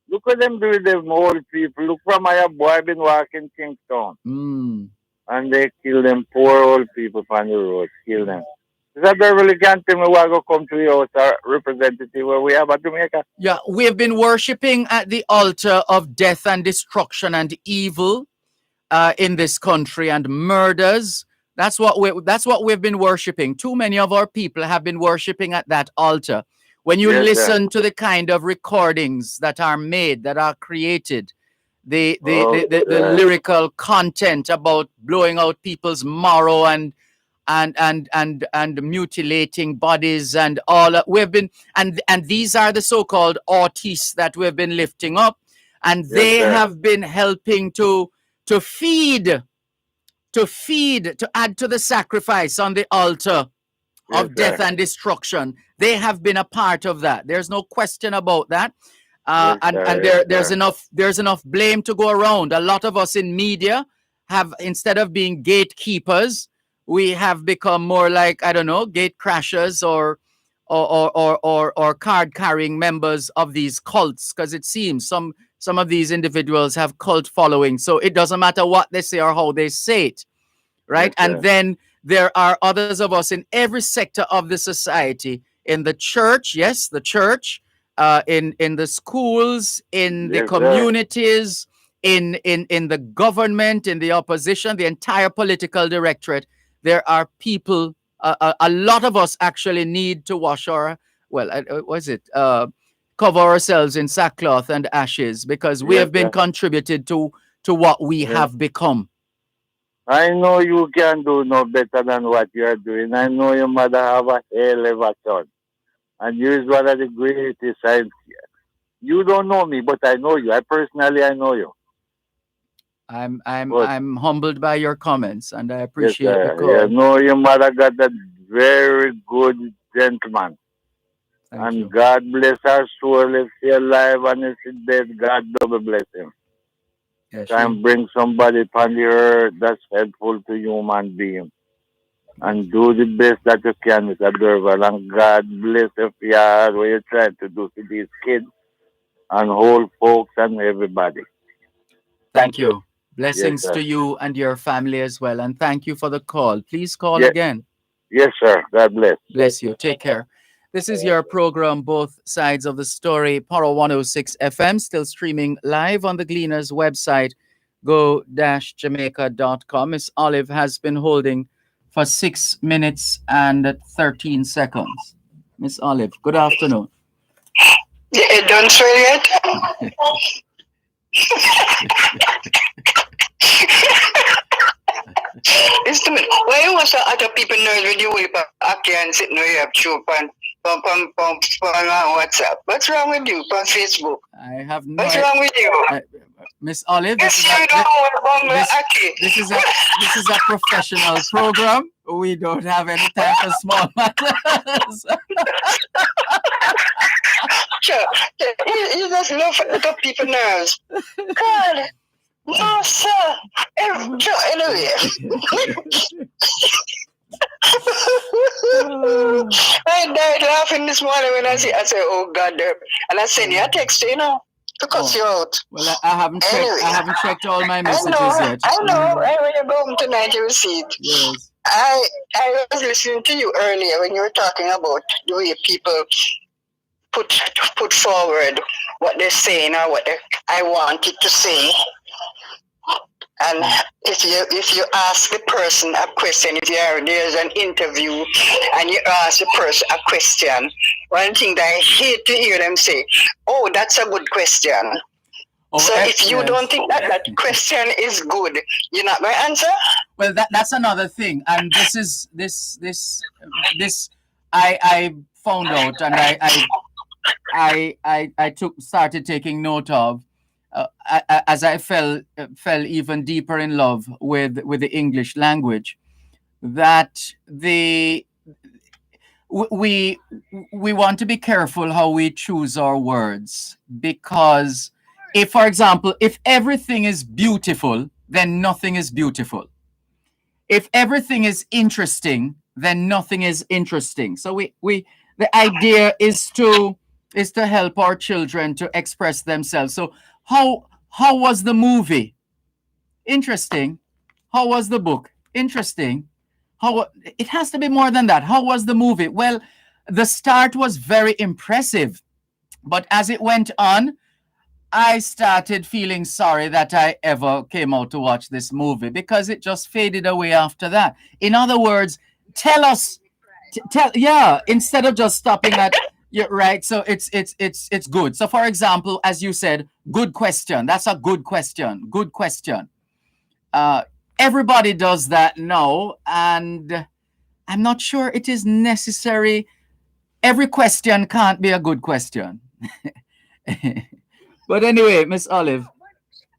look what them do with them old people. Look from my boy been walking Kingston. And they kill them poor old people on the road. Kill them. Is that really can't tell me why go come to your representative where we have at Jamaica? Yeah, we have been worshipping at the altar of death and destruction and evil in this country and murders. That's what we've been worshipping. Too many of our people have been worshipping at that altar. When you listen to the kind of recordings that are made, that are created, the lyrical content about blowing out people's marrow and mutilating bodies and all we've been and these are the so-called artists that we've been lifting up, and they have been helping to add to the sacrifice on the altar of death and destruction. They have been a part of that. There's no question about that. There's enough blame to go around. A lot of us in media have, instead of being gatekeepers, we have become more like, I don't know, gate crashers or card carrying members of these cults, because it seems some of these individuals have cult following. So it doesn't matter what they say or how they say it, right? And then there are others of us in every sector of the society, in the church, the church, in the schools, in the communities, in the government, in the opposition, the entire political directorate. There are people, a lot of us actually need to wash our, cover ourselves in sackcloth and ashes, because we have been contributed to what we have become. I know you can do no better than what you are doing. I know your mother have a hell of a son. And you is one of the greatest. You don't know me, but I know you. I know you. I'm humbled by your comments, and I appreciate the call. Yeah, no, your mother got a very good gentleman. Thank you. God bless her soul. If she's alive and if she's dead, God double bless him. Yes, Try and bring somebody upon the earth that's helpful to human beings. And do the best that you can, Mr. Dervan. And God bless you for what you're trying to do to these kids and old folks and everybody. Thank you. Blessings to you and your family as well. And thank you for the call. Please call again. Yes, sir. God bless. Bless you. Take care. This is your program, Both Sides of the Story, Power 106 FM, still streaming live on the Gleaners website, go-jamaica.com. Miss Olive has been holding for 6 minutes and 13 seconds. Miss Olive, good afternoon. You done swear yet? Why you want to other people know when you will and sitting where you have show on WhatsApp? What's wrong with you on Facebook? I have no. What's wrong with you? Miss Olive, this is a professional program. We don't have any time for small matters. Sure. You just love the people nerves. God. No, sir. Anyway. I died laughing this morning when I said, oh God, and I sent you a text, to cut you out. Well, I haven't checked all my messages yet. I know. When you go home tonight, you will see it. Yes. I was listening to you earlier when you were talking about the way people put forward what they're saying or what I wanted to say. And if you ask the person a question, there's an interview and you ask the person a question, one thing that I hate to hear them say, "Oh, that's a good question." So if you don't think that question is good, you're not going to answer. Well, that's another thing, and this I found out, and I started taking note of. As I fell even deeper in love with the English language, that we want to be careful how we choose our words, because if, for example, if everything is beautiful, then nothing is beautiful. If everything is interesting, then nothing is interesting. So the idea is to help our children to express themselves. So how was the movie? Interesting. How was the book? Interesting. It has to be more than that. How was the movie? Well, the start was very impressive, but as it went on, I started feeling sorry that I ever came out to watch this movie, because it just faded away after that. In other words, tell us, instead of just stopping at. You're right. So it's good. So, for example, as you said, good question. That's a good question. Good question. Everybody does that now, and I'm not sure it is necessary. Every question can't be a good question. But anyway, Miss Olive,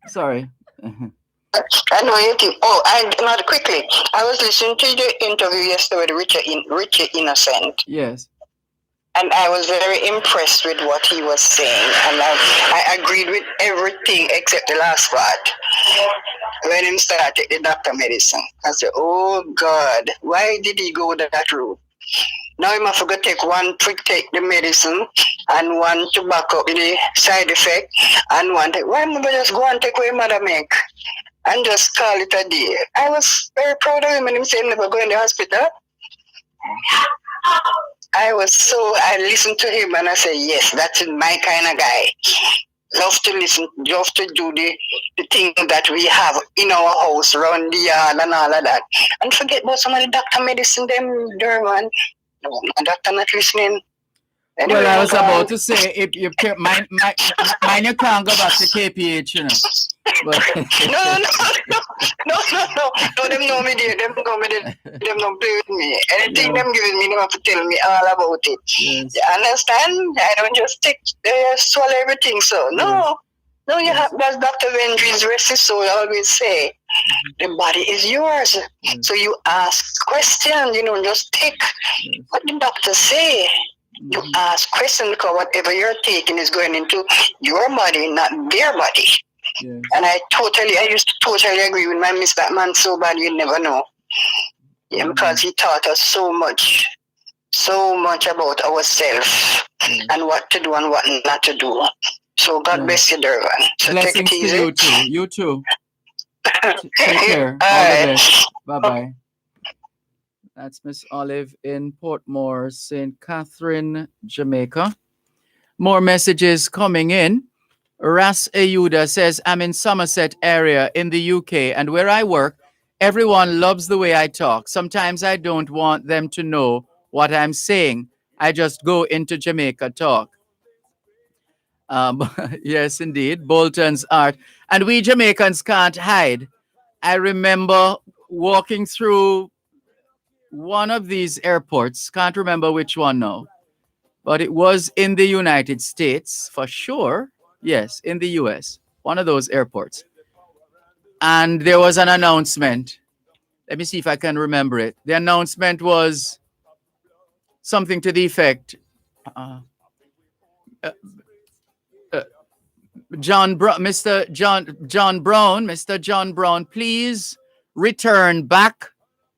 sorry. I know you think. Oh, not quickly. I was listening to the interview yesterday with Richard Innocent. Yes. And I was very impressed with what he was saying. And I agreed with everything except the last part. When he started the doctor medicine, I said, "Oh God, why did he go that route? Now he must go take one to take the medicine and one to back up the side effect and one to, why not just go and take away mother make and just call it a day?" I was very proud of him and him saying never go in the hospital. I listened to him and I said, yes, that's my kind of guy. Love to listen, love to do the thing that we have in our house, around the yard and all of that. And forget about some of the doctor medicine, them, Dervan. No, my doctor not listening. Anyway, well, I was about to say, if you mine you can't go back to KPH, you know. But no, them know me there. Them know me there. Them don't play with me. Anything them giving me, they have to tell me all about it. Yes. You understand? I don't just swallow everything. So no, you have, as Dr. Vendry's rest his soul always say, the body is yours. So you ask questions, just take what the doctor say. You ask questions because whatever you're taking is going into your body, not their body. Yes. And I used to totally agree with my Miss Batman so bad you never know. Yeah, because he taught us so much about ourselves and what to do and what not to do. So God bless you, Dervan. So blessings take it easy. to you too. You too. Take care. All the best. Bye-bye. That's Miss Olive in Portmore, St. Catherine, Jamaica. More messages coming in. Ras Ayuda says, I'm in Somerset area in the UK, and where I work, everyone loves the way I talk. Sometimes I don't want them to know what I'm saying. I just go into Jamaica talk. Yes, indeed. Bolton's art. And we Jamaicans can't hide. I remember walking through one of these airports, can't remember which one now, but it was in the United States for sure. Yes, in the US, one of those airports. And there was an announcement. Let me see if I can remember it. The announcement was something to the effect, Mr. John Brown, please return back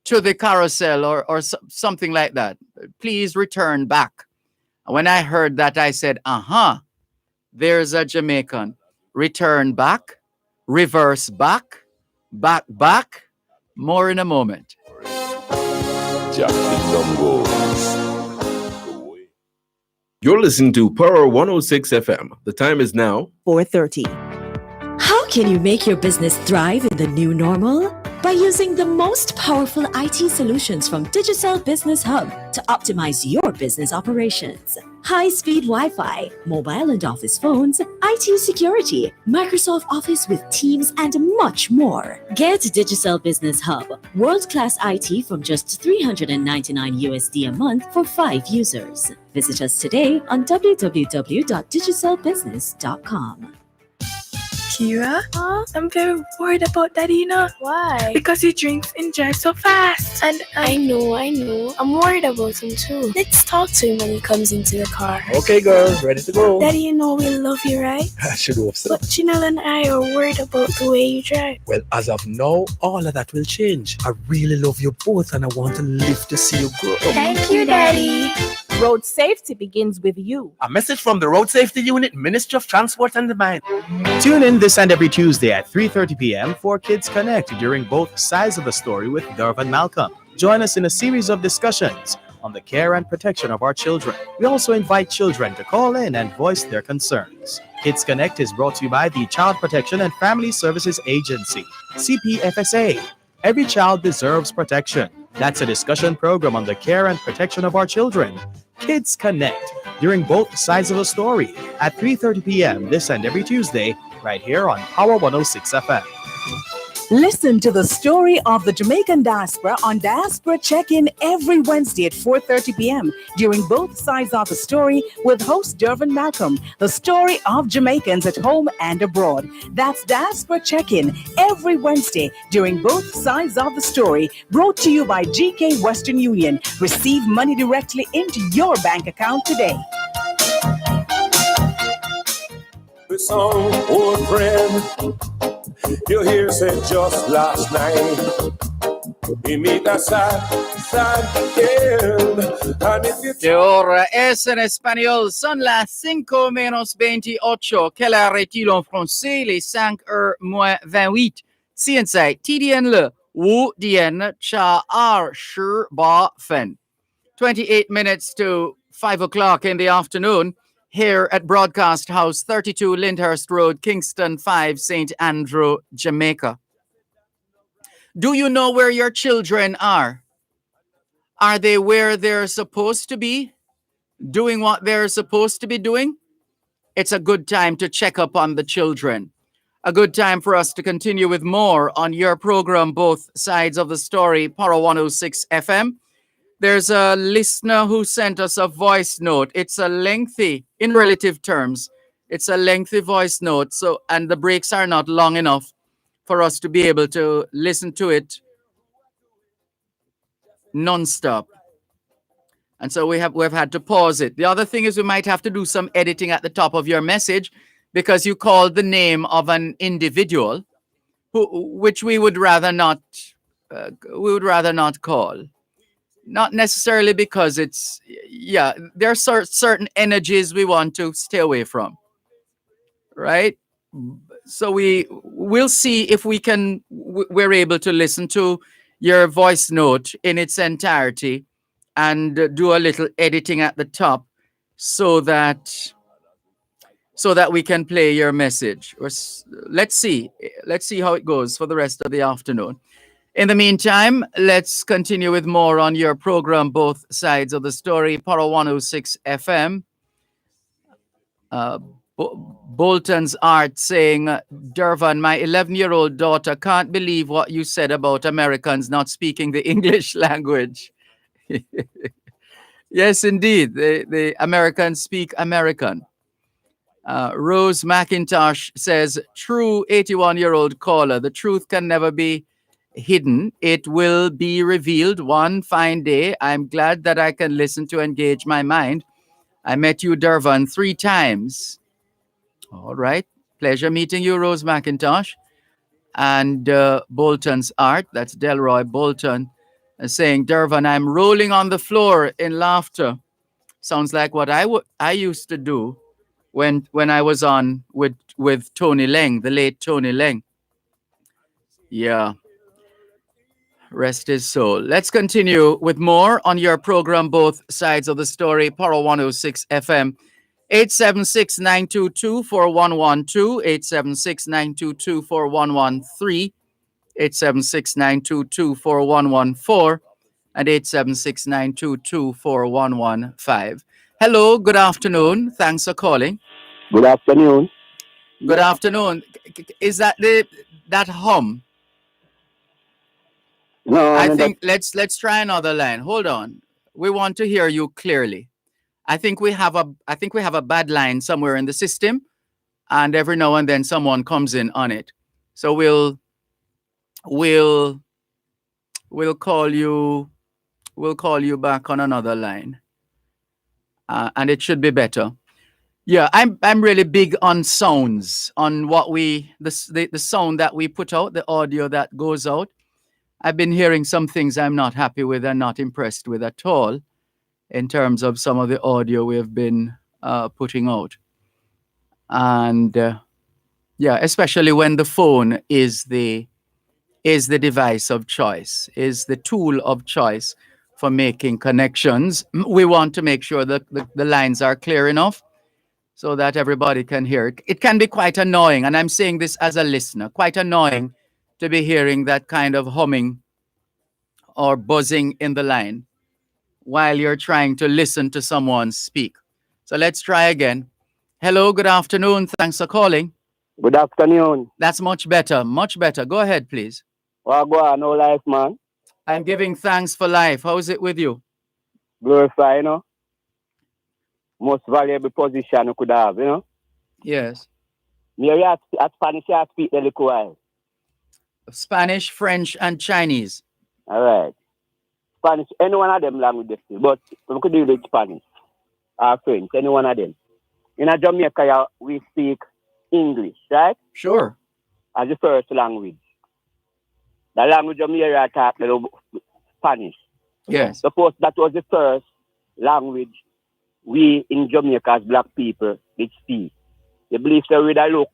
to the carousel or something like that. Please return back. When I heard that, I said, there's a Jamaican. Return back, reverse back, back. More in a moment. Jack Kingdom goes. You're listening to Power 106 FM. The time is now 4:30. How can you make your business thrive in the new normal? By using the most powerful IT solutions from Digicel Business Hub to optimize your business operations. High-speed Wi-Fi, mobile and office phones, IT security, Microsoft Office with Teams, and much more. Get Digicel Business Hub, world-class IT from just $399 USD a month for 5 users. Visit us today on www.digicelbusiness.com. Kira, I'm very worried about Daddy, you know. Why? Because he drinks and drives so fast. And I know. I'm worried about him too. Let's talk to him when he comes into the car. Okay, girl, ready to go. Daddy, you know we love you, right? I should hope so. But Janelle and I are worried about the way you drive. Well, as of now, all of that will change. I really love you both and I want to live to see you grow. Thank you, Daddy. Road safety begins with you. A message from the Road Safety Unit, Ministry of Transport and the Mine. Tune in this and every Tuesday at 3:30 p.m. for Kids Connect during both sides of the story with Dervan Malcolm. Join us in a series of discussions on the care and protection of our children. We also invite children to call in and voice their concerns. Kids Connect is brought to you by the Child Protection and Family Services Agency, CPFSA. Every child deserves protection. That's a discussion program on the care and protection of our children. Kids Connect during both sides of the story at 3:30 p.m. this and every Tuesday right here on Power 106 FM. Listen to the story of the Jamaican diaspora on Diaspora Check-In every Wednesday at 4:30 p.m. during both sides of the story with host Dervan Malcolm, the story of Jamaicans at home and abroad. That's Diaspora Check-In every Wednesday during both sides of the story, brought to you by GK Western Union. Receive money directly into your bank account today. The song, old friend, you hear said just last night. We meet a sad girl. And if you... De hora es en espagnol, son las 5:28. Quelle heure est-il en français? Les 5:28. CNC, TDN le, Wu Dien Cha Ar Shur Ba Fen. 28 minutes to 5 o'clock in the afternoon. Here at Broadcast House, 32 Lyndhurst Road, Kingston 5, St. Andrew, Jamaica. Do you know where your children are? Are they where they're supposed to be? Doing what they're supposed to be doing? It's a good time to check up on the children. A good time for us to continue with more on your program, Both Sides of the Story, Power 106 FM. There's a listener who sent us a voice note. It's a lengthy, in relative terms, it's a lengthy voice note. And the breaks are not long enough for us to be able to listen to it non-stop. And so we've had to pause it. The other thing is we might have to do some editing at the top of your message because you called the name of an individual which we would rather not call. Not necessarily because it's, there are certain energies we want to stay away from, right? So we'll see if we're able to listen to your voice note in its entirety and do a little editing at the top so that we can play your message. Let's see how it goes for the rest of the afternoon. In the meantime, let's continue with more on your program, Both Sides of the Story, Power 106 FM. Bolton's Art saying, Dervan, my 11-year-old daughter can't believe what you said about Americans not speaking the English language. Yes, indeed. The Americans speak American. Rose McIntosh says, true 81-year-old caller, the truth can never be hidden. It will be revealed one fine day. I'm glad that I can listen to engage my mind. I met you, Dervan, 3 times. All right. Pleasure meeting you, Rose McIntosh. And Bolton's Art, that's Delroy Bolton, saying, Dervan, I'm rolling on the floor in laughter. Sounds like what I used to do when I was on with Tony Leng, the late Tony Leng. Yeah. Rest his soul. Let's continue with more on your program, Both Sides of the Story, Power 106 FM. 876-922-4112, 876-922-4113, 876-922-4114, and 876-922-4115. Hello, good afternoon. Thanks for calling. Good afternoon. Good afternoon. Is that that hum? No, I think let's try another line. Hold on. We want to hear you clearly. I think we have a bad line somewhere in the system, and every now and then someone comes in on it. So we'll call you back on another line, and it should be better. Yeah, I'm really big on sounds, on what the sound that we put out, the audio that goes out. I've been hearing some things I'm not happy with and not impressed with at all, in terms of some of the audio we have been putting out. And yeah, especially when the phone is the device of choice, is the tool of choice for making connections. We want to make sure that the lines are clear enough so that everybody can hear it. It can be quite annoying, and I'm saying this as a listener, quite annoying to be hearing that kind of humming or buzzing in the line while you're trying to listen to someone speak. So let's try again. Hello, good afternoon. Thanks for calling. Good afternoon. That's much better, much better. Go ahead, please. Well, go on, no life, man. I'm giving thanks for life. How is it with you? Glorify, you know. Most valuable position you could have, you know. Yes. Me at Spanish, I speak a little while. Spanish, French, and Chinese. All right. Spanish, any one of them languages, but we could do with Spanish or French, any one of them. In Jamaica, we speak English, right? Sure. As the first language. The language of me I talk Spanish. Yes. Suppose that was the first language we in Jamaica as black people did speak. They believe that we look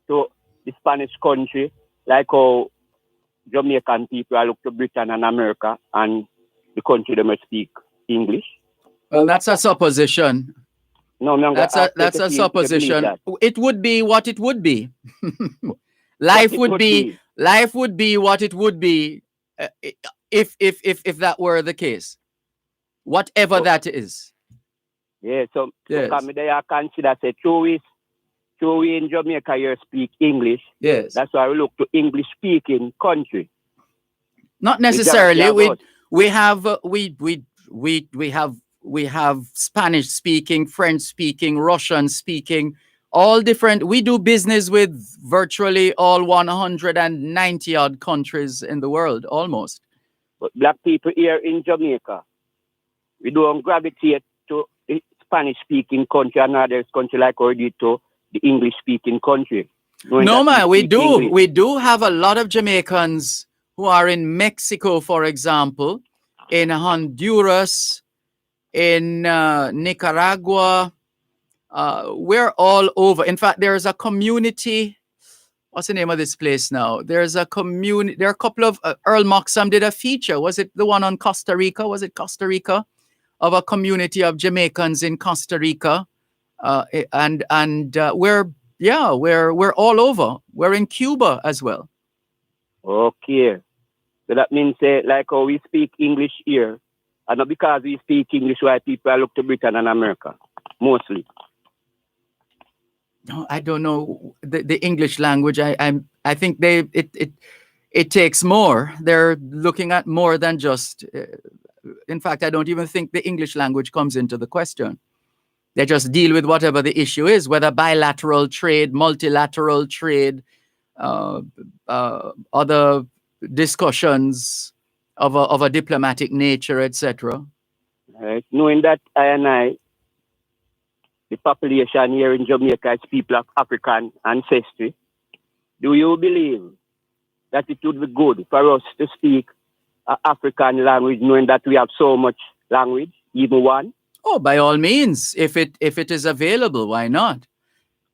to the Spanish country like how Jamaican people look to Britain and America and the country they must speak English. Well, that's a supposition. No, that's a supposition. It would be what it would be. Life would be what it would be if that were the case. Whatever that is. Yeah, so yes. I consider say true we in Jamaica you speak English. Yes. That's why we look to English speaking country. Not necessarily. We have Spanish speaking, French speaking, Russian speaking, all different. We do business with virtually all 190 odd countries in the world, almost. But black people here in Jamaica, we don't gravitate to the Spanish speaking country and others country like we did to the English speaking country. No, man, we do. English. We do have a lot of Jamaicans who are in Mexico, for example, in Honduras, in Nicaragua. We're all over. In fact, there's a community. What's the name of this place now? There's a community. There are a couple of Earl Moxham did a feature. Was it the one on Costa Rica? Was it Costa Rica? Of a community of Jamaicans in Costa Rica, and we're all over. We're in Cuba as well. Okay, so that means like how we speak English here, and not because we speak English, why people look to Britain and America mostly. No, I don't know the English language. I think it takes more. They're looking at more than just. In fact, I don't even think the English language comes into the question. They just deal with whatever the issue is, whether bilateral trade, multilateral trade, other discussions of a diplomatic nature, etc. Right. Knowing that the population here in Jamaica is people of African ancestry, do you believe that it would be good for us to speak African language, knowing that we have so much language, even one? Oh, by all means, if it is available, why not?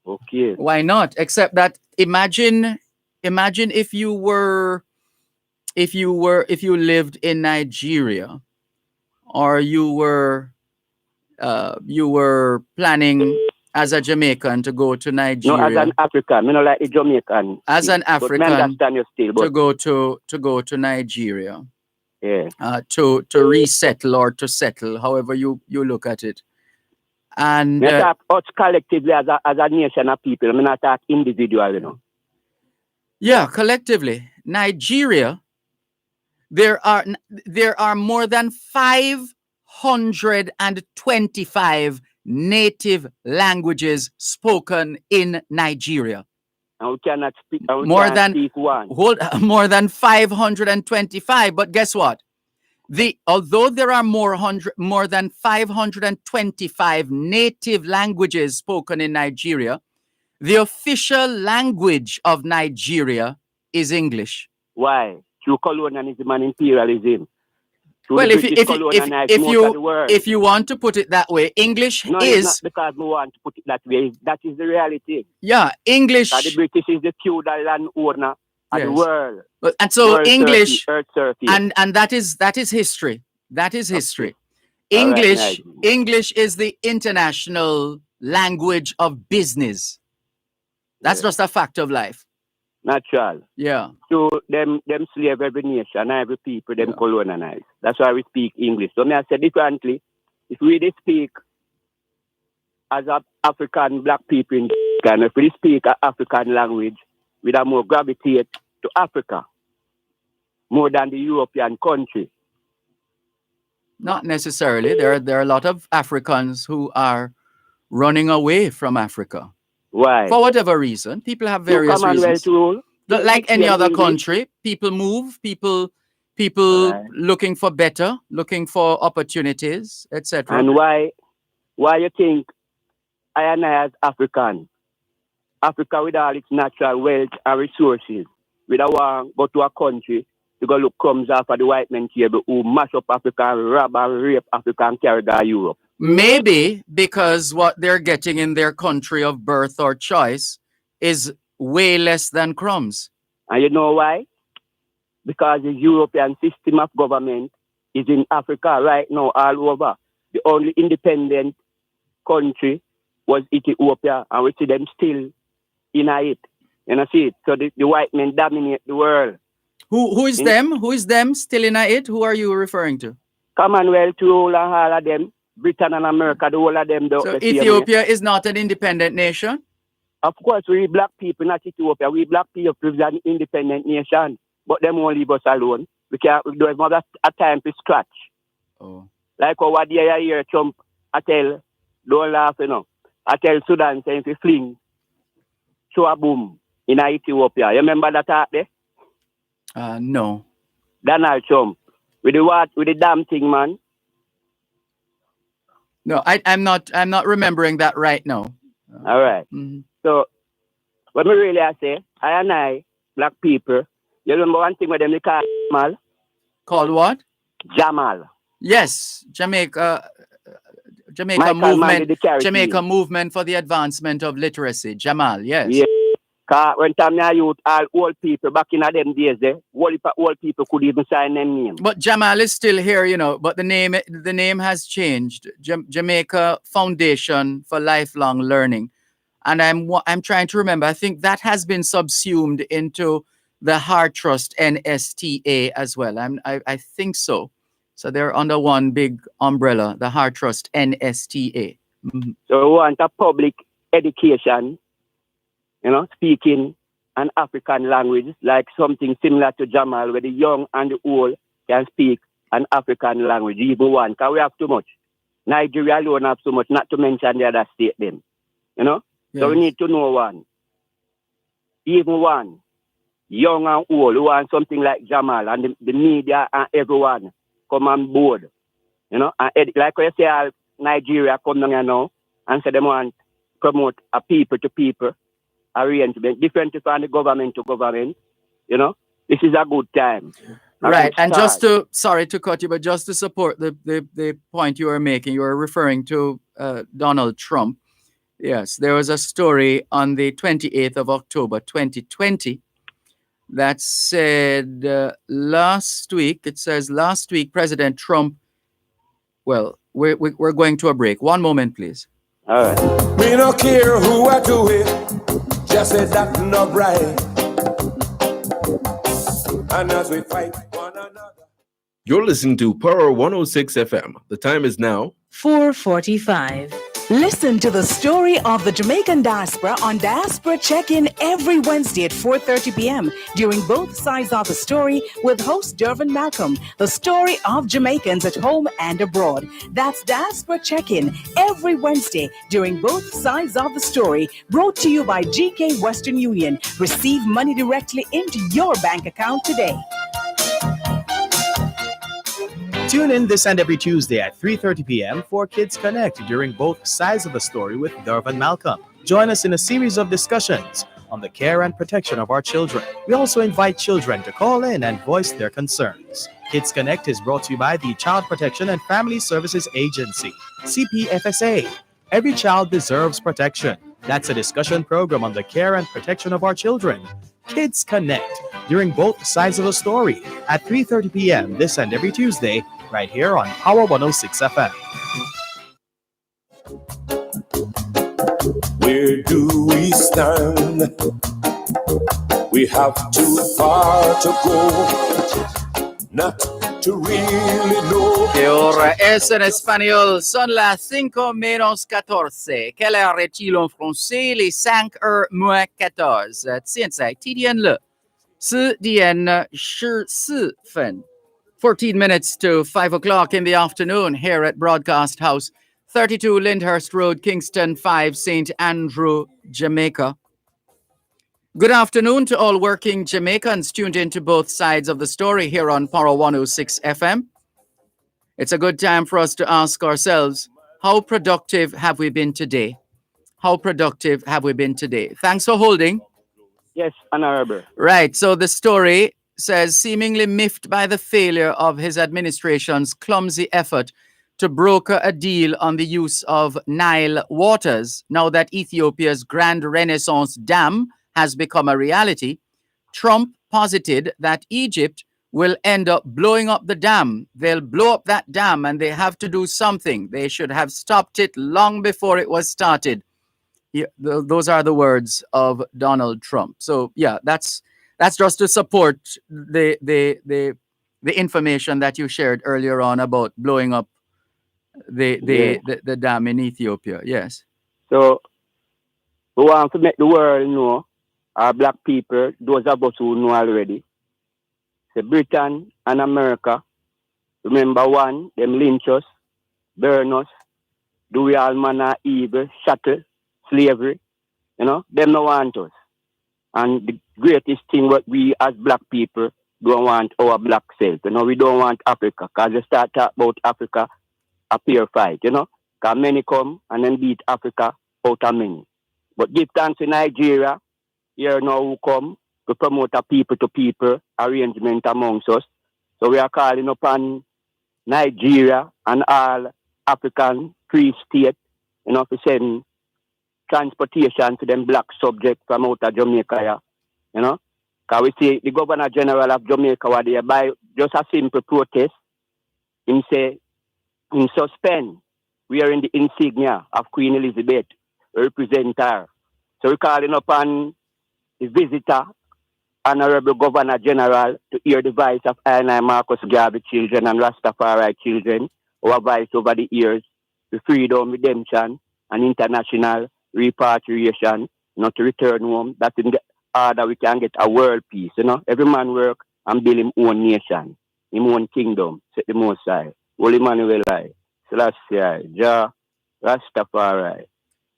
Okay. Why not? Except that imagine if you were if you lived in Nigeria, or you were planning as a Jamaican to go to Nigeria. No, as an African, like a Jamaican. As an African, to go to Nigeria. Yeah. To resettle or to settle, however you look at it. And us collectively as a nation of people. I mean, not talk individual, Yeah, collectively, Nigeria. There are more than 525 native languages spoken in Nigeria. And we cannot speak. More than 525. But guess what? Although there are more than 525 native languages spoken in Nigeria, the official language of Nigeria is English. Why? Through colonialism and imperialism. Well, if you want to put it that way, English no, is... it's not because we want to put it that way. That is the reality. Yeah, English... The British is the feudal land owner of the world. And so world English... Earth surface. And that is history. That is history. Okay. English, English is the international language of business. That's just a fact of life. Natural. Yeah. So them slave every nation, every people, them colonize. That's why we speak English. So me I say differently, if we speak as African black people in Ghana, if we speak an African language, we have more gravitate to Africa more than the European country. Not necessarily. There are a lot of Africans who are running away from Africa. Why? For whatever reason. People have various reasons. Like any other country, people move, people looking for better, looking for opportunities, etc. And why you think I and I as Africa with all its natural wealth and resources, we don't want to go to a country to go look crumbs off of the white men table who mash up Africa and rob and rape Africa and carry to Europe? Maybe because what they're getting in their country of birth or choice is way less than crumbs. And you know why? Because the European system of government is in Africa right now all over. The only independent country was Ethiopia, and we see them still in it. You see it? So the white men dominate the world. Who is them? Who is them still in it? Who are you referring to? Commonwealth, all of them. Britain and America, the whole of them. So Ethiopia is not an independent nation? Of course, we black people, not Ethiopia. We black people is an independent nation. But them won't leave us alone. We don't have a time to scratch. Oh. Like over there, I hear Trump, I tell, don't laugh, I tell Sudan, saying, if you fling, show a boom in Ethiopia. You remember that out there? No. Donald Trump. With the damn thing, man. No, I'm not remembering that right now. All right. Mm-hmm. So, what me really say, I and I, black people, you remember one thing with them they call Jamal? Called what? Jamal. Yes, Jamaica movement for the advancement of literacy. Jamal, yes. Yeah. Because when time I youth, all old people back in them days, old people could even sign their name. But Jamal is still here, but the name has changed. Jamaica Foundation for Lifelong Learning. And I'm trying to remember, I think that has been subsumed into the Heart Trust NSTA as well. I think so. So they're under one big umbrella, the Heart Trust NSTA. Mm-hmm. So we want a public education, speaking an African language, like something similar to Jamal, where the young and the old can speak an African language, even one, because we have too much. Nigeria alone have so much, not to mention the other state them. Yes. So we need to know one. Even one, young and old, who want something like Jamal, and the media and everyone come on board. And like I say, Nigeria come down here now and say they want to promote a people-to-people arrangement, different from the government to government. This is a good time. Right. And sorry to cut you, but just to support the point you were making, you were referring to Donald Trump. Yes, there was a story on the 28th of October, 2020, that said last week, it says last week, President Trump, well, we're going to a break. One moment, please. All right. Me no care who I do it, just say that not right. And as we fight one another. You're listening to Power 106 FM. The time is now 4:45. Listen to the story of the Jamaican diaspora on Diaspora Check-In every Wednesday at 4:30 p.m. during both sides of the story with host Dervan Malcolm, the story of Jamaicans at home and abroad. That's Diaspora Check-In every Wednesday during both sides of the story, brought to you by GK Western Union. Receive money directly into your bank account today. Tune in this and every Tuesday at 3:30 p.m. for Kids Connect during both sides of the story with Dervan Malcolm. Join us in a series of discussions on the care and protection of our children. We also invite children to call in and voice their concerns. Kids Connect is brought to you by the Child Protection and Family Services Agency, CPFSA. Every child deserves protection. That's a discussion program on the care and protection of our children. Kids Connect during both sides of the story at 3:30 p.m. this and every Tuesday, right here on Power 106 FM. Where do we stand? We have too far to go, not to really know. Que ahora es en español, son las 5:14. Quelle heure est-il en français? Les 5:14. 现在几点了？4点14分. 14 minutes to 5 o'clock in the afternoon here at Broadcast House, 32 Lyndhurst Road, Kingston 5, St. Andrew, Jamaica. Good afternoon to all working Jamaicans tuned into both sides of the story here on Power 106 FM. It's a good time for us to ask ourselves, how productive have we been today? How productive have we been today? Thanks for holding. Yes, Honorable. Right, so the story says, seemingly miffed by the failure of his administration's clumsy effort to broker a deal on the use of Nile waters, now that Ethiopia's Grand Renaissance Dam has become a reality, Trump posited that Egypt will end up blowing up the dam. They'll blow up that dam and they have to do something. They should have stopped it long before it was started. Those are the words of Donald Trump. So yeah, that's just to support the information that you shared earlier on about blowing up the dam in Ethiopia. Yes. So we want to make the world know, our black people, those of us who know already, say Britain and America, remember one, them lynch us, burn us, do we all manner evil, shackle, slavery, them no want us. And the greatest thing what we as black people don't want our black self. We don't want Africa. Because they start talking about Africa, a peer fight, Because many come and then beat Africa out of many. But give thanks to Nigeria, here now who come to promote a people-to-people arrangement amongst us. So we are calling upon Nigeria and all African free states, to send transportation to them black subjects from out of Jamaica, Because we see the Governor General of Jamaica was there by just a simple protest. Him say, him suspend wearing the insignia of Queen Elizabeth, represent her. So we're calling upon the visitor, Honorable Governor General, to hear the voice of I Marcus Garvey children and Rastafari children, who have voice over the years, the freedom, redemption, and international repatriation, to return home. That's in the order we can get a world peace, Every man work and build his own nation, his own kingdom, set the Most High. Holy Manuel I, Selassie, Jah, Rastafari.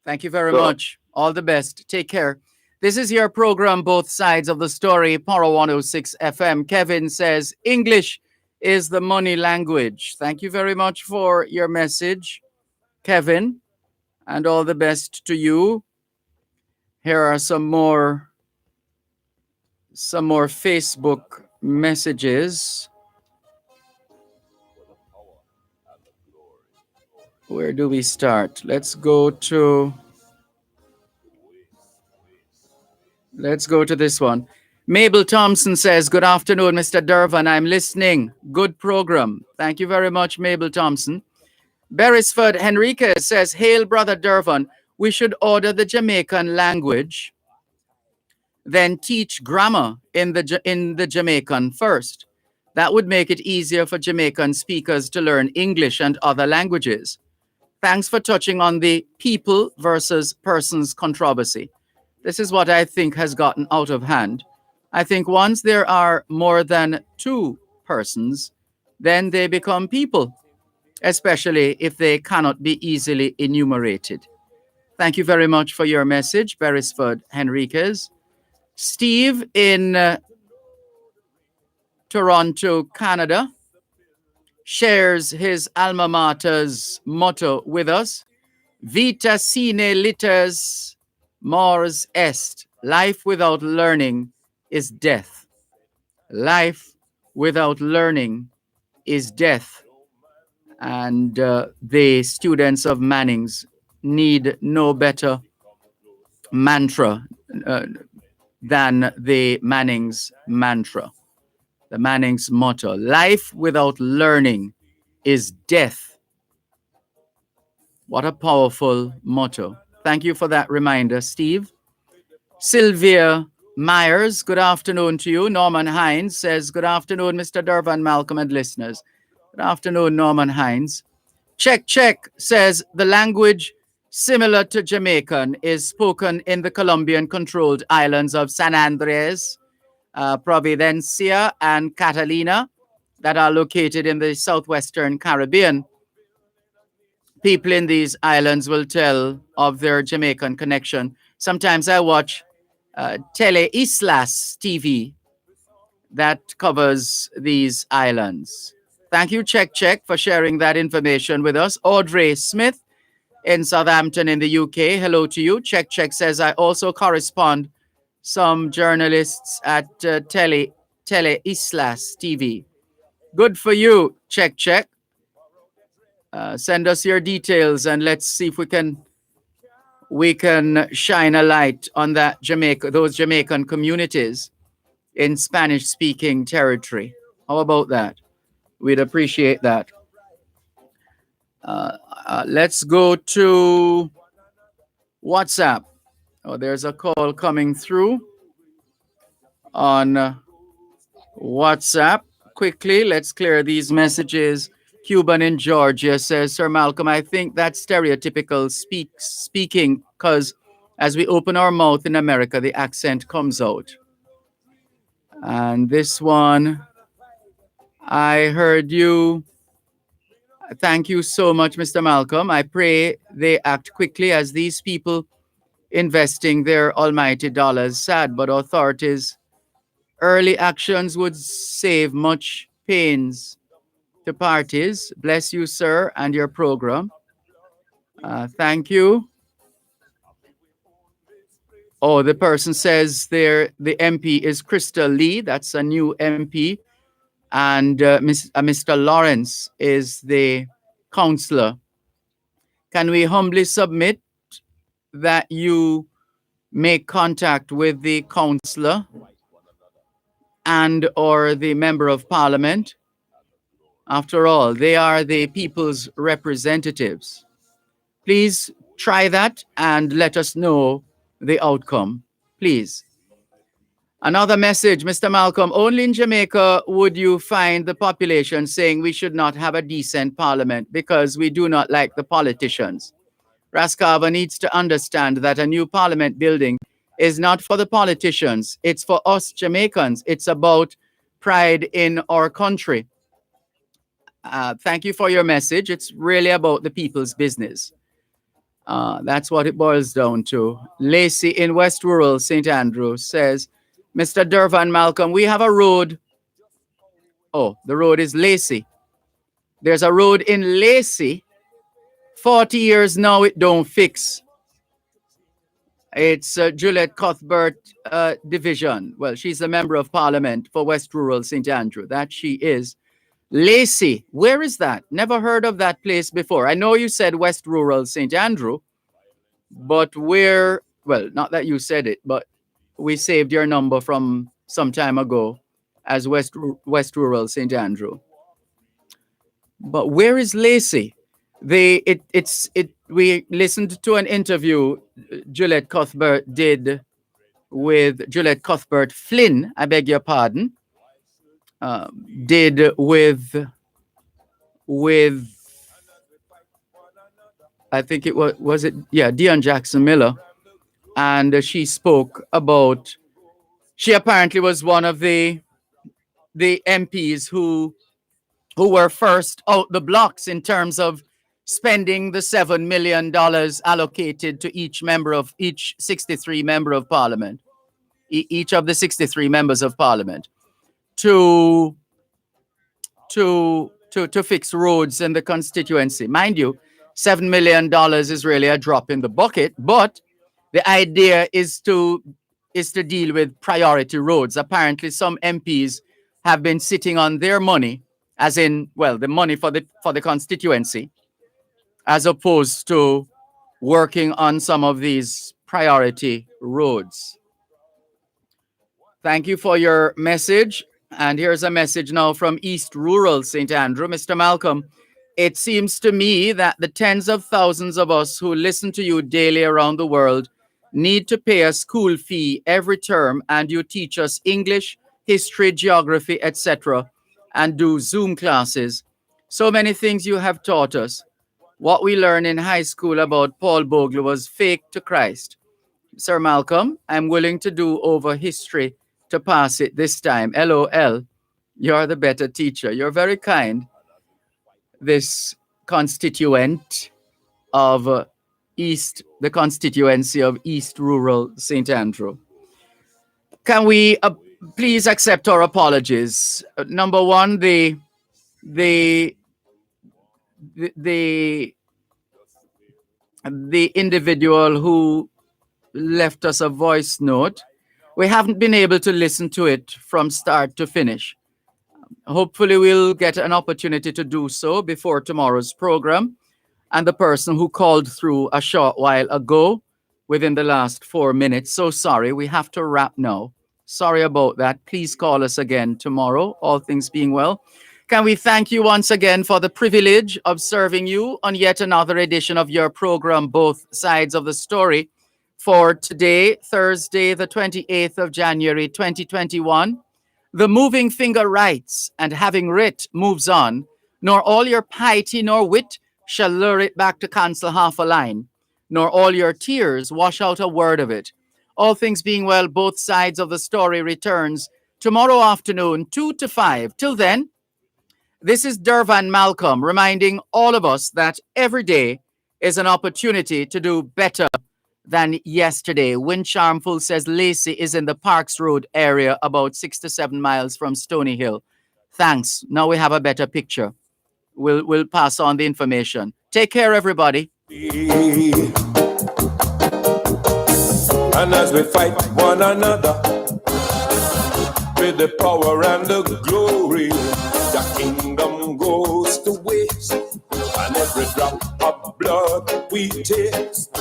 Thank you very much. All the best. Take care. This is your program, Both Sides of the Story, Power 106 FM. Kevin says, English is the money language. Thank you very much for your message, Kevin, and all the best to you. Here are some more Facebook messages. Where do we start? Let's go to this one. Mabel Thompson says, good afternoon, Mr. Dervan. I'm listening. Good program. Thank you very much, Mabel Thompson. Beresford Henriquez says, hail, Brother Dervan. We should order the Jamaican language, then teach grammar in the Jamaican first. That would make it easier for Jamaican speakers to learn English and other languages. Thanks for touching on the people versus persons controversy. This is what I think has gotten out of hand. I think once there are more than two persons, then they become people, especially if they cannot be easily enumerated. Thank you very much for your message, Beresford Henriquez. Steve in Toronto, Canada, shares his alma mater's motto with us. Vita sine liters mors est. Life without learning is death. Life without learning is death. And the students of Manning's need no better mantra than the Manning's mantra, the Manning's motto. Life without learning is death. What a powerful motto. Thank you for that reminder, Steve. Sylvia Myers, good afternoon to you. Norman Hines says, good afternoon, Mr. Dervan, Malcolm, and listeners. Good afternoon, Norman Hines. Check says, the language similar to Jamaican is spoken in the Colombian-controlled islands of San Andres, Providencia, and Catalina that are located in the southwestern Caribbean. People in these islands will tell of their Jamaican connection. Sometimes I watch Tele Islas TV that covers these islands. Thank you, Check, for sharing that information with us. Audrey Smith in Southampton in the UK. Hello to you. Check says, I also correspond some journalists at Tele Islas TV. Good for you, Check. Send us your details and let's see if we can shine a light on those Jamaican communities in Spanish-speaking territory. How about that? We'd appreciate that. Let's go to WhatsApp. Oh, there's a call coming through on WhatsApp. Quickly, let's clear these messages. Cuban in Georgia says, Sir Malcolm, I think that's stereotypical speaking because as we open our mouth in America, the accent comes out. And this one, I heard you. Thank you so much, Mr. Malcolm. I pray they act quickly as these people investing their almighty dollars. Sad, but authorities' early actions would save much pains to parties. Bless you, sir, and your program. Thank you. Oh, the person says the MP is Crystal Lee. That's a new MP. And Mr. Lawrence is the councillor. Can we humbly submit that you make contact with the councillor and or the member of parliament? After all, they are the people's representatives. Please try that and let us know the outcome, please. Another message, Mr. Malcolm, only in Jamaica would you find the population saying we should not have a decent parliament because we do not like the politicians. Rascava needs to understand that a new parliament building is not for the politicians. It's for us Jamaicans. It's about pride in our country. Thank you for your message. It's really about the people's business. That's what it boils down to. Lacey in West Rural, St. Andrew says, Mr. Dervan Malcolm, we have a road. Oh, the road is Lacey. There's a road in Lacey. 40 years now, it don't fix. It's Juliet Cuthbert division. Well, she's a member of parliament for West Rural St. Andrew. That she is. Lacey, where is that? Never heard of that place before. I know you said West Rural St. Andrew, but where, well, not that you said it, but we saved your number from some time ago as West Rural St. Andrew. But where is Lacey? We listened to an interview Juliet Cuthbert did with Juliet Cuthbert Flynn, I beg your pardon, did with I think it was Dion Jackson Miller, and she spoke about, she apparently was one of the MPs who were first out the blocks in terms of spending the $7 million allocated to each 63 member of parliament, each of the 63 members of parliament, to fix roads in the constituency. Mind you, $7 million is really a drop in the bucket, but the idea is to deal with priority roads. Apparently, some MPs have been sitting on their money, as in, well, the money for the constituency, as opposed to working on some of these priority roads. Thank you for your message. And here's a message now from East Rural St. Andrew. Mr. Malcolm, it seems to me that the tens of thousands of us who listen to you daily around the world need to pay a school fee every term, and you teach us English, history, geography, etc., and do Zoom classes. So many things you have taught us. What we learned in high school about Paul Bogle was fake to Christ. Sir Malcolm, I'm willing to do over history to pass it this time. LOL. You're the better teacher. You're very kind. This constituent of the constituency of East Rural St. Andrew. Can we please accept our apologies? Number one, the individual who left us a voice note, we haven't been able to listen to it from start to finish. Hopefully we'll get an opportunity to do so before tomorrow's program. And the person who called through a short while ago, within the last 4 minutes, so sorry, we have to wrap now. Sorry about that. Please call us again tomorrow, all things being well. Can we thank you once again for the privilege of serving you on yet another edition of your program, Both Sides of the Story, for today, Thursday, the 28th of January, 2021. The moving finger writes, and having writ moves on, nor all your piety nor wit shall lure it back to cancel half a line, nor all your tears wash out a word of it. All things being well, Both Sides of the Story returns tomorrow afternoon, 2 to 5. Till then, this is Dervan Malcolm reminding all of us that every day is an opportunity to do better than yesterday. Wind Charmful says Lacey is in the Parks Road area, about 6 to 7 miles from Stony Hill. Thanks. Now we have a better picture. We'll pass on the information. Take care, everybody. And as we fight one another with the power and the glory, the kingdom goes to waste, and every drop of blood we taste.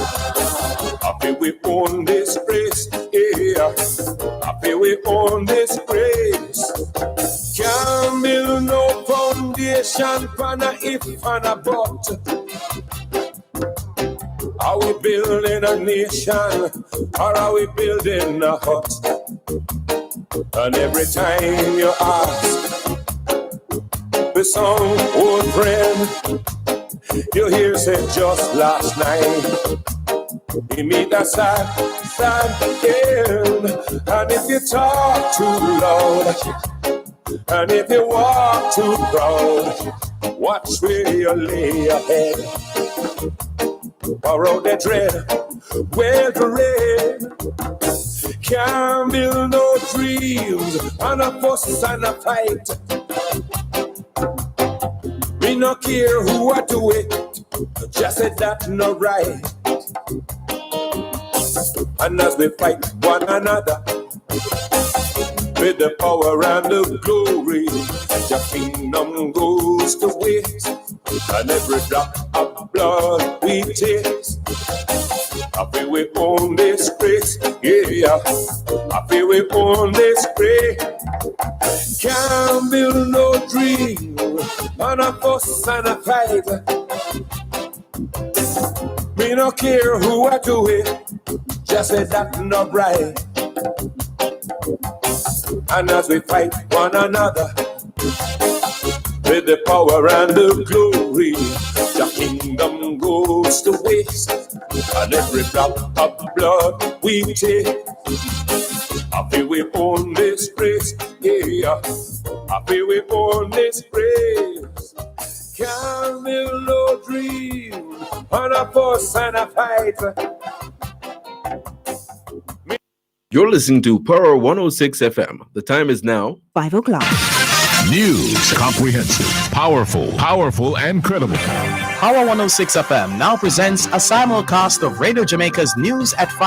Happy we own this grace, yeah. Happy we own this grace. Can't build no foundation for a if and a but. Are we building a nation, or are we building a hut? And every time you ask with some old friend, you hear say just last night we meet a sad end. And if you talk too loud, and if you walk too proud, watch where you lay your head. Borrow the dread, wear the red. Can't build no dreams and a fuss and a fight. Me no care who I do it, just say that no right. And as we fight one another with the power and the glory, your kingdom goes to waste, and every drop of blood we taste. I feel we own this place, yeah. I feel we own this place. Can't build no dream on a fuss and a fight. Me no care who I do it, just say that not right. And as we fight one another with the power and the glory, the kingdom goes to waste, and every drop of blood we take, I feel we own this place, yeah. I feel we own this place. Can't build no dream on a fuss and a fight. You're listening to Power 106 FM. The time is now 5 o'clock. News, comprehensive, powerful, and credible. Power 106 FM now presents a simulcast of Radio Jamaica's news at 5.